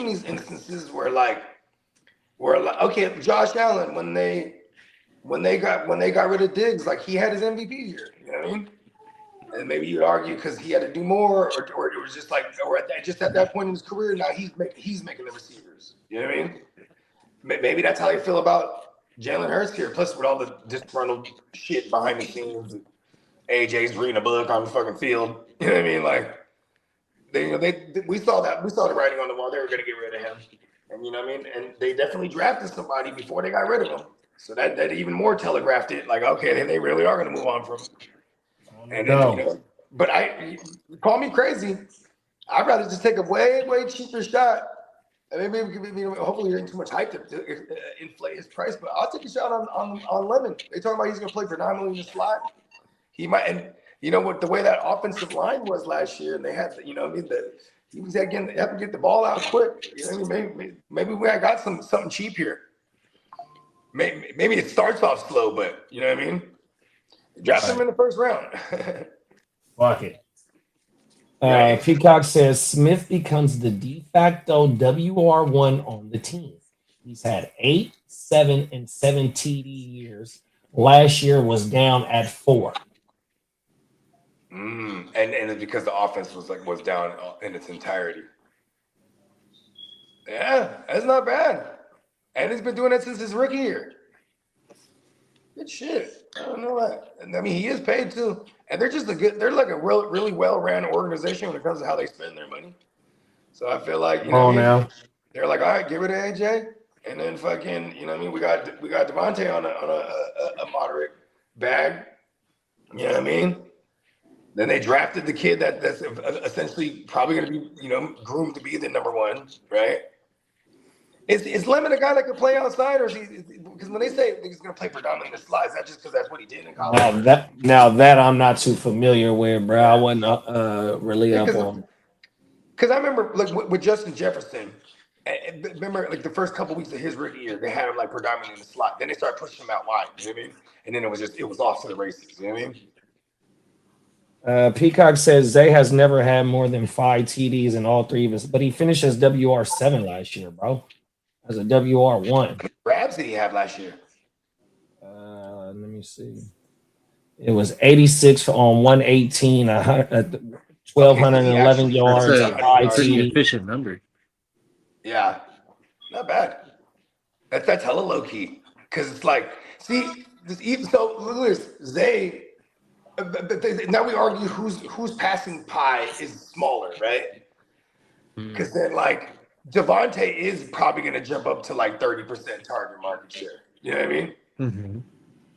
C: these instances where okay, Josh Allen when they got rid of Diggs, like he had his MVP year. You know what I mean? And maybe you'd argue because he had to do more, or it was just like, just at that point in his career, now he's making the receivers. You know what I mean? Maybe that's how they feel about Jalen Hurts here. Plus, with all the disgruntled shit behind the scenes, AJ's reading a book on the fucking field. You know what I mean? Like, we saw the writing on the wall. They were going to get rid of him, and you know what I mean. And they definitely drafted somebody before they got rid of him. So that even more telegraphed it. Like, okay, they really are going to move on from him. And then, but call me crazy. I'd rather just take a way cheaper shot. And maybe hopefully there ain't too much hype to inflate his price, but I'll take a shot on Lemon. They talking about he's gonna play predominantly in the slot. He might, and you know what, the way that offensive line was last year, and they had, you know what I mean, he was have to get the ball out quick. You know what I mean? Maybe we got something cheap here. Maybe it starts off slow, but you know what I mean? Draft him in the first round.
B: Fuck it. Peacock says Smith becomes the de facto WR1 on the team. He's had 8, 7, and 7 TD years. Last year was down at 4.
C: And it's because the offense was down in its entirety. Yeah, that's not bad. And he's been doing that since his rookie year. Good shit. I don't know that. And I mean, he is paid too. And they're like a really well-ran organization when it comes to how they spend their money. So I feel like,
B: now
C: they're like, all right, get rid of AJ. And then fucking, you know what I mean? We got Devontae on a moderate bag. You know what I mean? Then they drafted the kid that's essentially probably going to be, groomed to be the number 1, right? Is Lemon a guy that can play outside, or is he? Because when they say he's going to play predominantly in the slot, is that just because that's what he did in college?
B: Now that I'm not too familiar with, bro. I wasn't really up on.
C: Because I remember with Justin Jefferson. Remember, the first couple weeks of his rookie year, they had him predominantly in the slot. Then they started pushing him out wide. You know what I mean? And then it was off to the races. You know what I mean?
B: Peacock says Zay has never had more than 5 TDs in all 3 of us, but he finished as WR7 last year, bro. As a WR1.
C: Grabs did he have last year?
B: Let me see. It was 86 on 118, 1,211 yards.
D: That's a pretty efficient number.
C: Yeah, not bad. That's hella low key. Because it's like, see, so look at this. Zay. Now we argue whose passing pie is smaller, right? Because then Devontae is probably going to jump up to 30% target market share. You know what I mean?
D: Mm-hmm.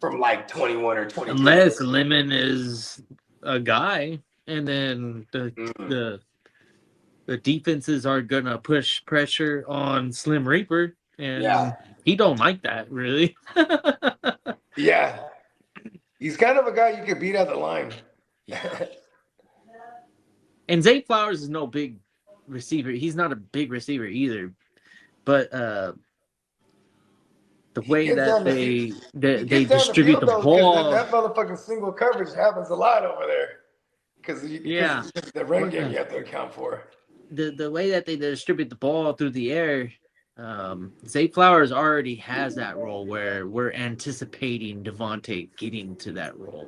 C: From 21 or 22.
D: Unless Lemon is a guy, and then the defenses are going to push pressure on Slim Reaper, and he don't like that, really.
C: Yeah. He's kind of a guy you could beat at the line.
D: And Zay Flowers is no big receiver. He's not a big receiver either. But the way that they distribute the ball.
C: That motherfucking single coverage happens a lot over there. Because the run game you have to account for.
D: The way that they distribute the ball through the air, Zay Flowers already has that role where we're anticipating Devontae getting to that role.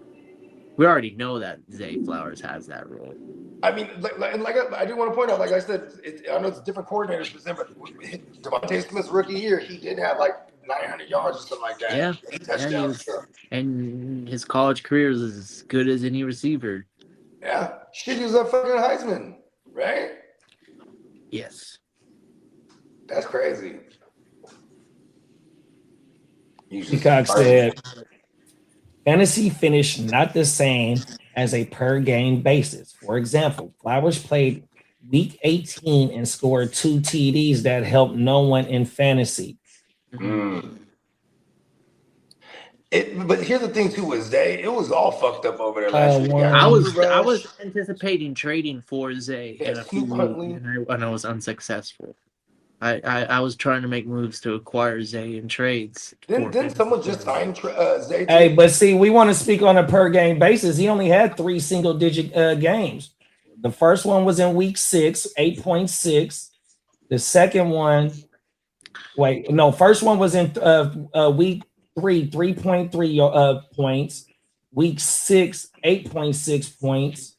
D: We already know that Zay Flowers has that role.
C: I mean, I do want to point out, like I said, I know it's different coordinators, but Devontae Smith's rookie year, he did have 900 yards or something like that.
D: Yeah, and his college career is as good as any receiver.
C: Yeah, shit, he was a fucking Heisman, right?
D: Yes.
C: That's crazy.
B: Peacock said, fantasy finished not the same as a per game basis. For example, Flowers played week 18 and scored 2 TDs that helped no one in fantasy.
C: But here's the thing too: is Zay, it was all fucked up over there last week.
D: I was anticipating trading for Zay in a few weeks, and I was unsuccessful. I was trying to make moves to acquire Zay in trades.
C: Didn't someone just sign Zay?
B: Hey, but see, we want to speak on a per game basis. He only had 3 single-digit games. The first one was in week 6, 8.6. The second one, first one was in week 3, 3.3 points. Week 6, 8.6 points.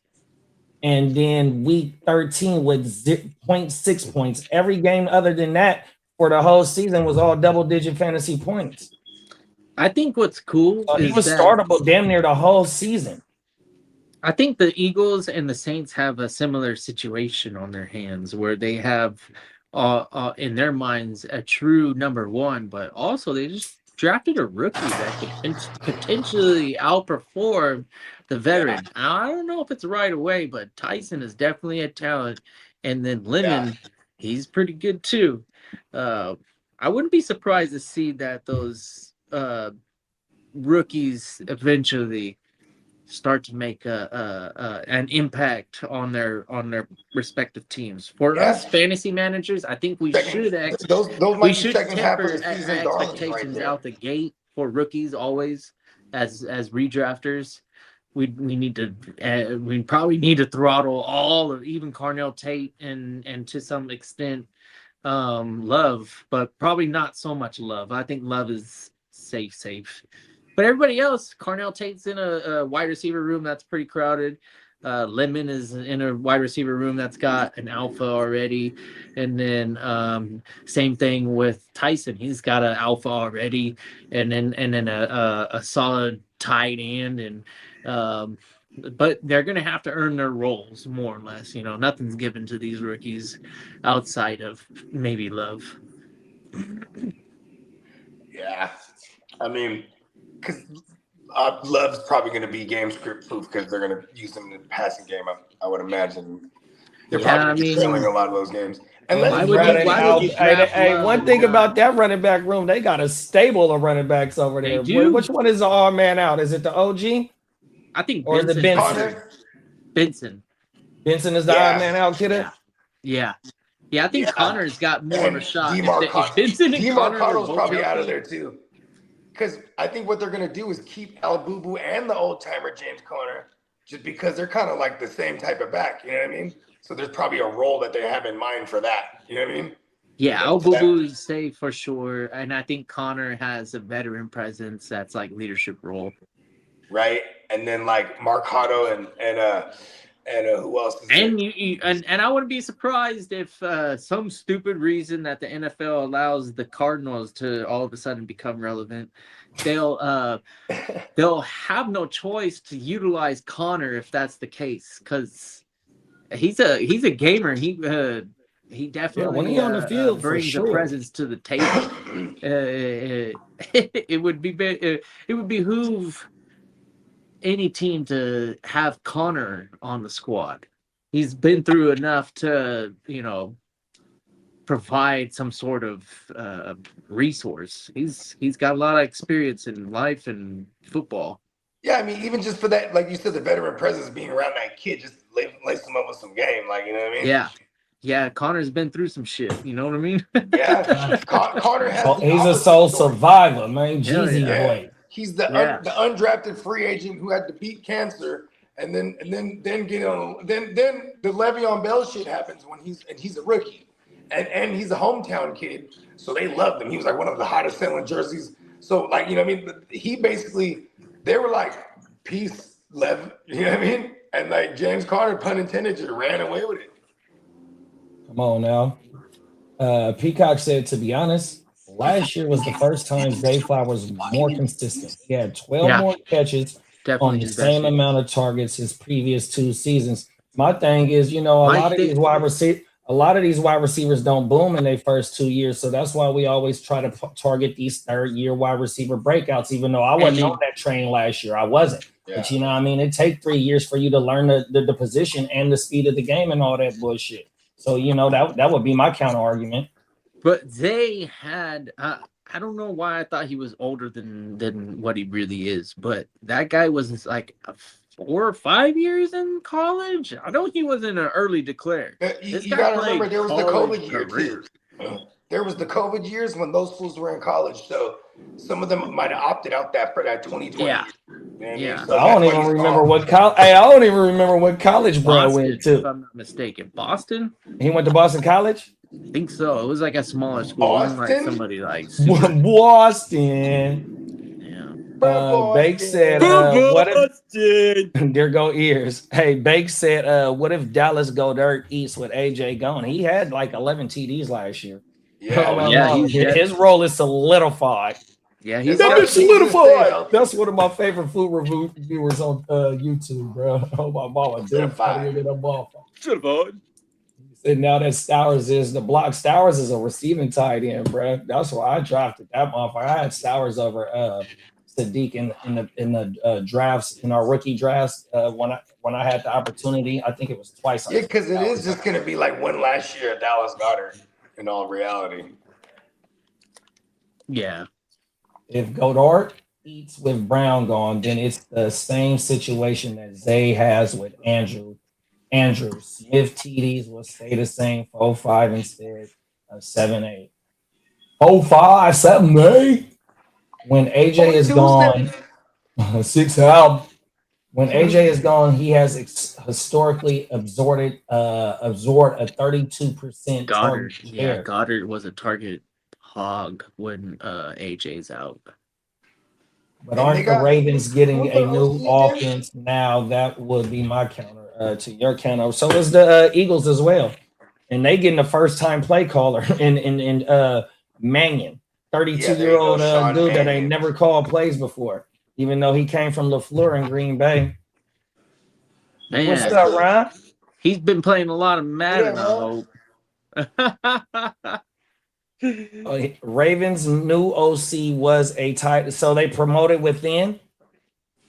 B: And then week 13 with 0.6 points. Every game other than that for the whole season was all double-digit fantasy points.
D: I think what's cool is
B: he was startable damn near the whole season.
D: I think the Eagles and the Saints have a similar situation on their hands where they have, in their minds, a true number one, but also they just drafted a rookie that could potentially outperform the veteran. I don't know if it's right away, but Tyson is definitely a talent. And then Lemon, he's pretty good too. I wouldn't be surprised to see that those rookies eventually start to make an impact on their respective teams. For us fantasy managers, I think we should temper expectations out the gate for rookies always as redrafters. We probably need to throttle all of even Carnell Tate and to some extent Love, but probably not so much Love. I think Love is safe. But everybody else, Carnell Tate's in a wide receiver room that's pretty crowded. Lemon is in a wide receiver room that's got an alpha already. And then same thing with Tyson. He's got an alpha already. And then a solid tight end. And but they're going to have to earn their roles more or less. You know, nothing's given to these rookies outside of maybe Love.
C: Yeah. I mean, because Love's probably going to be game script proof because they're going to use him in the passing game. I would imagine they're probably trailing a lot of those games. And
B: one thing about that running back room, they got a stable of running backs over there. Which one is the odd man out? Is it the OG?
D: I think
B: or is it Benson?
D: Benson
B: is the odd man out, Kitteh?
D: Yeah, I think Connor's got more of a shot. If Benson and
C: Connor probably out of there too. Because I think what they're going to do is keep Alabubu and the old-timer James Conner just because they're kind of like the same type of back. You know what I mean? So there's probably a role that they have in mind for that. You know what I mean?
D: Yeah, Alabubu is safe for sure. And I think Connor has a veteran presence that's like leadership role.
C: Right. And then like Marcado and who else?
D: And I wouldn't be surprised if some stupid reason that the NFL allows the Cardinals to all of a sudden become relevant, they'll have no choice to utilize Connor if that's the case, because he's a gamer. He definitely
B: when he on the field
D: brings a presence to the table. It would behoove any team to have Connor on the squad. He's been through enough to, provide some sort of resource. He's got a lot of experience in life and football.
C: Yeah, I mean, even just for that, like you said, the veteran presence being around that kid, just lace him up with some game, like, you know what I mean?
D: Yeah, Connor's been through some shit. You know what I mean?
C: Yeah, Connor has.
B: He's a soul survivor, man. Jeezy boy.
C: He's the undrafted free agent who had to beat cancer, and then get on. Then the Le'Veon Bell shit happens when he's a rookie, and he's a hometown kid, so they loved him. He was like one of the hottest selling jerseys. So like, you know what I mean? He basically, they were like, peace, Lev. You know what I mean? And like James Conner, pun intended, just ran away with it.
B: Come on now. Peacock said, to be honest, last year was the first time Zay Flowers was more consistent. He had 12 more catches on the same amount of targets his previous 2 seasons. My thing is, a lot of these wide receivers don't boom in their first 2 years, so that's why we always try to target these third-year wide receiver breakouts. Even though I wasn't on that train last year, I wasn't. Yeah. But it take 3 years for you to learn the position and the speed of the game and all that bullshit. So that would be my counter argument.
D: But they had, I don't know why I thought he was older than what he really is, but that guy was like 4 or 5 years in college. I know he was in an early declare.
C: You got to remember, there was the COVID year too. There was the COVID years when those fools were in college, so some of them might have opted out that for that 2020.
D: Yeah.
C: Yeah.
B: I don't even remember what college. Hey, I don't even remember what college bro went to.
D: If I'm not mistaken, Boston.
B: He went to Boston College.
D: I think so. It was like a smaller school. It wasn't like somebody like
B: Boston. Bake said, "What if?" There go ears. Hey, Bake said, "What if Dallas Go Dirt eats with AJ gone? He had like 11 TDs last year.
C: Yeah,
B: his role is solidified.
D: Yeah, he's
B: solidified. That's one of my favorite food reviewers on YouTube, bro. Oh my mama, and now that Stowers is the block. Stowers is a receiving tight end, bro. That's why I drafted that motherfucker. I had Stowers over Sadiq in the drafts, in our rookie drafts, when I had the opportunity. I think it was twice.
C: Yeah, because it is just gonna be like one last year at Dallas Goddard in all reality.
D: Yeah.
B: If Goddard eats with Brown gone, then it's the same situation that Zay has with Andrew. Smith TDs will stay the same, 4-5 instead of 7-8. 4-5, 7-8. When AJ is gone, 6 out. When AJ is gone, he has historically absorbed a 32%
D: Goddard.
B: target
D: Yeah,
B: share.
D: Goddard was a target hog when AJ's out.
B: But aren't the Ravens getting a new offense now? That would be my counter to your counter. So is the Eagles as well, and they getting a first-time play caller in Mannion, 32-year-old dude that ain't never called plays before, even though he came from LaFleur in Green Bay.
D: Man,
B: what's up, Ryan?
D: He's been playing a lot of Madden, I hope.
B: Ravens' new OC was a tight, so they promoted within.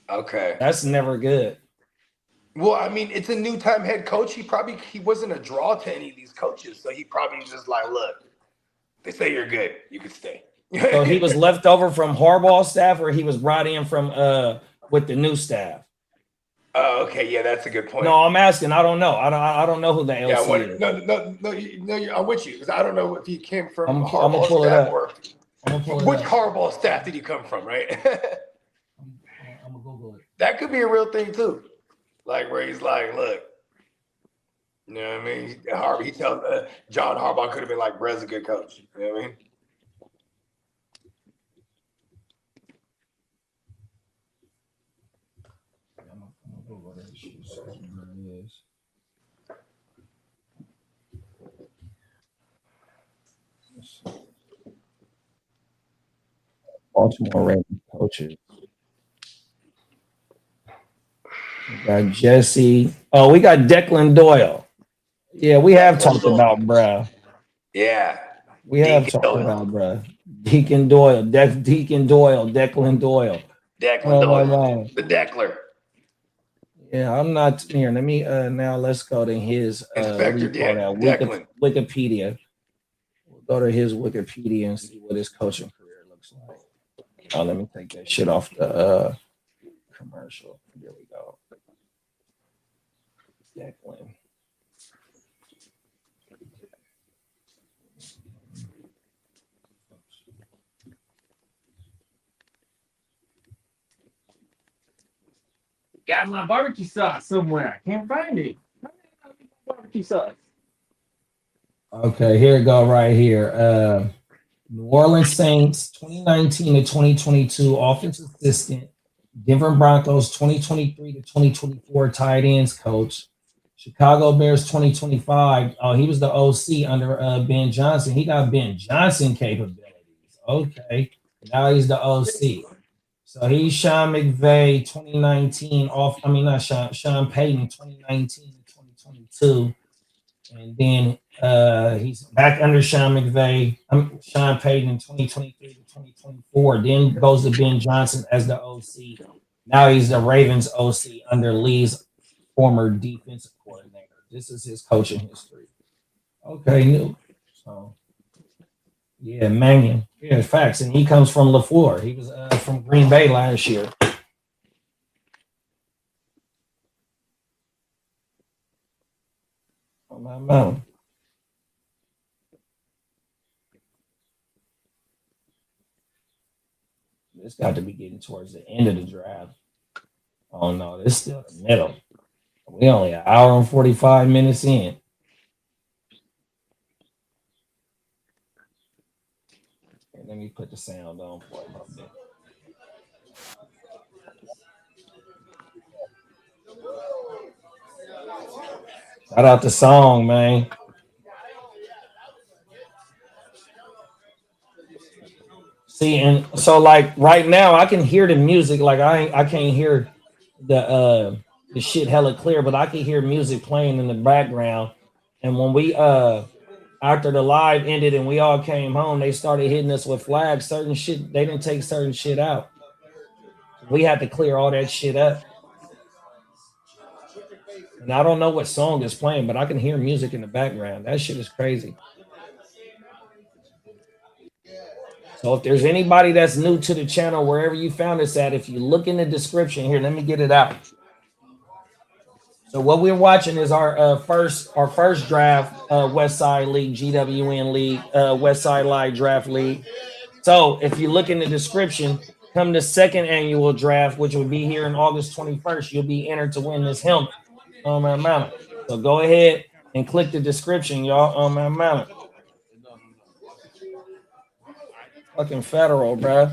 C: Okay,
B: that's never good.
C: Well, I mean, it's a new time head coach. He wasn't a draw to any of these coaches, so he probably just like, look, they say you're good, you can stay.
B: So he was left over from Harbaugh's staff, or he was brought in from with the new staff.
C: Oh, okay, yeah, that's a good point.
B: No, I'm asking. I don't know. I don't know who the LC is.
C: No, I'm with you because I don't know if he came from
B: Harbaugh's
C: staff or which Harbaugh staff did he come from, right?
B: I'm gonna Google it.
C: That could be a real thing too, like where he's like, look, you know what I mean? He tells John Harbaugh could have been like, Brett's a good coach. You know what I mean?
B: Baltimore Ravens coaches. We got Jesse. Oh, we got Declan Doyle. Yeah, we have talked about bruh.
C: Yeah.
B: We have talked about bruh. Deacon Doyle. Declan Doyle.
C: The Deckler.
B: Yeah, I'm not here. Let me now let's go to his Wikipedia. We'll go to his Wikipedia and see what his coaching career looks like. Oh, let me take that shit off the commercial. Here we go. Declan.
D: Got my barbecue sauce somewhere. I can't find it. Barbecue sauce.
B: Okay, here we go right here. New Orleans Saints 2019 to 2022 offensive assistant, Denver Broncos 2023 to 2024 tight ends coach, Chicago Bears 2025. Oh, he was the OC under Ben Johnson. He got Ben Johnson capabilities. Okay, now he's the OC. So he's Sean McVay 2019 off. I mean, not Sean Payton 2019 to 2022, and then he's back under Sean McVay. Sean Payton 2023 to 2024. Then goes to Ben Johnson as the OC. Now he's the Ravens OC under Lee's former defensive coordinator. This is his coaching history. Okay, new. So yeah, Mannion. Yeah, facts. And he comes from LaFleur. He was from Green Bay last year. On my mountain. It's got to be getting towards the end of the draft. Oh no, this is still the middle. We only an hour and 45 minutes in. Let me put the sound on for a little bit. Shout out the song, man. See, and so like right now, I can hear the music. Like I can't hear the shit hella clear, but I can hear music playing in the background. And when we after the live ended and we all came home, they started hitting us with flags. Certain shit, they didn't take certain shit out. We had to clear all that shit up. And I don't know what song is playing, but I can hear music in the background. That shit is crazy. So if there's anybody that's new to the channel, wherever you found us at, if you look in the description here, let me get it out. So what we're watching is our first draft, Westside League, GWN League, Westside Live Draft League. So if you look in the description, come the second annual draft, which will be here on August 21st, you'll be entered to win this helmet on my mount. So go ahead and click the description, y'all, on my mount. Fucking federal, bro.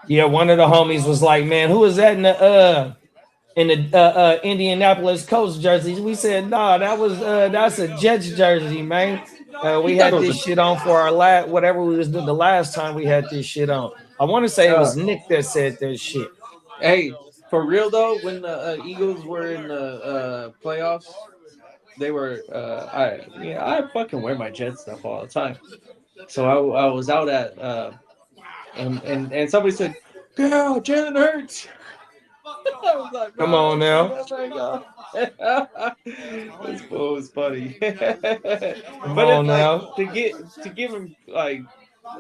B: Yeah, one of the homies was like, "Man, who is that in the Indianapolis Colts jersey?" We said, "Nah, that's a Jets jersey, man." We had this shit on for our whatever we was doing the last time we had this shit on. I want to say it was Nick that said that shit.
D: Hey, for real though, when the Eagles were in the playoffs, they were I fucking wear my Jet stuff all the time. So I was out at and somebody said, "Girl, Jalen Hurts." I was like,
B: "Come on now."
D: This bull was funny.
B: Come on now.
D: To give him like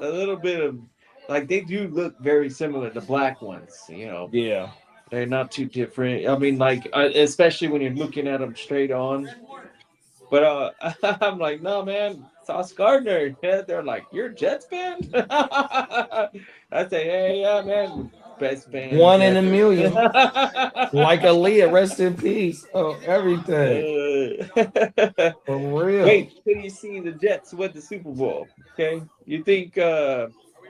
D: a little bit of like they do look very similar, the black ones, you know.
B: Yeah.
D: They're not too different. I mean, like, especially when you're looking at them straight on. But I'm like, no, man, Sauce Gardner. Yeah, they're like, you're a Jets fan? I say, hey, yeah, man, best fan.
B: One in a million. Like Aaliyah, rest in peace. Oh, everything. For real.
D: Wait till you see the Jets win the Super Bowl. Okay, you think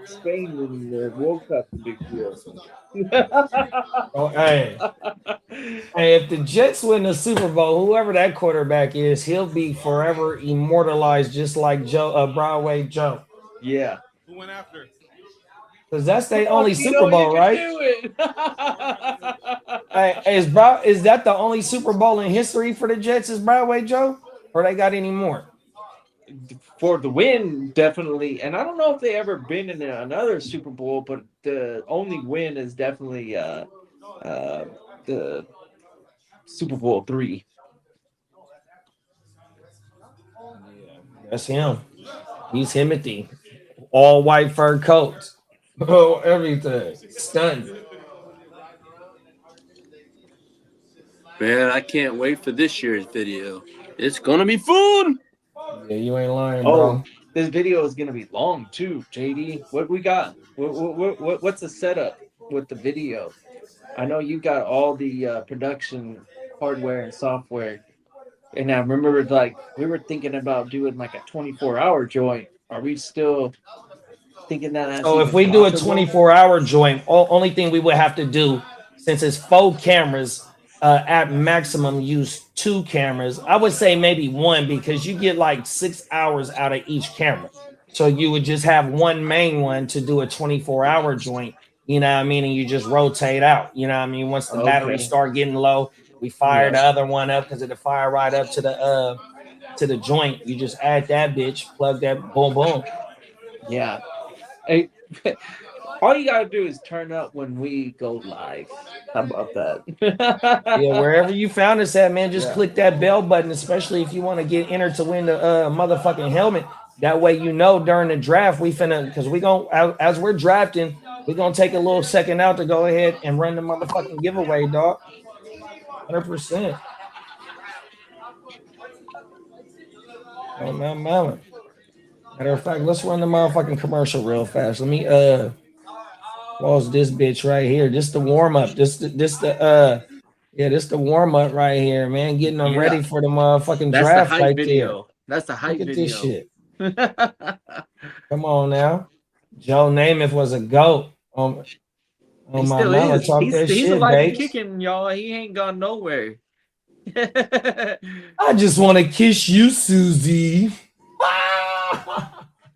D: Spain in the World Cup is a big deal?
B: Oh, hey, if the Jets win the Super Bowl, whoever that quarterback is, he'll be forever immortalized, just like Broadway Joe.
D: Yeah.
J: Who went after?
B: Because that's their only Super Bowl, right? Hey, is that the only Super Bowl in history for the Jets? Is Broadway Joe, or they got any more?
D: For the win, definitely. And I don't know if they ever been in another Super Bowl, but the only win is definitely the Super Bowl III.
B: That's him. He's Timothy. All white fur coats. Oh, everything. Stunning.
E: Man, I can't wait for this year's video. It's gonna be fun.
B: Yeah, you ain't lying, bro.
D: This video is gonna be long too, JD. What we got? What's the setup with the video? I know you got all the production hardware and software, and I remember like we were thinking about doing like a 24-hour joint. Are we still thinking that?
B: So if we do a 24-hour joint, only thing we would have to do, since it's 4 cameras, at maximum use 2 cameras. I would say maybe 1 because you get like 6 hours out of each camera. So you would just have one main one to do a 24-hour joint, you know what I mean? And you just rotate out, you know what I mean? Once the batteries start getting low, we fire the other one up because it'll fire right up to the joint. You just add that bitch, plug that, boom, boom.
D: Yeah. Hey, all you gotta do is turn up when we go live. How about that?
B: Yeah, wherever you found us at, man, just click that bell button, especially if you want to get entered to win the motherfucking helmet. That way you know during the draft we finna, because we gonna, as we're drafting, we're gonna take a little second out to go ahead and run the motherfucking giveaway, dog. 100%. Oh my mama. Matter of fact, let's run the motherfucking commercial real fast. Let me pause this bitch right here. This the warm up. This the warm up right here, man. Getting them ready for the motherfucking draft right
D: video. That's the hype
B: Look at
D: video.
B: this shit. Come on now. Joe Namath was a GOAT. On
D: He
B: my
D: still
B: mama,
D: is.
B: talk
D: He's
B: that shit,
D: alive and
B: babes.
D: kicking, y'all. He ain't gone nowhere.
B: I just want to kiss you, Susie.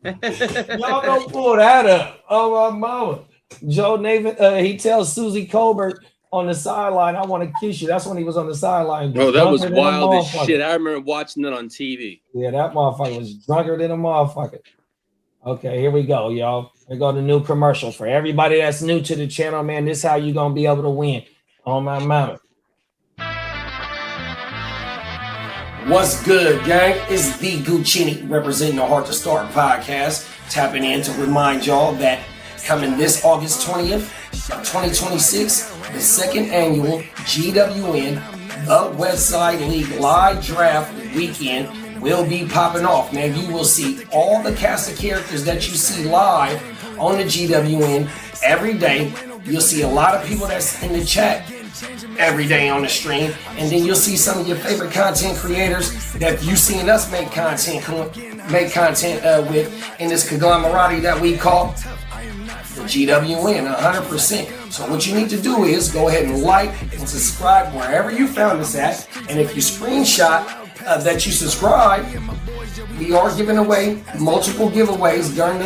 B: Y'all don't pull that up. Oh my mama. Joe Namath, he tells Susie Colbert on the sideline, I want to kiss you. That's when he was on the sideline.
E: Bro, that was wild as shit. I remember watching it on TV.
B: Yeah, that motherfucker was drunker than a motherfucker. Okay, here we go, y'all. Here go the new commercial. For everybody that's new to the channel, man, this is how you going to be able to win. On my mama.
G: What's good, gang? It's the Guchinni representing the Hard to Start podcast. Tapping in to remind y'all that coming this August 20th of 2026, the second annual GWN, the Westside League live draft weekend will be popping off, man. You will see all the cast of characters that you see live on the GWN every day. You'll see a lot of people that's in the chat every day on the stream, and then you'll see some of your favorite content creators that you've seen us make content with in this conglomerate that we call the GWN 100%. So what you need to do is go ahead and like and subscribe wherever you found us at, and if you screenshot that you subscribe, we are giving away multiple giveaways during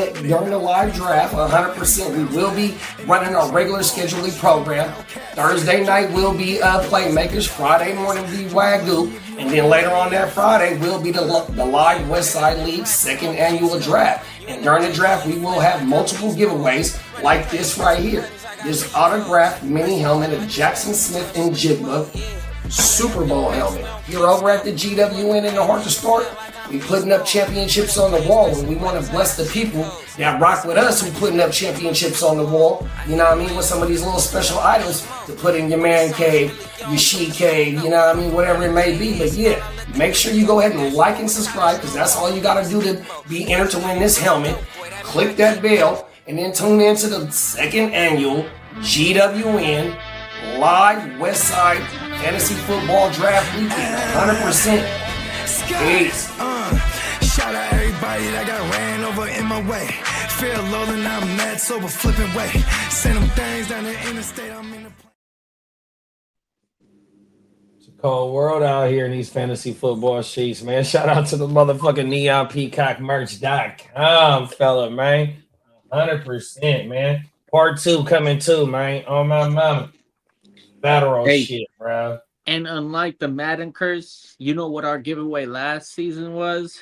G: the live draft. 100%. We will be running our regular scheduling program. Thursday night will be Playmakers. Friday morning will be WYGU. And then later on that Friday will be the live Westside League second annual draft. And during the draft, we will have multiple giveaways like this right here. This autographed mini helmet of Jackson Smith and Jigba Super Bowl helmet. You're over at the GWN in the Hard to Start. We putting up championships on the wall, and we want to bless the people that rock with us who putting up championships on the wall. You know what I mean? With some of these little special items to put in your man cave, your she cave, you know what I mean? Whatever it may be. But yeah, make sure you go ahead and like and subscribe, because that's all you got to do to be entered to win this helmet. Click that bell, and then tune in to the second annual GWN live Westside Fantasy Football Draft Weekend. 100%. Peace.
A: Shout out everybody that got ran over in my way. Feel low and I'm mad sober flipping way. Send them things down the interstate. I'm in the
B: It's a cold world out here in these fantasy football sheets, man. Shout out to the motherfucking Neon Peacock merch.com, fella, man. 100%, man. Part 2 coming too, man. On my mama. Battle roll shit, bro.
D: And unlike the Madden curse, you know what our giveaway last season was?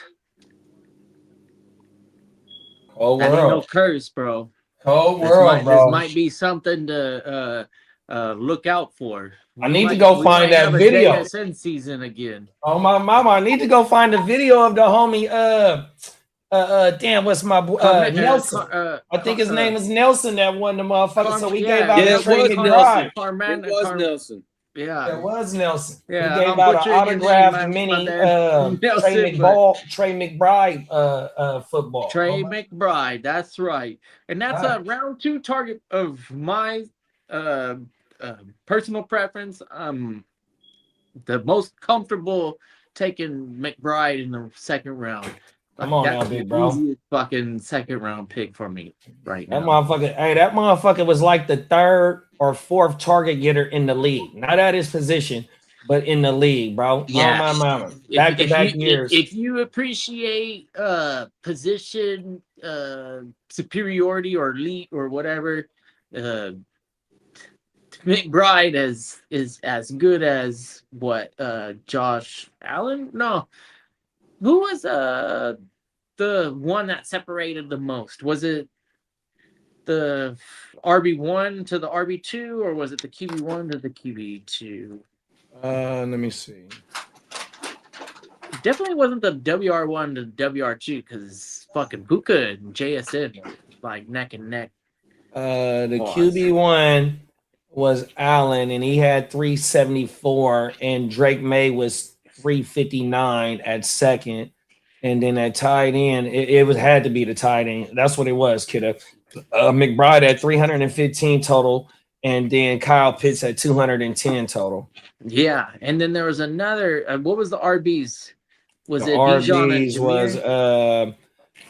B: Cold
D: that
B: world.
D: Ain't no curse, bro.
B: Cold world, bro.
D: This might be something to look out for.
B: I need to go find that video.
D: JSN season again.
B: Oh my mama, I need to go find the video of the homie. Damn, what's my Nelson? I think his name is Nelson that won the motherfucker. So we gave out a Trey McBride.
E: It was Nelson.
D: Yeah,
B: it was Nelson.
D: Yeah,
B: he gave out an autographed mini Trey McBride football.
D: Trey McBride, that's right. And that's a round 2 target of my personal preference. The most comfortable taking McBride in the second round.
B: Come on now, big bro.
D: Fucking second round pick for me right now.
B: That motherfucker was like the 3rd or 4th target getter in the league. Not at his position, but in the league, bro.
D: Yeah.
B: Oh, my mama. Back-to-back years.
D: If you appreciate position superiority or elite or whatever, McBride is as good as what Josh Allen? No. Who was the one that separated the most? Was it the RB1 to the RB2, or was it the QB1 to the QB2?
B: Let me see.
D: Definitely wasn't the WR1 to WR2, because fucking Buka and JSN were like neck and neck.
B: The QB1 was Allen, and he had 374, and Drake May was 359 at second, And then that tight end, it had to be the tight end. That's what it was, Kitteh. McBride at 315 total, and then Kyle Pitts at 210 total.
D: Yeah, and then there was another. What was the RBs? Was
B: the
D: it
B: RBs was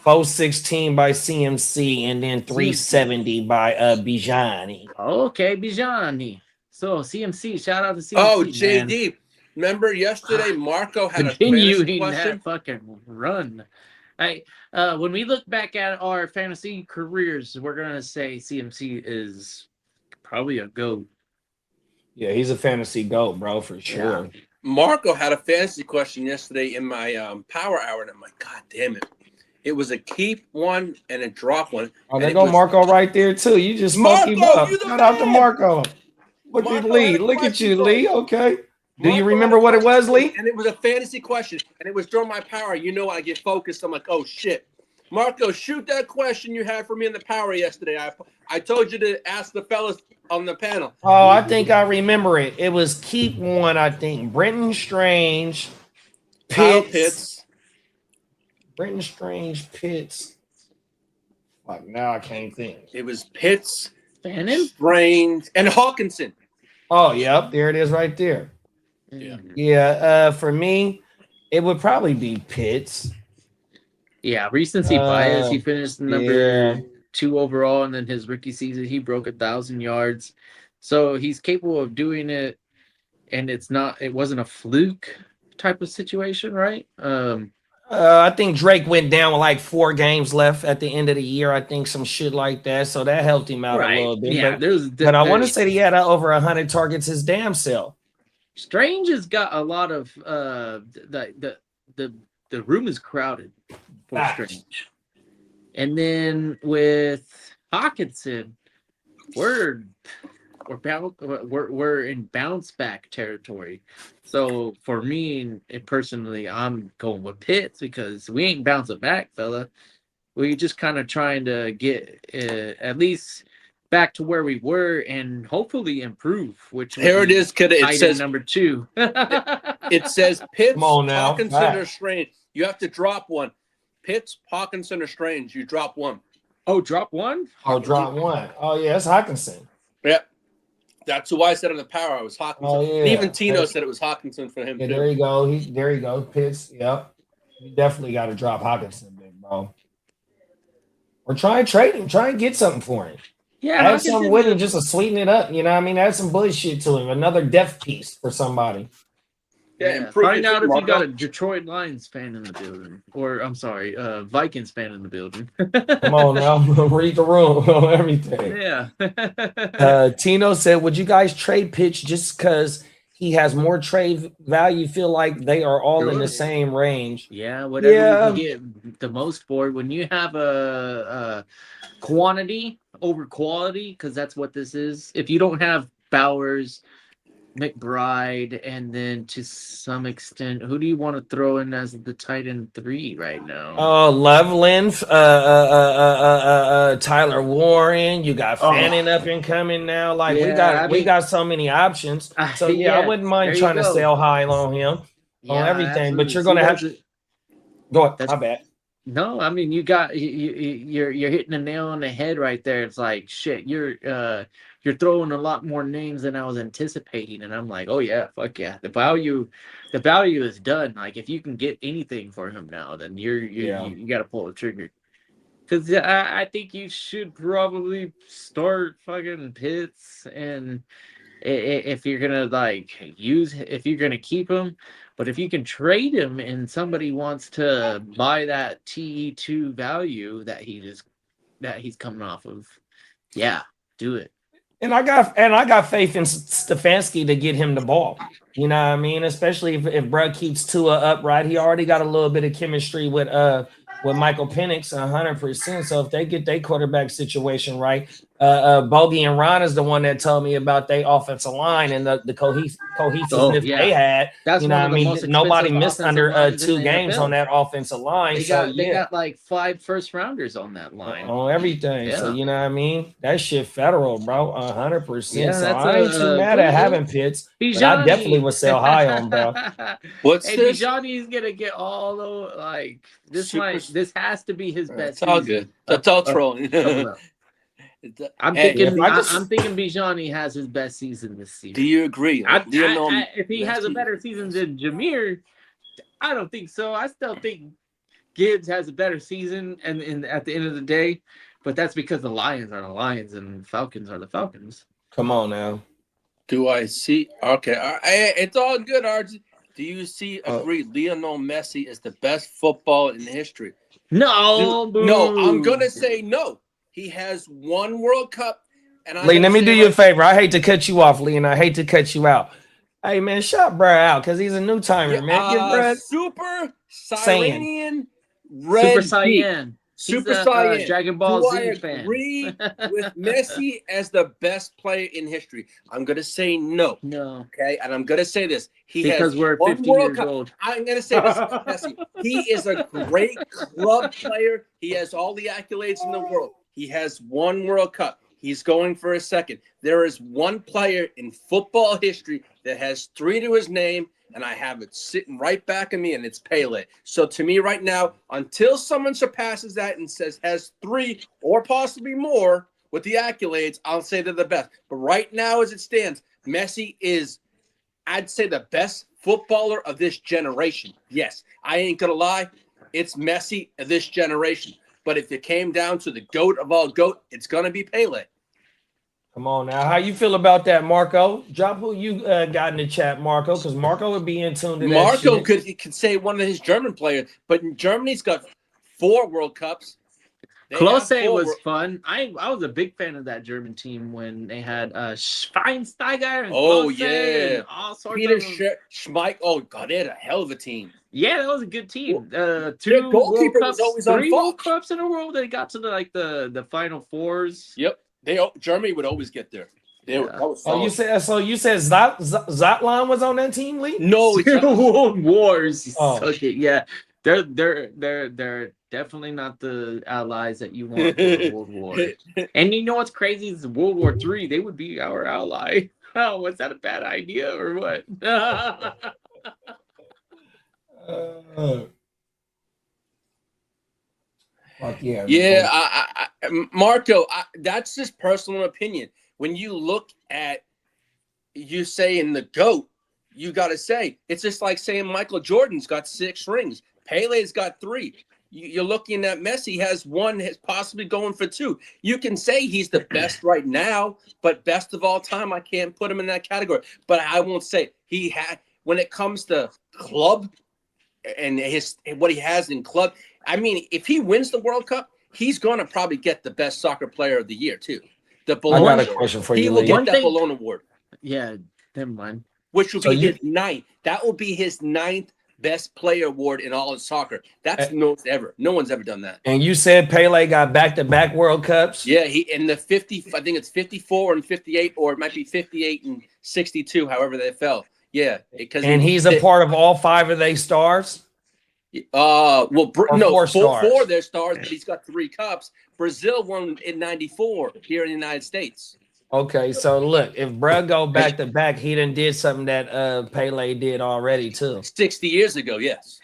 B: 416 by CMC, and then 370 by Guchinni.
D: Okay, Guchinni. So CMC, shout out to CMC.
E: Oh, JD.
D: Man.
E: Remember yesterday, Marco had
D: continuing
E: a question?
D: That fucking run. When we look back at our fantasy careers, we're gonna say CMC is probably a GOAT.
B: Yeah, he's a fantasy GOAT, bro, for sure.
E: Yeah. Marco had a fantasy question yesterday in my power hour, and I'm like, God damn it. It was a keep one and a drop one.
B: Oh, there go Marco right there, too. You just spoke him up. Shout out to Marco. Look at Lee. Look at you, Lee. Okay. Do you remember what it was, Lee?
E: And it was a fantasy question, and it was during my power. You know, I get focused. I'm like, oh, shit. Marco, shoot that question you had for me in the power yesterday. I told you to ask the fellas on the panel.
B: Oh, I think I remember it. It was keep one, I think. Brenton Strange, Pitts. Brenton Strange, Pitts. Like, now I can't think.
E: It was Pitts,
D: Fannin,
E: Strange, and Hawkinson.
B: Oh, yep. There it is right there. Yeah. For me, it would probably be Pitts.
D: Yeah, recency bias. He finished number 2 overall, and then his rookie season, he broke 1,000 yards. So he's capable of doing it, and it wasn't a fluke type of situation, right?
B: I think Drake went down with like 4 games left at the end of the year. I think some shit like that. So that helped him out a little bit.
D: Yeah,
B: but I want to say he had over 100 targets his damn self.
D: Strange has got a lot of the room is crowded for Strange. And then with Hawkinson, we're in bounce back territory. So for me personally, I'm going with Pitts because we ain't bouncing back, fella. We just kind of trying to get at least back to where we were and hopefully improve. Which
E: here it is, Kitteh. It says
D: number 2.
E: It says Pitts, Hawkinson, or Strange. You have to drop one. Pitts, Hawkinson, or Strange. You drop one.
D: Oh, drop one?
B: Oh, drop one. Oh, yeah, it's Hawkinson.
E: Yeah. That's who I said on the power. I was Hawkinson.
B: Oh, yeah.
E: Even Tino said it was Hawkinson for him.
B: Yeah,
E: too.
B: there you go. There you go. Pitts. Yep. You definitely got to drop Hawkinson, big bro. Or try and trade him. Try and get something for him.
D: Yeah,
B: add something with him just to sweeten it up. You know what I mean? Add some bullshit to him. Another depth piece for somebody.
D: Yeah, find out if you got a Detroit Lions fan in the building. Or, I'm sorry, Vikings fan in the building.
B: Come on now. Read the room on everything.
D: Yeah.
B: Tino said, would you guys trade Pitch just because he has more trade value? Feel like they are all in the same range.
D: Yeah, whatever you can get the most for. When you have a quantity over quality, because that's what this is. If you don't have Bowers, McBride, and then to some extent, who do you want to throw in as the tight end 3 right now?
B: Loveland, Tyler Warren. You got Fannin up and coming now. Like we got so many options. So I wouldn't mind trying to sell high on him on everything. Absolutely. But you're gonna have to go ahead. My bad.
D: No, I mean you're hitting the nail on the head right there. It's like shit. You're throwing a lot more names than I was anticipating, and I'm like, oh yeah, fuck yeah. The value is done. Like if you can get anything for him now, then you got to pull the trigger. Because I think you should probably start fucking Pitts, and if you're gonna if you're gonna keep him. But if you can trade him and somebody wants to buy that TE2 value that he's coming off of, do it.
B: And I got faith in Stefanski to get him the ball. You know what I mean? Especially if Brad keeps Tua upright. He already got a little bit of chemistry with Michael Penix 100%. So if they get their quarterback situation right, Bogey and Ron is the one that told me about their offensive line and the cohesiveness they had.
D: That's
B: you know,
D: one of the most
B: nobody missed under
D: lines
B: 2 games on that offensive line.
D: They got like 5 first-rounders on that line
B: on everything.
D: Yeah.
B: So you know what I mean? That shit federal, bro, 100%.
D: Yeah,
B: so I ain't too mad at having Pitts. But I definitely would sell high on, bro.
E: What's this?
D: Bijanni's gonna get all the like this. This has to be his best.
E: It's all good. It's all trolling.
D: I'm thinking Bijanni has his best season this season.
E: Do you agree?
D: If he has a better season than Jameer, I don't think so. I still think Gibbs has a better season, and at the end of the day, but that's because the Lions are the Lions and Falcons are the Falcons.
B: Come on now.
E: Do I see? Okay, it's all good, RG. Do you agree Lionel Messi is the best footballer in history?
D: No,
E: no, I'm gonna say no. He has 1 World Cup, and
B: Lee, let me do you a favor. I hate to cut you off, Lee, and I hate to cut you out. Hey man, shut Brad out because he's a new timer, man. Give Brad
E: Super Saiyan Red
D: Super Saiyan.
E: Super Saiyan.
D: Dragon Ball
E: Do
D: Z
E: I
D: fan.
E: agree with Messi as the best player in history? I'm gonna say no.
D: No.
E: Okay, and I'm gonna say this.
D: Because we're 50 years old.
E: I'm gonna say this, Messi. He is a great club player. He has all the accolades in the world. He has 1 World Cup. He's going for a second. There is 1 player in football history that has 3 to his name, and I have it sitting right back of me, and it's Pele. So to me right now, until someone surpasses that and has 3 or possibly more with the accolades, I'll say they're the best. But right now, as it stands, Messi is, I'd say, the best footballer of this generation. Yes, I ain't gonna lie. It's Messi of this generation. But if it came down to the GOAT of all GOAT, it's going to be Pele.
B: Come on now. How you feel about that, Marco? Drop who you got in the chat, Marco, because Marco would be in tune to that
E: Marco
B: shit.
E: could say one of his German players, but Germany's got 4 World Cups.
D: Klose was fun. I was a big fan of that German team when they had Schweinsteiger and Klose and all sorts
E: Peter
D: of
E: Schmeichel. Oh, God, they had a hell of a team.
D: Yeah, that was a good team. 2
E: goalkeeper
D: World Cups,
E: was always
D: 3
E: on
D: World Cups in a row. They got to the Final Fours.
E: Yep, Germany would always get there. That was
B: you said Zotlan was on that team, Lee?
E: No, it's
D: World Wars.
B: Oh.
D: Okay, yeah, they're definitely not the allies that you want for the World War. And you know what's crazy is World War III. They would be our ally. Oh, was that a bad idea or what?
B: Fuck yeah.
E: Yeah, I Marco, that's just personal opinion. When you look at you saying the GOAT, you got to say it's just like saying Michael Jordan's got 6 rings. Pele's got 3. You're looking at Messi has 1, has possibly going for 2. You can say he's the best right now, but best of all time, I can't put him in that category. But I won't say he had when it comes to club and what he has in club. I mean, if he wins the World Cup, he's going to probably get the best soccer player of the year too. The Ballon
B: I got a question for you.
E: He will get that Ballon Award.
D: Yeah, never mind.
E: Which will be his 9th. That will be his 9th best player award in all of soccer. That's no one's ever done that.
B: And you said Pele got back-to-back World Cups?
E: Yeah, he in the 50, I think it's 54 and 58, or it might be 58 and 62, however they fell. Yeah, because
B: he's a part of all 5 of their stars.
E: Well, no,
B: 4 stars.
E: 4 of their stars, but he's got 3 cups. Brazil won in '94 here in the United States.
B: Okay, so look, if Brad go back to back, he done did something that Pele did already too.
E: 60 years ago, yes.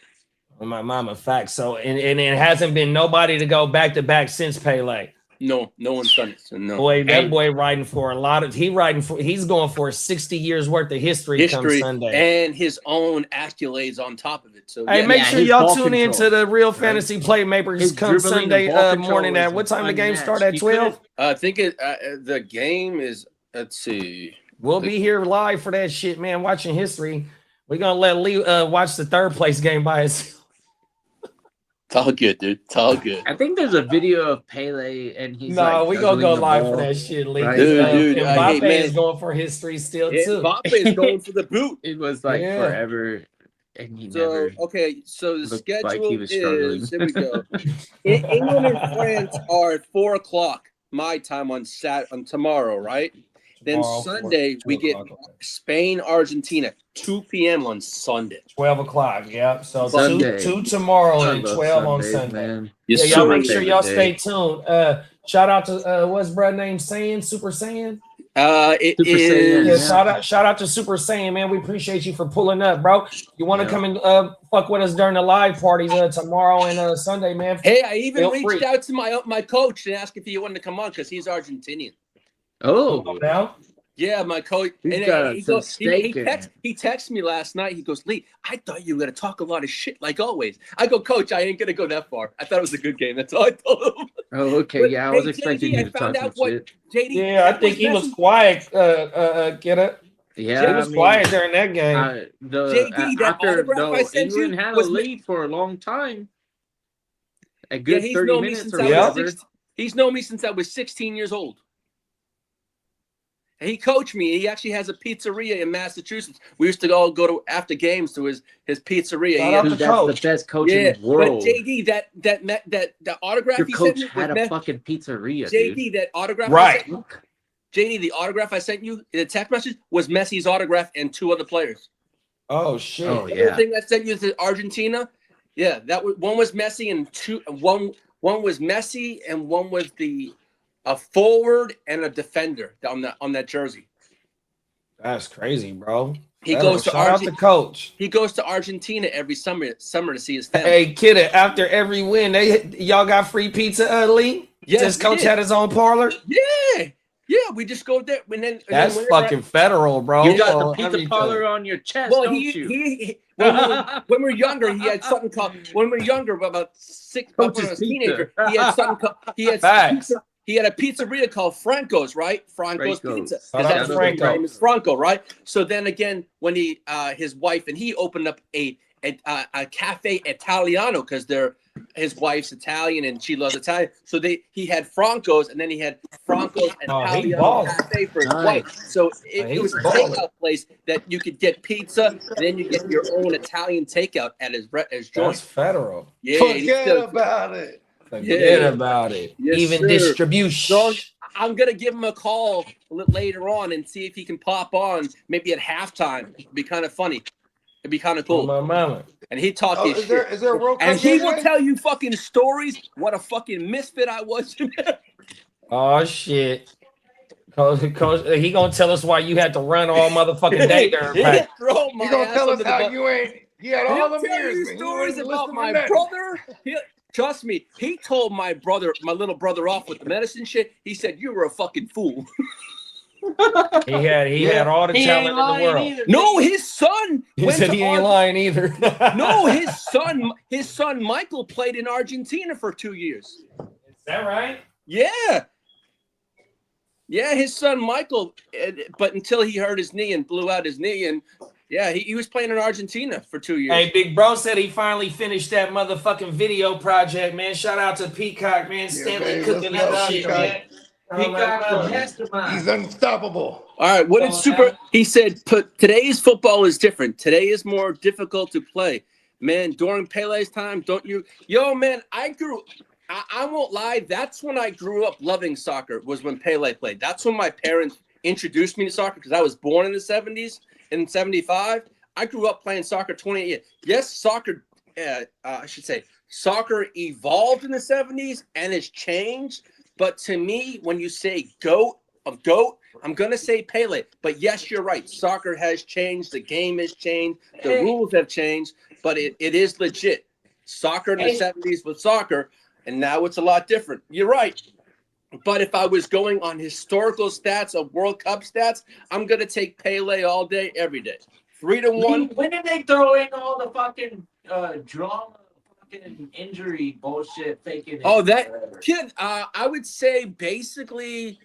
B: My mama, fact. So and it hasn't been nobody to go back to back since Pele.
E: No one's done it. So no.
B: Boy, that boy riding for a lot of he's going for 60 years worth of history come Sunday.
E: And his own accolades on top of it. So
B: hey, make sure y'all tune in to the Real Fantasy Playmakers come Sunday morning at what time the game start at 12?
E: I think the game is, let's see.
B: We'll be here live for that shit, man, watching history. We're gonna let Lee watch the 3rd place game by himself.
E: It's all good, dude. It's all good.
D: I think there's a video of Pele and he's
B: we gonna go live for that shit, Lee.
D: Right?
E: Dude,
B: Mbappe is going for history still too.
E: Mbappe is going for the boot.
D: It was like forever, and he never.
E: Okay, so the schedule
D: like he was struggling.
E: is here we go. England and France are at 4:00. my time on tomorrow, right? Then
B: Tomorrow,
E: Sunday,
B: 2
E: we get
B: o'clock, okay.
E: Spain, Argentina, 2 p.m. on Sunday.
B: 12 o'clock, yeah. So
D: Sunday.
B: two tomorrow
D: I
B: and
D: love
B: 12 on
D: Sundays,
B: Sunday.
D: man.
E: Yes,
B: Yeah, y'all
E: sir.
B: make sure y'all stay
D: Favorite
B: tuned. Shout out to what's brother name Saiyan, Super Saiyan.
E: It
D: Super
E: is.
D: Saiyan,
B: Yeah, shout out to Super Saiyan, man. We appreciate you for pulling up, bro. You want to come and fuck with us during the live parties tomorrow and Sunday, man.
E: Hey, I even
B: Feel
E: reached
B: free.
E: out to my coach and asked if he wanted to come on because he's Argentinian.
D: Oh,
B: Now?
E: Yeah, my coach.
D: He's
E: And
D: got
E: he
D: some
E: goes,
D: steak in it.
E: he texted me last night. He goes, Lee, I thought you were going to talk a lot of shit like always. I go, Coach, I ain't going to go that far. I thought it was a good game. That's all I told him.
D: Oh, okay.
E: But,
D: Yeah, I was
E: hey,
D: expecting
E: JD,
D: you to talk some shit.
E: JD.
B: Yeah, I think he was quiet, Kitteh.
D: Yeah,
B: He was quiet during that game.
E: JD, that
D: after
E: autograph I sent
D: England
E: you
D: had a
E: was
D: lead for a long time. A good
E: he's
D: 30
E: known me
D: minutes
E: since
D: or
E: I
D: whatever.
E: was he's known me since I was 16 years old. And he coached me. He actually has a pizzeria in Massachusetts. We used to all go to after games to his pizzeria.
B: Shout out
D: Dude,
B: to
D: that's
B: Coach.
D: the best coach in the world.
E: But JD, that autograph
D: Your
E: he
D: coach
E: sent me
D: had
E: was
D: a fucking pizzeria,
E: JD,
D: dude.
E: that autograph I
B: Right.
E: sent you, JD, the autograph I sent you, the text message was Messi's autograph and 2 other players.
B: Oh shit.
D: Oh,
E: The
D: yeah.
E: other thing I sent you to Argentina, yeah, that was one was Messi and one was Messi and one was a forward and a defender on that jersey.
B: That's crazy, bro.
E: He goes to
B: Shout out to Coach.
E: He goes to Argentina every summer to see his family.
B: Hey, Kitteh, after every win, y'all got free pizza, Lee?
E: Yes,
B: Since
E: we
B: Coach
E: did.
B: had his own parlor?
E: Yeah, we just go there.
B: That's fucking federal, bro.
D: You got
B: So
D: the pizza
B: everything.
D: parlor on your chest,
E: Well,
D: don't
E: he
D: you?
E: when we're younger, he had something called about 6 when I was a teenager. He had something called
B: Facts.
E: he had a pizzeria called Franco's, right? Franco's Pizza.
B: Shout out
E: That's
B: to
E: what his
B: Franco.
E: name is, Franco, right? So then again, when his wife and he opened up a cafe Italiano because his wife's Italian and she loves Italian. So he had Franco's and then he had Franco's Italiano cafe for his wife. So it was a takeout place that you could get pizza and then you get your own Italian takeout at his joint.
B: That's federal.
E: Yeah,
C: Forget about it.
B: Forget about it.
E: Yes,
B: Even
E: sir.
B: distribution.
E: So I'm gonna give him a call later on and see if he can pop on maybe at halftime. It'd be kind of funny. It'd be kind of cool.
B: My mama.
E: And he talk his
C: Is
E: shit.
C: there a World Cup
E: And he
C: game
E: will
C: today?
E: tell you fucking stories. What a fucking misfit I was.
B: Oh shit. Coach, he gonna tell us why you had to run all motherfucking day during practice.
E: Throw my
C: You gonna
E: ass
C: tell us
E: under the
C: how
E: bus.
C: you ain't? He had
E: He'll
C: all them
E: tell
C: years.
E: you
C: man. You
E: stories
C: ain't
E: about
C: listening
E: my
C: to nothing.
E: brother. Trust me, he told my little brother off with the medicine shit. He said, "You were a fucking fool."
B: He had all the talent in the world.
E: No, his son
B: He
E: went
B: said
E: to
B: he ain't lying either.
E: No, his son Michael played in Argentina for 2 years.
B: Is that right?
E: Yeah. Yeah, his son Michael, but until he hurt his knee and blew out his knee, and yeah, he was playing in Argentina for 2 years.
B: Hey, Big Bro said he finally finished that motherfucking video project, man. Shout out to Peacock, man. Stanley
C: man,
B: cooking
C: let's
B: that
C: go,
B: shit,
C: Peacock.
B: man.
D: Peacock, the mastermind.
C: He's unstoppable.
E: All right, what did he said, today's football is different. Today is more difficult to play. Man, during Pele's time, man, I won't lie. That's when I grew up loving soccer, was when Pele played. That's when my parents introduced me to soccer because I was born in the 70s. In 75, I grew up playing soccer 28 years. Yes, soccer evolved in the 70s and has changed. But to me, when you say GOAT, I'm going to say Pele. But yes, you're right. Soccer has changed. The game has changed. The rules have changed. But it is legit. Soccer in the 70s was soccer. And now it's a lot different. You're right. But if I was going on historical stats of World Cup stats, I'm going to take Pele all day, every day. 3-1.
D: When did they throw in all the fucking drama, fucking injury bullshit, faking?
E: Oh, that kid. I would say basically,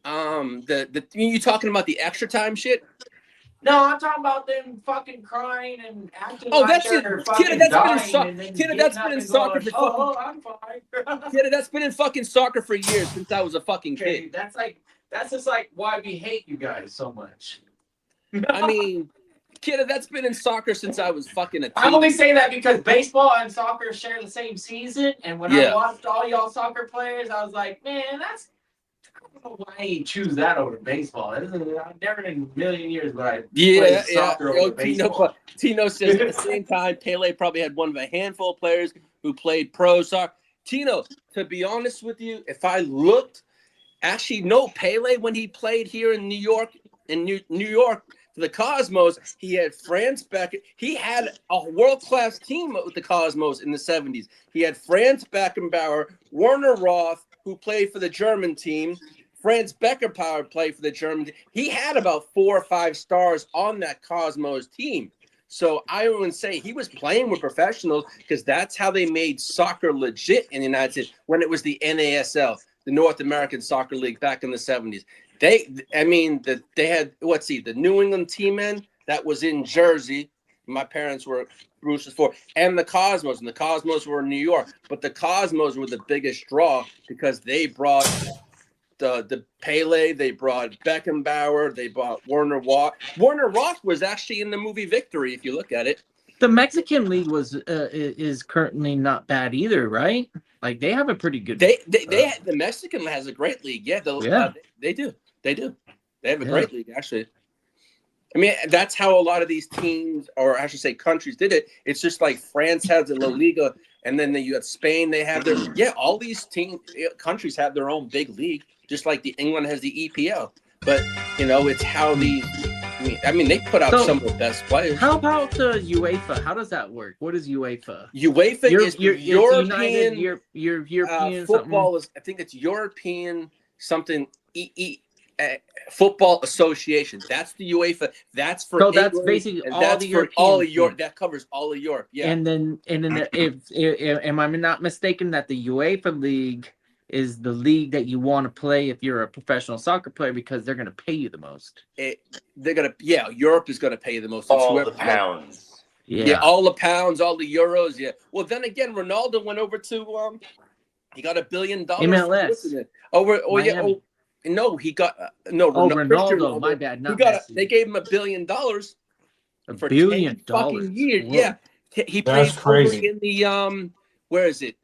E: you talking about the extra time shit?
D: No, I'm talking about them fucking crying and acting.
E: Oh,
D: like
E: that's it.
D: they're
E: Kid,
D: fucking
E: that's
D: dying,
E: been in soccer for fucking.
D: I'm fine.
E: Kid, that's been in fucking soccer for years since I was a fucking kid.
D: That's just like why we hate you guys so much.
E: I mean, kid, that's been in soccer since I was fucking a teen.
D: I only say that because baseball and soccer share the same season, and when I watched all y'all soccer players, I was like, man, know why he choose that over baseball. I've never in a million years would I
E: Yeah,
D: play
E: yeah.
D: soccer
E: Yo,
D: over baseball.
E: Tino says at the same time, Pele probably had one of a handful of players who played pro soccer. Tino, to be honest with you, if I looked, actually, no, Pele, when he played here in New York, for the Cosmos, he had Franz Becker. He had a world-class team with the Cosmos in the 70s. He had Franz Beckenbauer, Werner Roth, who played for the German team. Franz Beckenbauer played for the German team. He had about 4 or 5 stars on that Cosmos team. So I would say he was playing with professionals because that's how they made soccer legit in the United States when it was the NASL, the North American Soccer League back in the 70s. They had the New England T-Men that was in Jersey. My parents were Bruce's for, and the Cosmos were in New York. But the Cosmos were the biggest draw because they brought the Pele, they brought Beckenbauer, they brought Werner Roth. Werner Roth was actually in the movie Victory, if you look at it.
D: The Mexican League is currently not bad either, right? Like they have a pretty good.
E: The Mexican has a great league. Yeah, they do. They have a great league, actually. I mean, that's how a lot of these teams, or I should say countries, did it. It's just like France has the La Liga, and then you have Spain. They have their all these countries have their own big league, just like the England has the EPL. But it's how these. I mean, they put out some of the best players.
D: How about the UEFA? How does that work? What is UEFA?
E: UEFA is European.
D: European
E: football is. I think it's European something. Football Association. That's the UEFA. That's for England,
D: that's basically
E: all of Europe. That covers all of Europe. Yeah.
D: And then if am I not mistaken that the UEFA League is the league that you want to play if you're a professional soccer player because they're going to pay you the most.
E: Europe is going to pay you the most.
C: All the pounds.
E: Yeah, all the pounds, all the euros. Yeah. Well, then again, Ronaldo went over to he got $1 billion.
D: MLS.
E: No, he got
D: Ronaldo. My bad.
E: They gave him $1 billion.
D: $1 billion
E: fucking years. Whoa. Yeah, he
B: That's
E: plays
B: crazy.
E: in the where is it?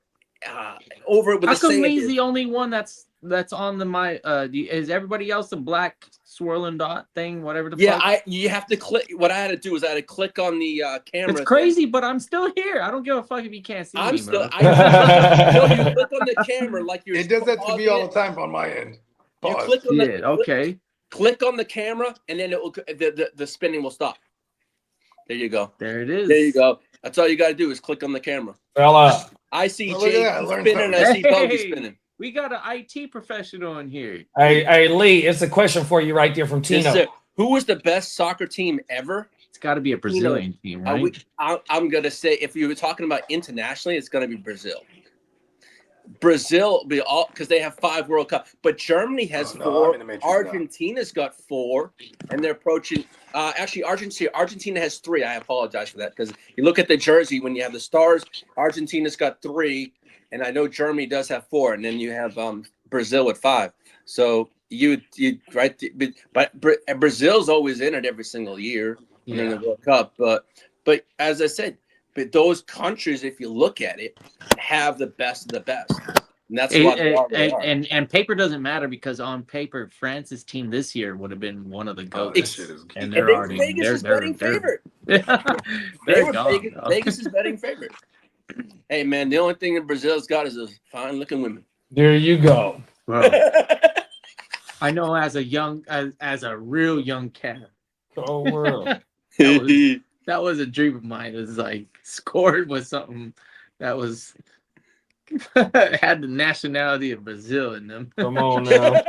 E: Over with.
D: How come he's the only one that's on the is everybody else a black swirling dot thing? Whatever the fuck?
E: You have to click. What I had to do is I had to click on the camera.
D: It's crazy, but I'm still here. I don't give a fuck if you can't see me.
E: You click on the camera like you're.
C: It does that to me all the time on my end.
E: You click on click on the camera, and then it will the spinning will stop. There you go.
D: There it is.
E: There you go. That's all you got to do is click on the camera.
B: Fella.
E: I see Jay spinning, and I see Bogey spinning.
D: We got an IT professional in here.
B: Hey, Lee, it's a question for you right there from Tino.
E: Who was the best soccer team ever?
D: It's got to be a Brazilian team, right?
E: I'm going to say, if you were talking about internationally, it's going to be Brazil. Brazil will be all because they have 5 World Cup, but Germany has 4. Argentina's got 4, and they're approaching. Actually, Argentina has 3. I apologize for that because you look at the jersey when you have the stars. Argentina's got 3, and I know Germany does have 4, and then you have Brazil at 5. So you right, but Brazil's always in it every single year in the World Cup. But as I said. But those countries, if you look at it, have the best of the best. And that's what they are.
D: And paper doesn't matter because on paper, France's team this year would have been one of the goats. And they're already
E: Vegas is betting favorite. Vegas is betting favorite. Hey man, the only thing that Brazil's got is those fine looking women.
B: There you go.
D: Well, I know as a real young cat.
B: Oh world.
D: That was a dream of mine. It was like scored with something that was had the nationality of Brazil in them.
B: Come on now.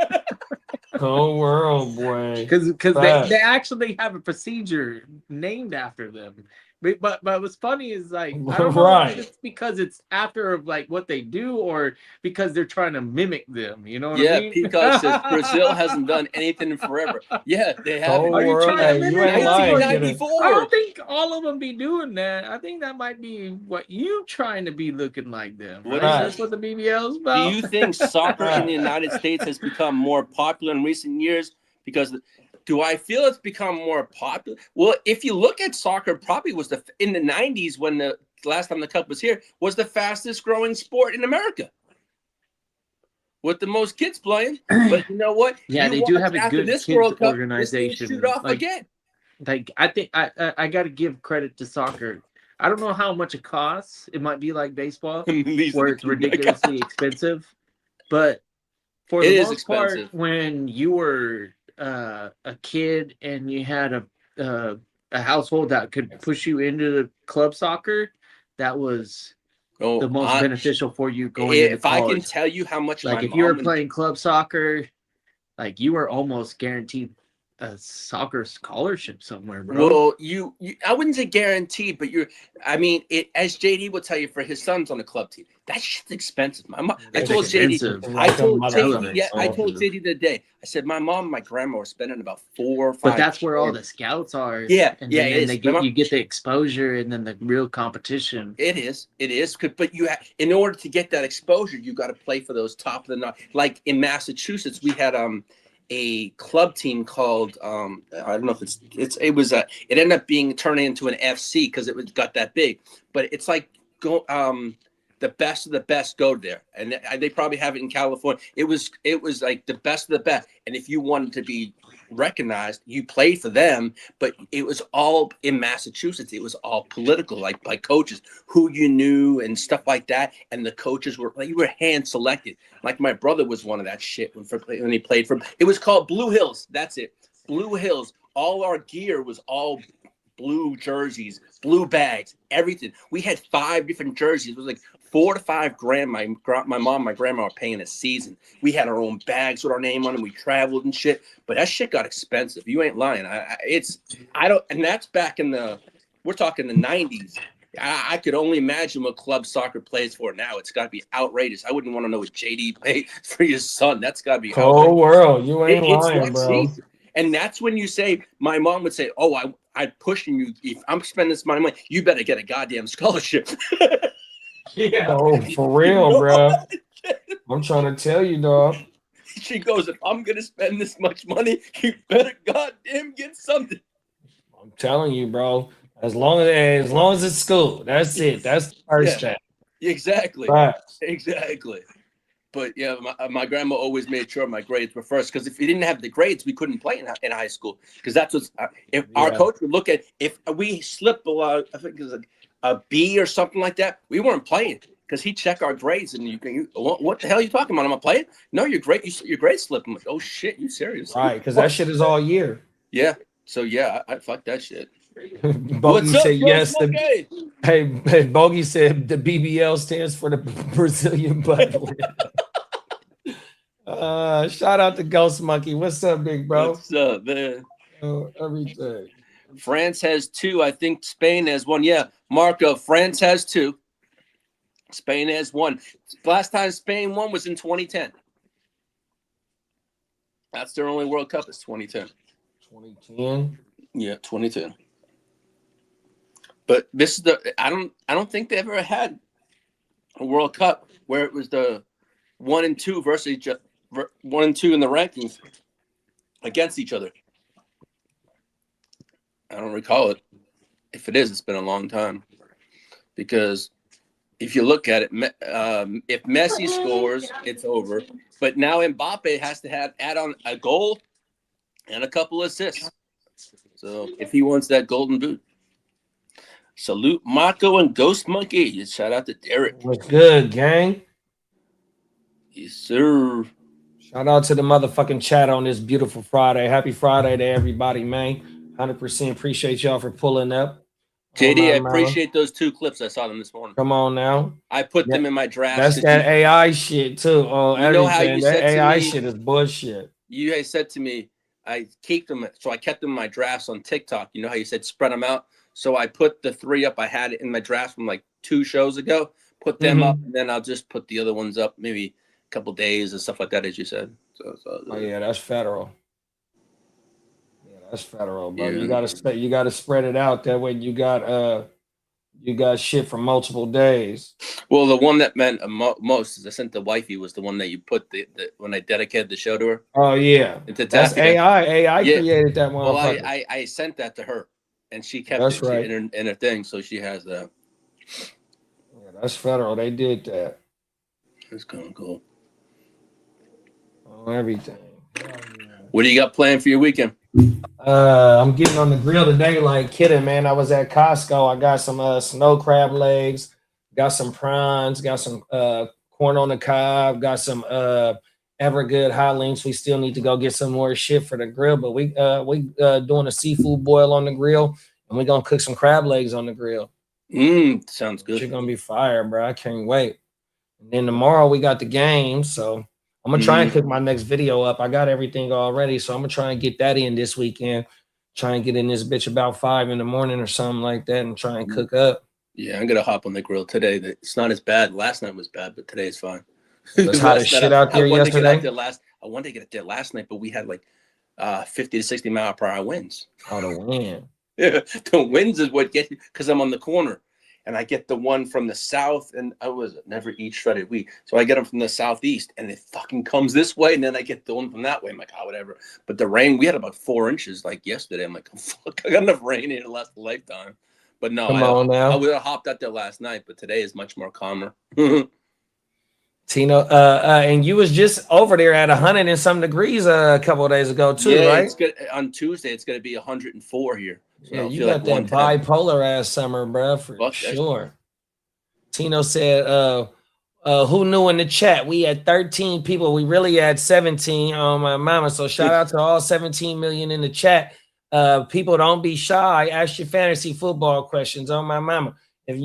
B: Oh world, boy.
D: Because they actually have a procedure named after them. But what's funny is like I don't know if it's because it's after like what they do or because they're trying to mimic them. You know what I mean?
E: Peacock says Brazil hasn't done anything in forever. Yeah, they have.
D: Are you trying to mimic
E: 1994?
D: I don't think all of them be doing that. I think that might be what you trying to be looking like them. Right? That's what the BBL's about.
E: Do you think soccer in the United States has become more popular in recent years? Because do I feel it's become more popular? Well, if you look at soccer, probably was in the 90s when the last time the Cup was here, was the fastest growing sport in America. with the most kids playing. But you know what?
D: Yeah,
E: you
D: they do
E: watch
D: have a
E: after
D: good
E: this
D: kids
E: World Cup,
D: organization.
E: This thing shoot off again.
D: Like I think I got to give credit to soccer. I don't know how much it costs. It might be like baseball, where it's ridiculously expensive. But for the most part, when you were a kid and you had a household that could push you into the club soccer, that was the most beneficial for you going into college.
E: If I can tell you how much,
D: like if you were playing club soccer, like you were almost guaranteed a soccer scholarship somewhere, bro.
E: Well, you I wouldn't say guaranteed, but I mean, as JD would tell you, for his son's on the club team, that shit's expensive. I told JD the other day, I said, my mom and my grandma were spending about 4 or 5.
D: But that's where all the scouts are.
E: Yeah,
D: and then you get the exposure and then the real competition.
E: It is. But in order to get that exposure, you got to play for those top of the night. Like in Massachusetts, we had a club team called I don't know if it ended up turning into an FC because it got that big. But it's like the best of the best go there, and they probably have it in California. It was like the best of the best, and if you wanted to be recognized, you played for them. But it was all in Massachusetts. It was all political, like by coaches who you knew and stuff like that. And the coaches were like, you were hand selected. Like my brother was one of that shit when he played for. It was called Blue Hills. That's it, Blue Hills. All our gear was all blue jerseys, blue bags, everything. We had 5 different jerseys. It was like $4 to $5 grand. My mom, my grandma were paying a season. We had our own bags with our name on them. We traveled and shit. But that shit got expensive. You ain't lying. And that's back we're talking the 90s. I could only imagine what club soccer plays for now. It's got to be outrageous. I wouldn't want to know what JD paid for his son. That's got to be
B: cold world. You ain't lying, bro.
E: Cheap. And that's when you say, my mom would say, "Oh, I'm pushing you. If I'm spending this money, you better get a goddamn scholarship."
B: Yeah. Oh, for real, bro. I'm trying to tell you, dog.
E: She goes, "If I'm gonna spend this much money, you better goddamn get something."
B: I'm telling you, bro. As long as it's school, that's it. That's the first step.
E: Exactly.
B: Right.
E: Exactly. But yeah, my grandma always made sure my grades were first, because if we didn't have the grades, we couldn't play in high school. Because that's what our coach would look at. If we slipped below, I think it was a B or something like that, we weren't playing, because he'd check our grades and what the hell are you talking about? Am I playing? No, your grades slipped. I'm like, oh shit, you serious?
B: Right, because that shit is all year.
E: Yeah. So yeah, I fuck that shit.
B: Bogey said yes. Bogey said the BBL stands for the Brazilian butt. Shout out to Ghost Monkey. What's up, big bro?
E: What's up, man?
B: Everything.
E: France has 2. I think Spain has 1. Yeah, Marco, France has 2. Spain has 1. Last time Spain won was in 2010. That's their only World Cup is 2010.
B: 2010?
E: Yeah, 2010. But this is I don't think they ever had a World Cup where it was the 1 and 2 versus 1 and 2 in the rankings against each other. I don't recall it. If it is, it's been a long time. Because if you look at it, if Messi scores, it's over. But now Mbappe has to add on a goal and a couple assists. So if he wants that golden boot. Salute Marco and Ghost Monkey. Shout out to Derek.
B: What's good, gang?
E: Yes, sir.
B: Shout out to the motherfucking chat on this beautiful Friday. Happy Friday to everybody, man. 100% appreciate y'all for pulling up.
E: JD, I appreciate those 2 clips. I saw them this morning.
B: Come on now.
E: I put them in my draft.
B: That's that AI shit too.
E: You know how you
B: that
E: said
B: AI
E: to me,
B: shit is bullshit.
E: You guys said to me, I keep them, so I kept them in my drafts on TikTok. You know how you said spread them out? So I put the 3 up I had in my draft from like 2 shows ago, put them up, and then I'll just put the other ones up maybe a couple days and stuff like that, as you said.
B: Oh yeah, that's federal. Yeah, that's federal, bro.
E: Yeah.
B: You gotta spread it out. That way you got shit for multiple days.
E: Well, the one that meant most is I sent the wifey was the one that you put when I dedicated the show to her.
B: Oh yeah, that's AI. AI created that one.
E: Well, I sent that to her, and she kept it in her thing, so she has that.
B: Yeah, that's federal. They did that.
E: That's kind of cool.
B: On everything.
E: What do you got planned for your weekend?
B: I'm getting on the grill today like Kitteh, man. I was at Costco. I got some snow crab legs, got some prawns, got some corn on the cob, got some Evergood hot links. We still need to go get some more shit for the grill, but we doing a seafood boil on the grill, and we're gonna cook some crab legs on the grill.
E: Sounds good.
B: It's gonna be fire, bro. I can't wait. And then tomorrow we got the game, so I'm gonna try and cook my next video up. I got everything already, so I'm gonna try and get that in this weekend. Try and get in this bitch about 5 in the morning or something like that, and try and cook up.
E: Yeah, I'm gonna hop on the grill today. It's not as bad. Last night was bad, but today is fine.
B: It was hot as shit out there yesterday.
E: I wanted to get out there last night, but we had like 50 to 60 mile per hour winds.
B: Oh, the wind.
E: Yeah, the winds is what gets you because I'm on the corner. And I get the one from the south, and I was never eat shredded wheat. So I get them from the southeast, and it fucking comes this way, and then I get the one from that way. I'm like, oh, whatever. But the rain, we had about 4 inches like yesterday. I'm like, oh, fuck, I got enough rain here to last a lifetime. But no, I would have hopped out there last night, but today is much more calmer.
B: Tino, and you was just over there at 100 and some degrees a couple of days ago too, right?
E: It's good. On Tuesday, it's going to be 104 here. So
B: yeah, you got that bipolar ass summer, bro, for sure. Tino said, who knew in the chat? We had 13 people. We really had 17 on my mama. So shout out to all 17 million in the chat. People, don't be shy. Ask your fantasy football questions on my mama. If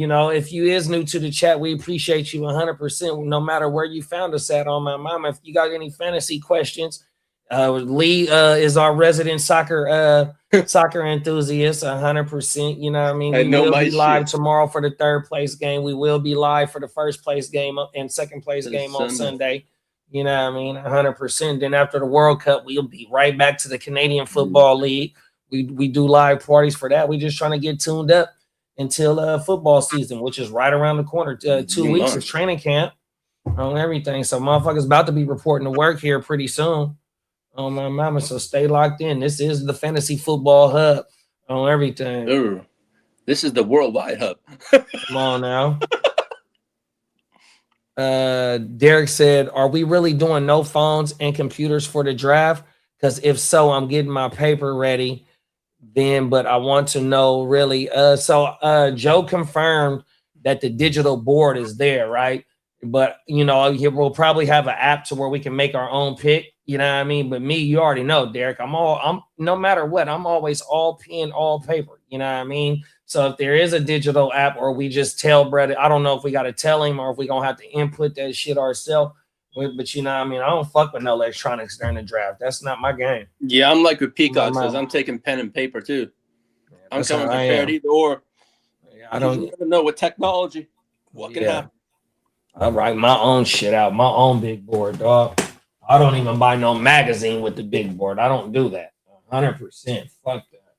B: you is new to the chat, we appreciate you 100%. No matter where you found us at on my mama. If you got any fantasy questions, Lee is our resident soccer enthusiast, 100%. You know what I mean? We will be live tomorrow for the third place game. We will be live for the first place game and second place game on Sunday. You know what I mean? 100%. Then after the World Cup, we'll be right back to the Canadian Football League. We do live parties for that. We just trying to get tuned up until football season, which is right around the corner. 2 weeks of training camp on everything. So motherfuckers about to be reporting to work here pretty soon. On my mama, so stay locked in. This is the fantasy football hub on everything.
E: Ooh, this is the worldwide hub.
B: Come on now. Derek said, are we really doing no phones and computers for the draft? Because if so, I'm getting my paper ready then, but I want to know really. So Joe confirmed that the digital board is there, right? But, we'll probably have an app to where we can make our own pick. You know what I mean? But me, you already know, Derek, I'm no matter what, I'm always all pen, all paper. You know what I mean? So if there is a digital app or we just tell Brett, I don't know if we got to tell him or if we're going to have to input that shit ourselves. But you know what I mean? I don't fuck with no electronics during the draft. That's not my game.
E: Yeah, I'm like with Peacock says. I'm taking pen and paper too. Yeah, I'm coming prepared either or. Yeah, I don't even know with technology. What can happen?
B: I write my own shit out, my own big board, dog. I don't even buy no magazine with the big board. I don't do that. 100%. Fuck that.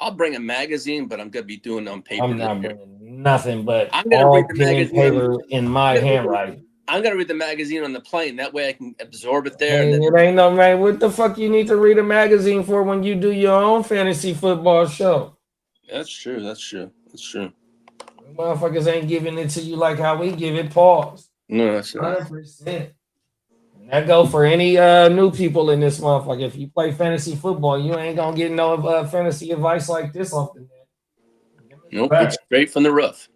E: I'll bring a magazine, but I'm gonna be doing it on paper.
B: I'm not bringing nothing but all pen and paper in my handwriting.
E: I'm gonna read the magazine on the plane. That way I can absorb it there.
B: Hey, it ain't no man. What the fuck you need to read a magazine for when you do your own fantasy football show?
E: That's true. That's true. That's true.
B: Motherfuckers ain't giving it to you like how we give it. Pause.
E: No, that's not.
B: 100%. And that go for any new people in this motherfucker. If you play fantasy football, you ain't gonna get no fantasy advice like this off the net.
E: Nope, it's straight from the roof.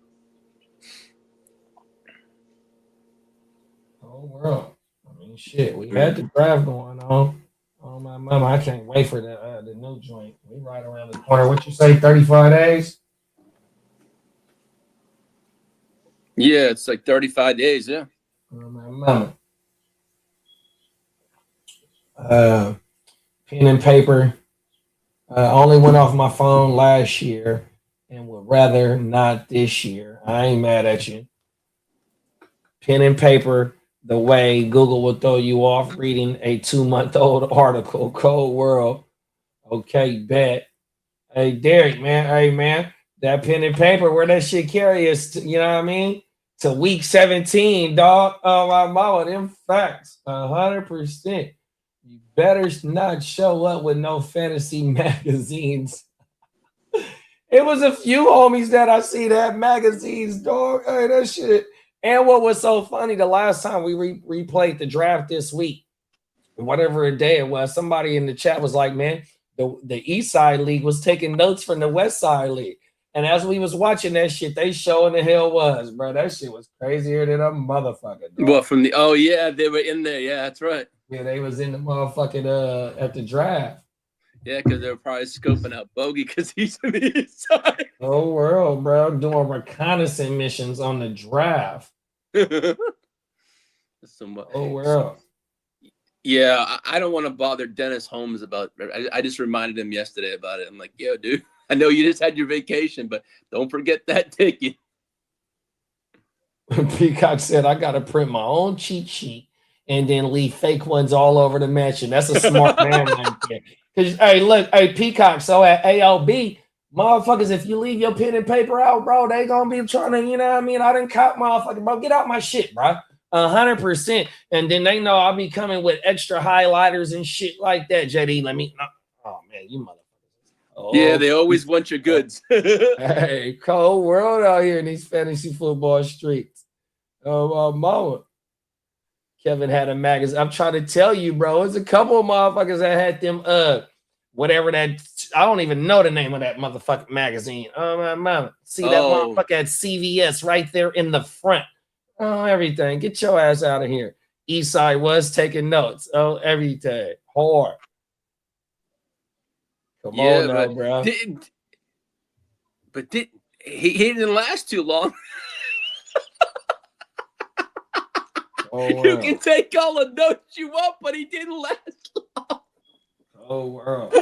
B: Oh world. I mean, shit. We had the draft going on. Oh my mama, I can't wait for the new joint. We right around the corner. What you say? 35 days.
E: Yeah, it's like 35 days, yeah.
B: Oh, my mama. Pen and paper. Only went off my phone last year and would rather not this year. I ain't mad at you. Pen and paper, the way Google will throw you off reading a 2-month-old article. Cold world. Okay, bet. Hey, Derek, man. Hey, man. That pen and paper, where that shit carry us, you know what I mean? To week 17, dog. Oh, my mama, them facts. 100%. You better not show up with no fantasy magazines. It was a few homies that I see that had magazines, dog. Hey, that shit. And what was so funny, the last time we replayed the draft this week, whatever day it was, somebody in the chat was like, man, the East Side League was taking notes from the West Side League. And as we was watching that shit, they showing the hell was, bro. That shit was crazier than a motherfucker. Dog.
E: Well, they were in there. Yeah, that's right.
B: Yeah, they was in the motherfucking at the draft.
E: Yeah, because they were probably scoping out Bogey because he's on the East Side.
B: Oh, world, bro, doing reconnaissance missions on the draft. Oh, world.
E: Yeah, I don't want to bother Dennis Holmes about it. I just reminded him yesterday about it. I'm like, yo, dude, I know you just had your vacation, but don't forget that ticket.
B: Peacock said, I got to print my own cheat sheet and then leave fake ones all over the mansion. That's a smart man right there. Because, hey, look, hey, Peacock, so at ALB, motherfuckers, if you leave your pen and paper out, bro, they going to be trying to, you know what I mean? I done caught motherfucker, bro. Get out my shit, bro. 100%. And then they know I'll be coming with extra highlighters and shit like that, JD. Oh, man, you motherfuckers. Oh,
E: yeah, they always want your goods.
B: Hey, cold world out here in these fantasy football streets. Oh, mama. Kevin had a magazine. I'm trying to tell you, bro. There's a couple of motherfuckers that had them, whatever that, I don't even know the name of that motherfucking magazine. Oh, my mama. See that motherfucker at CVS right there in the front. Oh, everything. Get your ass out of here. Eastside was taking notes. Oh, everything. Hard. Come on now, bro.
E: He didn't last too long. You can take all the notes you want, but he didn't last long.
B: Oh, world.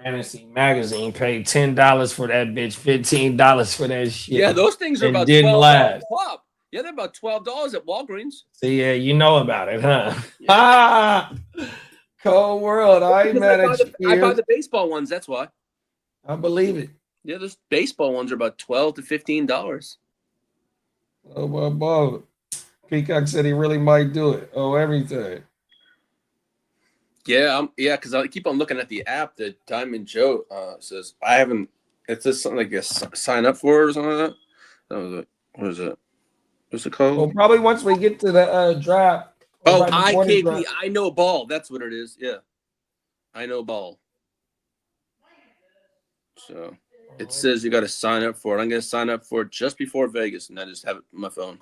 B: Fantasy magazine paid $10 for that bitch, $15 for that shit.
E: Yeah, those things are about $12 pop. Yeah, they're about $12 at Walgreens.
B: See, yeah, you know about it, huh? Yeah. Cold world. I ain't mad at you.
E: I buy the baseball ones. That's why.
B: I believe it.
E: Yeah, those baseball ones are about $12 to $15.
B: Oh, my boy. Peacock said he really might do it. Oh, everything.
E: Yeah, because I keep on looking at the app that Diamond Joe says I haven't. It says something like a sign up for it or something like that. What is it? What's it called?
B: Well, probably once we get to the draft.
E: Oh, IKB. I know ball. That's what it is. Yeah, I know ball. So it says you got to sign up for it. I'm going to sign up for it just before Vegas, and I just have it on my phone.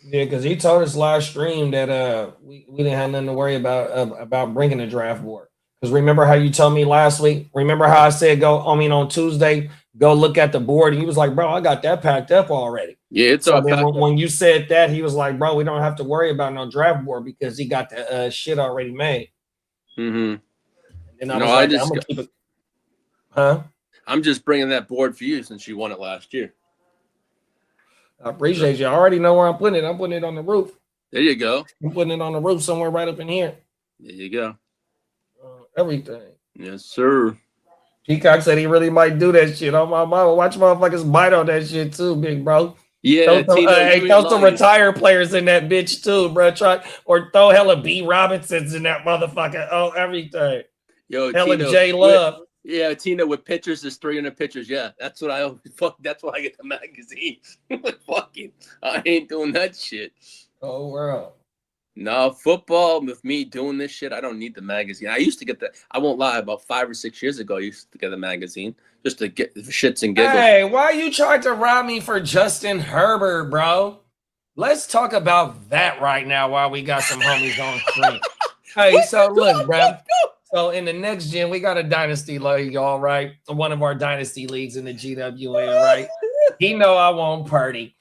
B: Yeah, because he told us last stream that we didn't have nothing to worry about bringing the draft board. Because remember how you told me last week? Remember how I said on Tuesday, go look at the board? And he was like, bro, I got that packed up already.
E: Yeah, it's all packed up.
B: When you said that, he was like, bro, we don't have to worry about no draft board because he got the shit already made.
E: Mm-hmm.
B: And I'm gonna keep it. Huh?
E: I'm just bringing that board for you since you won it last year.
B: I appreciate you. I already know where I'm putting it. I'm putting it on the roof.
E: There you go.
B: I'm putting it on the roof somewhere right up in here.
E: There you go.
B: Everything.
E: Yes, sir.
B: Peacock said he really might do that shit. Oh, my mama. Watch motherfuckers bite on that shit too, big bro.
E: Yeah.
B: Throw some retired players in that bitch too, bro. Or throw hella B. Robinsons in that motherfucker. Oh, everything.
E: Yo,
B: hella J Love.
E: Yeah, Tina with pictures is 300 pictures. Yeah, that's what that's why I get the magazines. Fucking, I ain't doing that shit.
B: Oh, world.
E: No, football with me doing this shit, I don't need the magazine. I used to get I won't lie, about 5 or 6 years ago, I used to get a magazine just to get shits and giggles.
B: Hey, why you trying to rob me for Justin Herbert, bro? Let's talk about that right now while we got some homies on screen. Hey, so look, bro. So in the next gen, we got a dynasty league, all right. One of our dynasty leagues in the GWN, right? He know I want Purdy.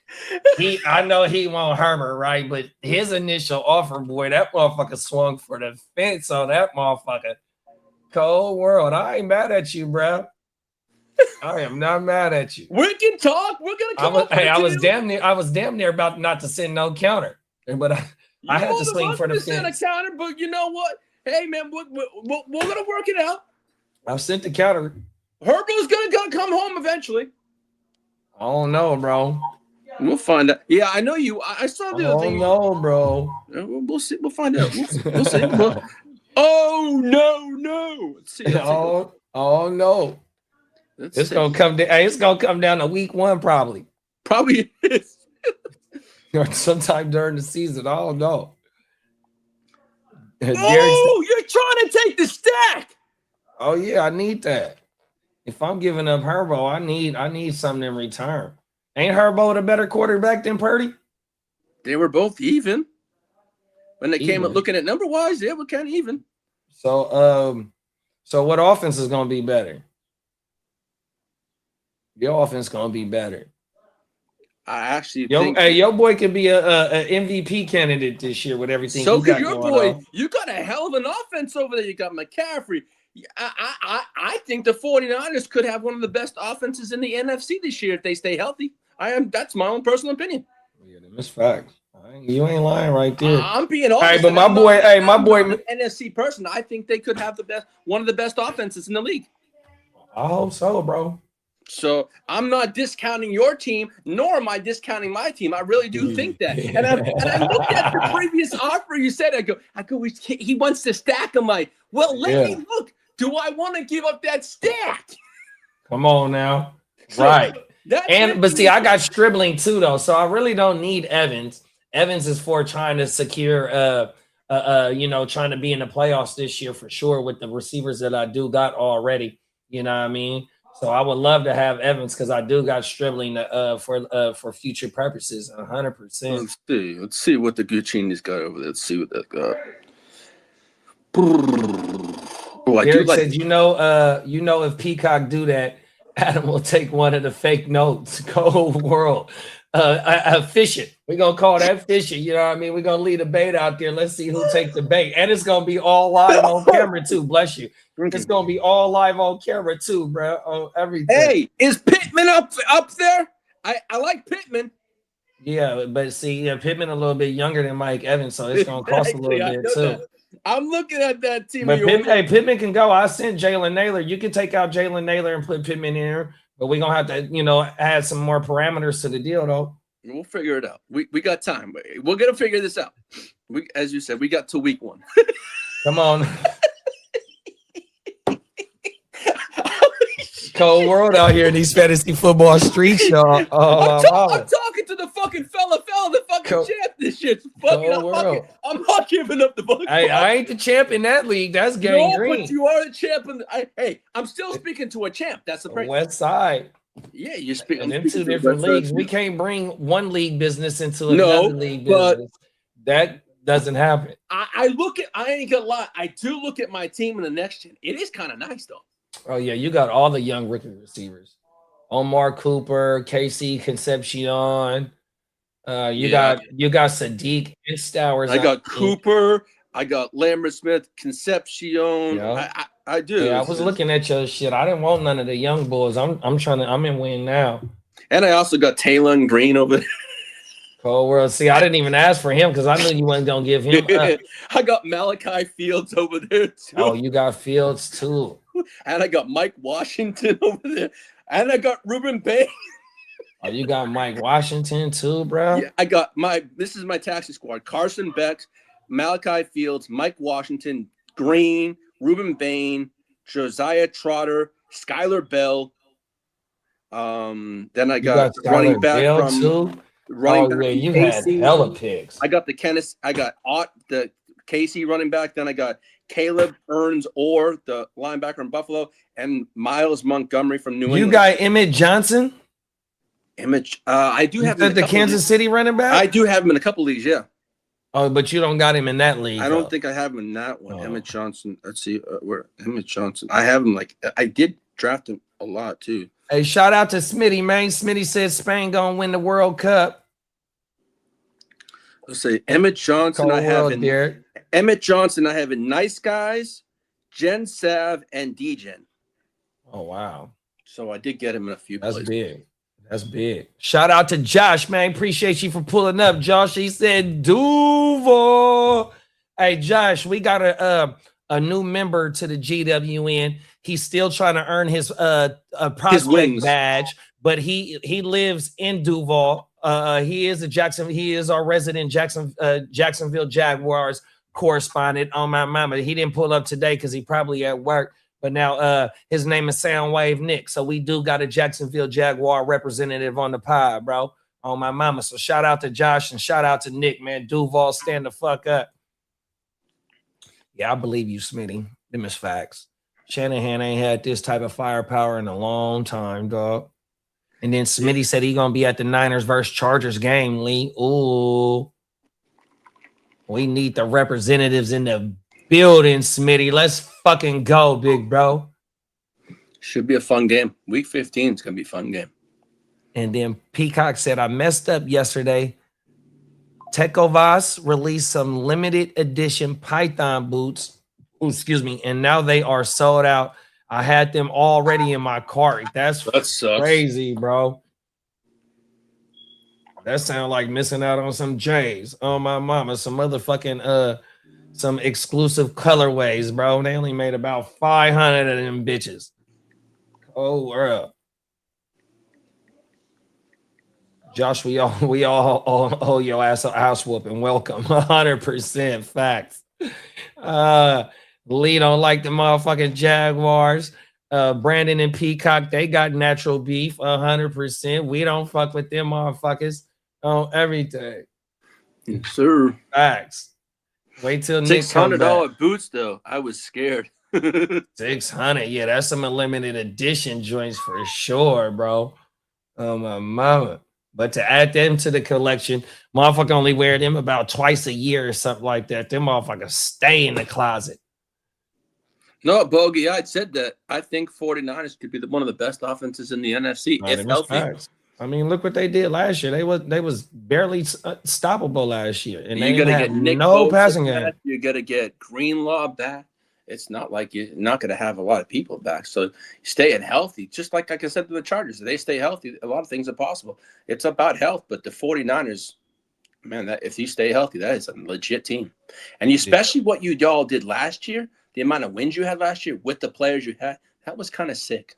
B: I know he want Herbert, right? But his initial offer, boy, that motherfucker swung for the fence on that motherfucker. Cold world. I ain't mad at you, bro. I am not mad at you.
E: We can talk. We're gonna come up.
B: Hey, I was damn near about not to send no counter, but I had to swing for the fence.
E: A counter, but you know what? Hey, man, we're going to work it out.
B: I've sent the counter.
E: Herbo's going to come home eventually.
B: I don't know, bro.
E: We'll find out. Yeah, I know you. I saw the other thing.
B: No, bro.
E: We'll see. We'll find out. We'll see. Oh, no. Let's see.
B: Oh, no. It's going to come down to week 1, probably.
E: Probably is.
B: Or sometime during the season. I don't know.
E: Oh, you're trying to take the stack.
B: Oh yeah, I need that. If I'm giving up Herbo, I need something in return. Ain't Herbo the better quarterback than Purdy?
E: They were both even. When they came up looking at number wise, they were kind of even.
B: So what offense is gonna be better? Your offense gonna be better.
E: I actually think
B: your boy could be a MVP candidate this year with everything.
E: So could your boy. On. You got a hell of an offense over there. You got McCaffrey. I think the 49ers could have one of the best offenses in the NFC this year if they stay healthy. That's my own personal opinion.
B: Yeah, that's facts. You ain't lying right there.
E: I'm being honest.
B: All right, but my boy,
E: NFC person, I think they could have one of the best offenses in the league.
B: I hope so, bro.
E: So I'm not discounting your team, nor am I discounting my team. I really do think that. And I looked at the previous offer you said. I go. He wants to stack them. Let me look. Do I want to give up that stack?
B: Come on now, right? But see, I got Stribling too, though, so I really don't need Evans. Evans is for trying to secure, trying to be in the playoffs this year for sure with the receivers that I do got already. You know what I mean? So I would love to have Evans because I do got Stribling for future purposes, 100%.
E: Let's see what the Guchinni's got over there. Let's see what that got.
B: Oh, Derek said, if Peacock do that, Adam will take one of the fake notes. Go world. Fishing. We're going to call that fishing. You know what I mean? We're going to leave the bait out there. Let's see who takes the bait. And it's going to be all live on camera, too. Bless you. It's going to be all live on camera, too, bro. On everything.
E: Hey, is Pittman up there? I like Pittman.
B: Yeah, but see, Pittman a little bit younger than Mike Evans, so it's going to cost a little bit, too.
E: That. I'm looking at that team.
B: But Pittman can go. I sent Jalen Naylor. You can take out Jalen Naylor and put Pittman in here. But we're going to have to, add some more parameters to the deal, though.
E: We'll figure it out. We got time. We're going to figure this out. As you said, we got till week 1.
B: Come on. Cold world out here in these fantasy football streets, y'all.
E: I'm talking to the fucking fella, the fucking champ. This shit's fucking. I'm not giving up the fucking.
B: Hey, I ain't the champ in that league. That's Gang Green.
E: But you are the champ. I'm still speaking to a champ. That's the problem.
B: West Side.
E: Yeah, you're speaking.
B: In 2 different leagues. We can't bring one league business into another league business. That doesn't happen.
E: I ain't gonna lie. I do look at my team in the next gen. It is kind of nice though.
B: Oh yeah, you got all the young rookie receivers. Omar Cooper, Casey Concepcion. You got Sadiq and Stowers.
E: I got Cooper. I got Lambert Smith, Concepcion.
B: Yeah.
E: I do.
B: Yeah, I was looking at your shit. I didn't want none of the young boys. I'm in win now.
E: And I also got Taylor and Green over there.
B: Cold world. See, I didn't even ask for him because I knew you wasn't gonna give him up.
E: I got Malachi Fields over there too.
B: Oh, you got Fields too.
E: And I got Mike Washington over there. And I got Ruben Bay.
B: Oh, you got Mike Washington too, bro?
E: Yeah, I got this is my taxi squad. Carson Beck, Malachi Fields, Mike Washington, Green, Ruben Bain, Josiah Trotter, Skylar Bell. Then I got running back
B: Bell
E: from
B: too?
E: running back.
B: Yeah, you had hella picks.
E: I got the Casey running back. Then I got Caleb Earns Orr, the linebacker in Buffalo, and Miles Montgomery from New England.
B: You got Emmett Johnson?
E: I do have
B: the Kansas City running back?
E: I do have him in a couple leagues, yeah.
B: Oh, but you don't got him in that league.
E: I don't think I have him in that one. Emmett Johnson. Let's see where Emmett Johnson. I have him I did draft him a lot too.
B: Hey, shout out to Smitty, man. Smitty said Spain gonna win the World Cup.
E: Let's say Emmett Johnson. Emmett Johnson. I have in Nice Guys, Jen Sav, and DGen.
B: Oh wow!
E: So I did get him in a few places.
B: That's big. Shout out to Josh, man. Appreciate you for pulling up, Josh. He said Duval. Hey, Josh, we got a new member to the GWN. He's still trying to earn his prospect badge, but he lives in Duval. He is our resident Jacksonville Jaguars correspondent on my mama. He didn't pull up today because he probably at work. But now his name is Soundwave Nick. So we do got a Jacksonville Jaguar representative on the pod, bro, on my mama. So shout out to Josh and shout out to Nick, man. Duval, stand the fuck up. Yeah, I believe you, Smitty. Them is facts. Shanahan ain't had this type of firepower in a long time, dog. And then Smitty said he gonna be at the Niners versus Chargers game, Lee. Ooh. We need the representatives in the building, Smitty. Let's fucking go, big bro.
E: Should be a fun game. Week 15 is gonna be a fun game.
B: And then Peacock said, I messed up yesterday. Tecovas released some limited edition Python boots. Ooh, excuse me. And now they are sold out. I had them already in my cart. That sucks. Crazy, bro. That sounds like missing out on some J's. Oh, my mama. Some motherfucking, some exclusive colorways, bro. They only made about 500 of them bitches. Oh, world. Josh, we all owe your ass a house whooping. Welcome. 100% facts. Lee don't like the motherfucking Jaguars. Brandon and Peacock, they got natural beef. 100%. We don't fuck with them motherfuckers on everything.
E: Yes, sir.
B: Facts. Wait till Nick
E: $600 boots though. I was scared.
B: 600. Yeah, that's some limited edition joints for sure, bro. Oh my mama. But to add them to the collection, motherfucker only wear them about twice a year or something like that. Them motherfuckers stay in the closet.
E: No, Bogey, I said that. I think 49ers could be one of the best offenses in the NFC if healthy.
B: Facts. I mean, look what they did last year. They was barely stoppable last year, and
E: you
B: they
E: gotta
B: had
E: get Nick
B: no
E: Bosa
B: passing
E: back.
B: game.
E: You gotta get Greenlaw back. It's not like you're not gonna have a lot of people back. So staying healthy, just like I said to the Chargers, if they stay healthy, a lot of things are possible. It's about health, but the 49ers, man, that if you stay healthy, that is a legit team. And especially what you all did last year, the amount of wins you had last year with the players you had, that was kind of sick.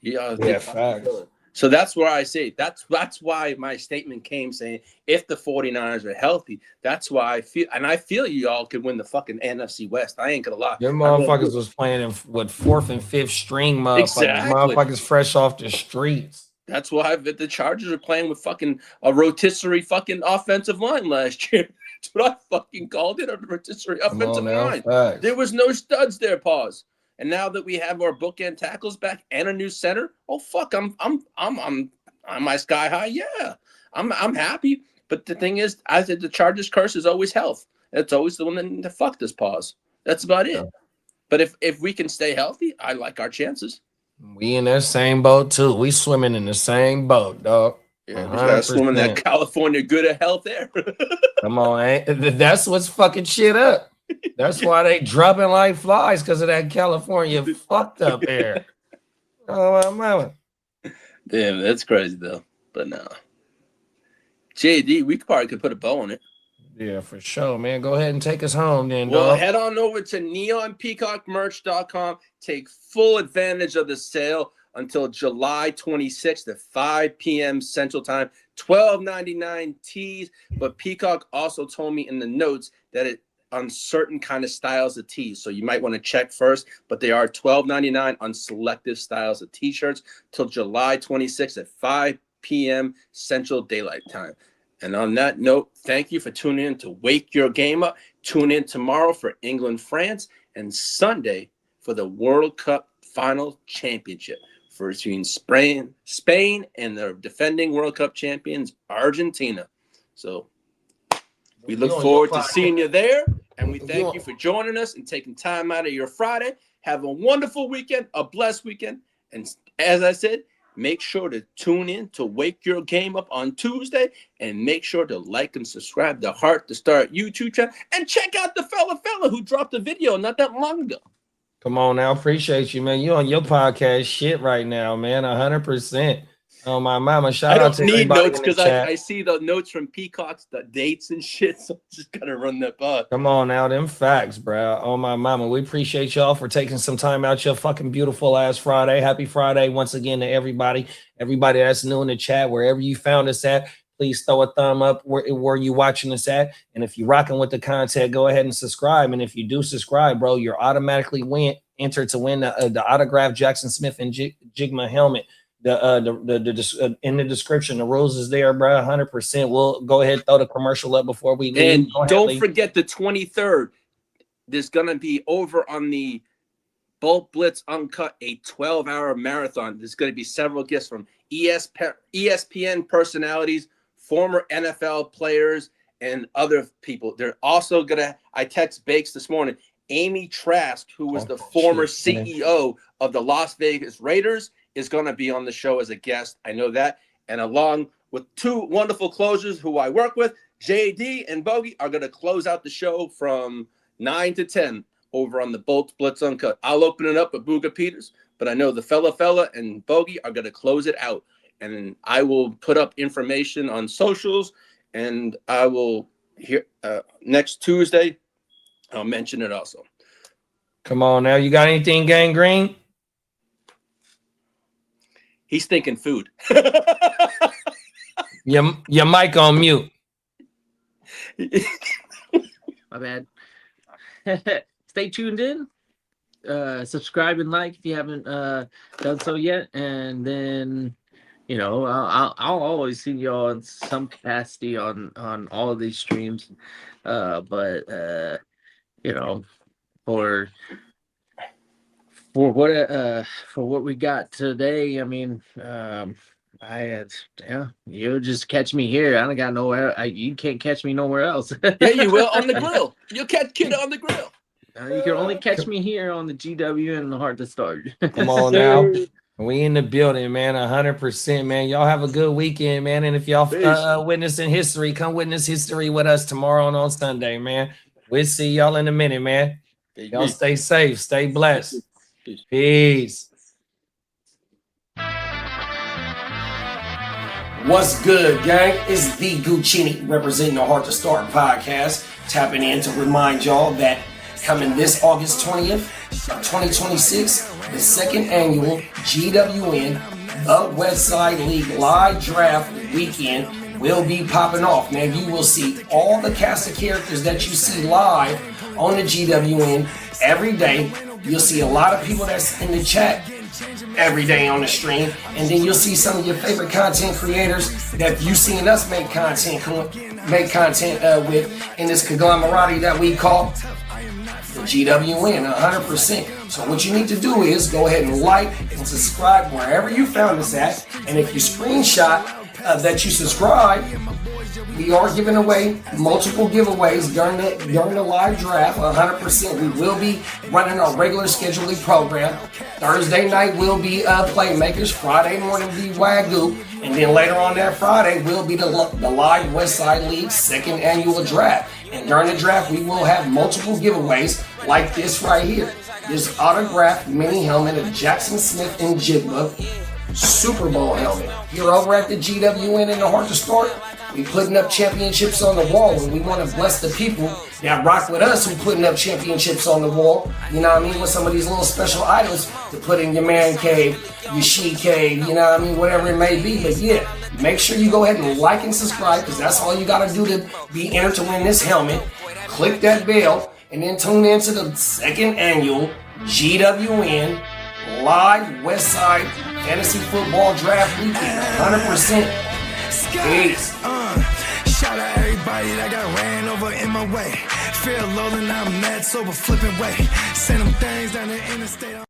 B: Yeah, facts.
E: So that's where I say that's why my statement came saying if the 49ers are healthy, that's why I feel you all could win the fucking NFC West. I ain't gonna lie.
B: Your motherfuckers was playing with 4th and 5th string motherfuckers.
E: Exactly.
B: Motherfuckers fresh off the streets.
E: That's why the Chargers are playing with fucking a rotisserie fucking offensive line last year. That's what I fucking called it, a rotisserie offensive line.
B: Facts.
E: There was no studs there, pause. And now that we have our bookend tackles back and a new center, oh fuck, I'm my sky high. Yeah, I'm happy. But the thing is, I said the Chargers curse is always health. It's always the one that fucked us, pause. That's about it. But if we can stay healthy, I like our chances.
B: We in that same boat too. We swimming in the same boat, dog.
E: Yeah, we gotta swim in that California good of health air.
B: Come on, that's what's fucking shit up. That's why they dropping like flies because of that California fucked up air. Oh my mama.
E: Damn, that's crazy though. But no. JD, we probably could put a bow on it.
B: Yeah, for sure, man. Go ahead and take us home then,
E: well,
B: dog.
E: head on over to neonpeacockmerch.com. Take full advantage of the sale until July 26th at 5 p.m. Central Time. $12.99 tees. But Peacock also told me in the notes that it on certain kind of styles of tees. So you might want to check first, but they are $12.99 on selective styles of t-shirts till July 26th at 5 p.m. Central Daylight Time. And on that note, thank you for tuning in to Wake Your Game Up. Tune in tomorrow for England, France, and Sunday for the World Cup Final Championship between Spain and the defending World Cup champions, Argentina. So we look forward to seeing you there, and we thank you for joining us and taking time out of your Friday. Have a wonderful weekend, a blessed weekend, and as I said, make sure to tune in to Wake Your Game Up on Tuesday, and make sure to like and subscribe to Heart to Start YouTube channel, and check out the fella who dropped a video not that long ago.
B: Come on now, appreciate you, man. You on your podcast shit right now, man. 100%. Oh my mama, shout out to everybody. I don't need notes
E: because I see the notes from Peacocks, the dates and shit. So I'm just gotta run that by.
B: Come on now, them facts, bro. Oh my mama, we appreciate y'all for taking some time out your fucking beautiful ass Friday. Happy Friday once again to everybody. Everybody that's new in the chat, wherever you found us at, please throw a thumb up where you watching us at. And if you're rocking with the content, go ahead and subscribe. And if you do subscribe, bro, you're automatically entered to win the autographed Jackson Smith and Jigma helmet. In the description, the rules is there, bro. 100%. We'll go ahead and throw the commercial up before we leave.
E: And don't forget the 23rd. there's going to be over on the Bolt Blitz Uncut, a 12-hour marathon. There's going to be several guests from ESPN personalities, former NFL players, and other people. They're also going to, I text Bakes this morning, Amy Trask, who was the former CEO of the Las Vegas Raiders, is going to be on the show as a guest. I know that. And along with two wonderful closers who I work with, JD and Bogey, are going to close out the show from 9 to 10 over on the Bolt Blitz Uncut. I'll open it up with Booga Peters, but I know the fella and Bogey are going to close it out. And I will put up information on socials, and I will hear next Tuesday. I'll mention it also.
B: Come on now. You got anything, Gang Green?
E: He's thinking food.
B: Your mic on mute.
D: My bad. Stay tuned in. Subscribe and like if you haven't done so yet. And then, you know, I'll always see y'all in some capacity on all of these streams. But you know, for what we got today, I mean, you'll just catch me here. I don't got nowhere. You can't catch me nowhere else.
E: Yeah, you will on the grill. You'll catch Kitteh on the grill.
D: You can only catch me here on the GW and the Hard to Start.
B: Come on now. We in the building, man. 100%, man. Y'all have a good weekend, man. And if y'all witnessing history, come witness history with us tomorrow and on Sunday, man. We'll see y'all in a minute, man. Y'all stay safe. Stay blessed. Peace.
G: What's good, gang? It's the Guchinni representing the Hard to Start podcast, tapping in to remind y'all that coming this August 20th of 2026, the second annual GWN, the Westside League live draft weekend will be popping off. Man, you will see all the cast of characters that you see live on the GWN every day. You'll see a lot of people that's in the chat every day on the stream, and then you'll see some of your favorite content creators that you've seen us make content with in this conglomerate that we call the GWN 100%. So what you need to do is go ahead and like and subscribe wherever you found us at, and if you screenshot that you subscribe, we are giving away multiple giveaways during the live draft. 100%. We will be running our regular scheduling program. Thursday night will be Playmakers. Friday morning will be WYGU. And then later on that Friday will be the live Westside League second annual draft. And during the draft, we will have multiple giveaways like this right here. This autographed mini helmet of Jackson Smith and Jigba Super Bowl helmet. You're over at the GWN in the Hard to Start. We putting up championships on the wall, and we want to bless the people that rock with us who putting up championships on the wall. You know what I mean? With some of these little special items to put in your man cave, your she cave, you know what I mean? Whatever it may be. But yeah, make sure you go ahead and like and subscribe, because that's all you got to do to be entered to win this helmet. Click that bell, and then tune in to the second annual GWN live Westside Fantasy Football Draft Weekend. 100%. Peace.
A: Shout out everybody that got ran over in my way. Feel low and I'm mad sober flipping way. Send them things down the interstate.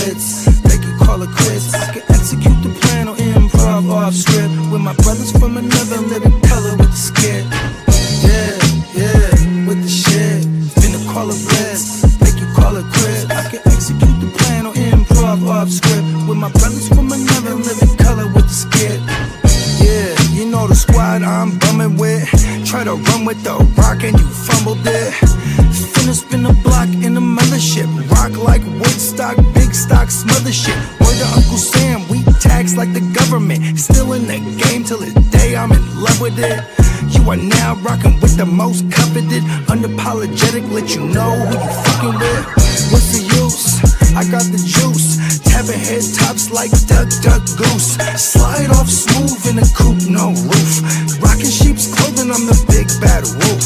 A: blitz, make you call it quits. I can execute the plan on improv off script with my brothers from another living color with the skit. Yeah, with the shit. Finna call it blitz, make you call it quits. I can execute the plan on improv off script with my brothers from another living color with the skit. Yeah, you know the squad I'm bumming with. Try to run with the rock and you fumbled it. Finna spin the block in the mothership. Rock like Woodstock, big stock, smother shit. Word to Uncle Sam, we tax like the government. Still in the game till the day I'm in love with it. You are now rocking with the most coveted. Unapologetic, let you know who you fucking with. What's the use? I got the juice. Tapping head tops like Duck, Duck, Goose. Slide off smooth in a coupe, no roof. Rocking sheep's clothing, I'm the big bad wolf.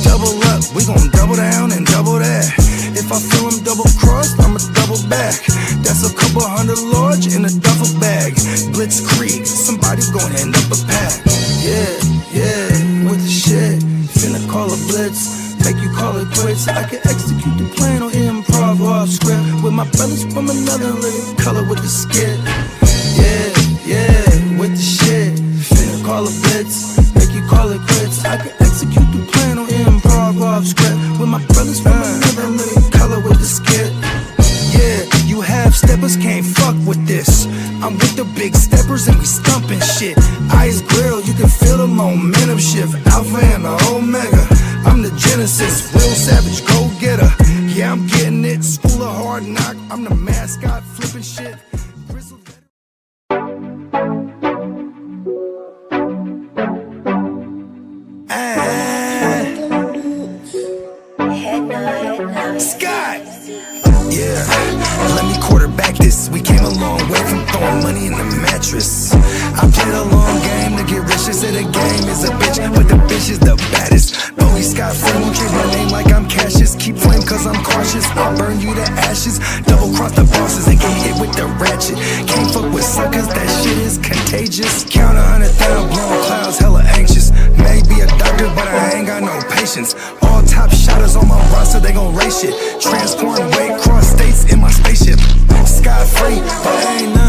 A: Double up, we gon' double down and double that. If I feel him double crossed, I'ma double back. That's a couple $100 large in a duffel bag. Blitzkrieg, somebody gon' end up a pack. Yeah, with the shit. Finna call a blitz, make you call it quits. I can execute the plan on improv off script with my brothers from another living color with the skit. Yeah, with the shit. Finna call a blitz, make you call it quits. I can execute the plan on improv off script with my brothers from another living color with the skit. Yeah, you half steppers can't fuck with this. I'm with the big steppers and we stumping shit. Ice grill, you can feel the momentum shift. Alpha and the Omega, I'm the Genesis. Real savage, go getter. Yeah, I'm getting it. School of hard knock, I'm the mascot, flipping shit. Scott! Yeah, let me quarterback this. We came a long way from throwing money in the mattress. I played a long game to get rich. They say the game is a bitch, but the bitch is the baddest. Bowie Scott Flame won't treat my name like I'm Cassius. Keep flame cause I'm cautious. I'll burn you to ashes. Double cross the bosses and get hit with the ratchet. Can't fuck with suckers, that shit is contagious. Count 100,000 blowing clouds, hella anxious. Maybe a doctor, but I ain't got no patience. All top shotters on my roster, they gon' race shit. Transform weight, cross states in my spaceship. Sky free, but I ain't none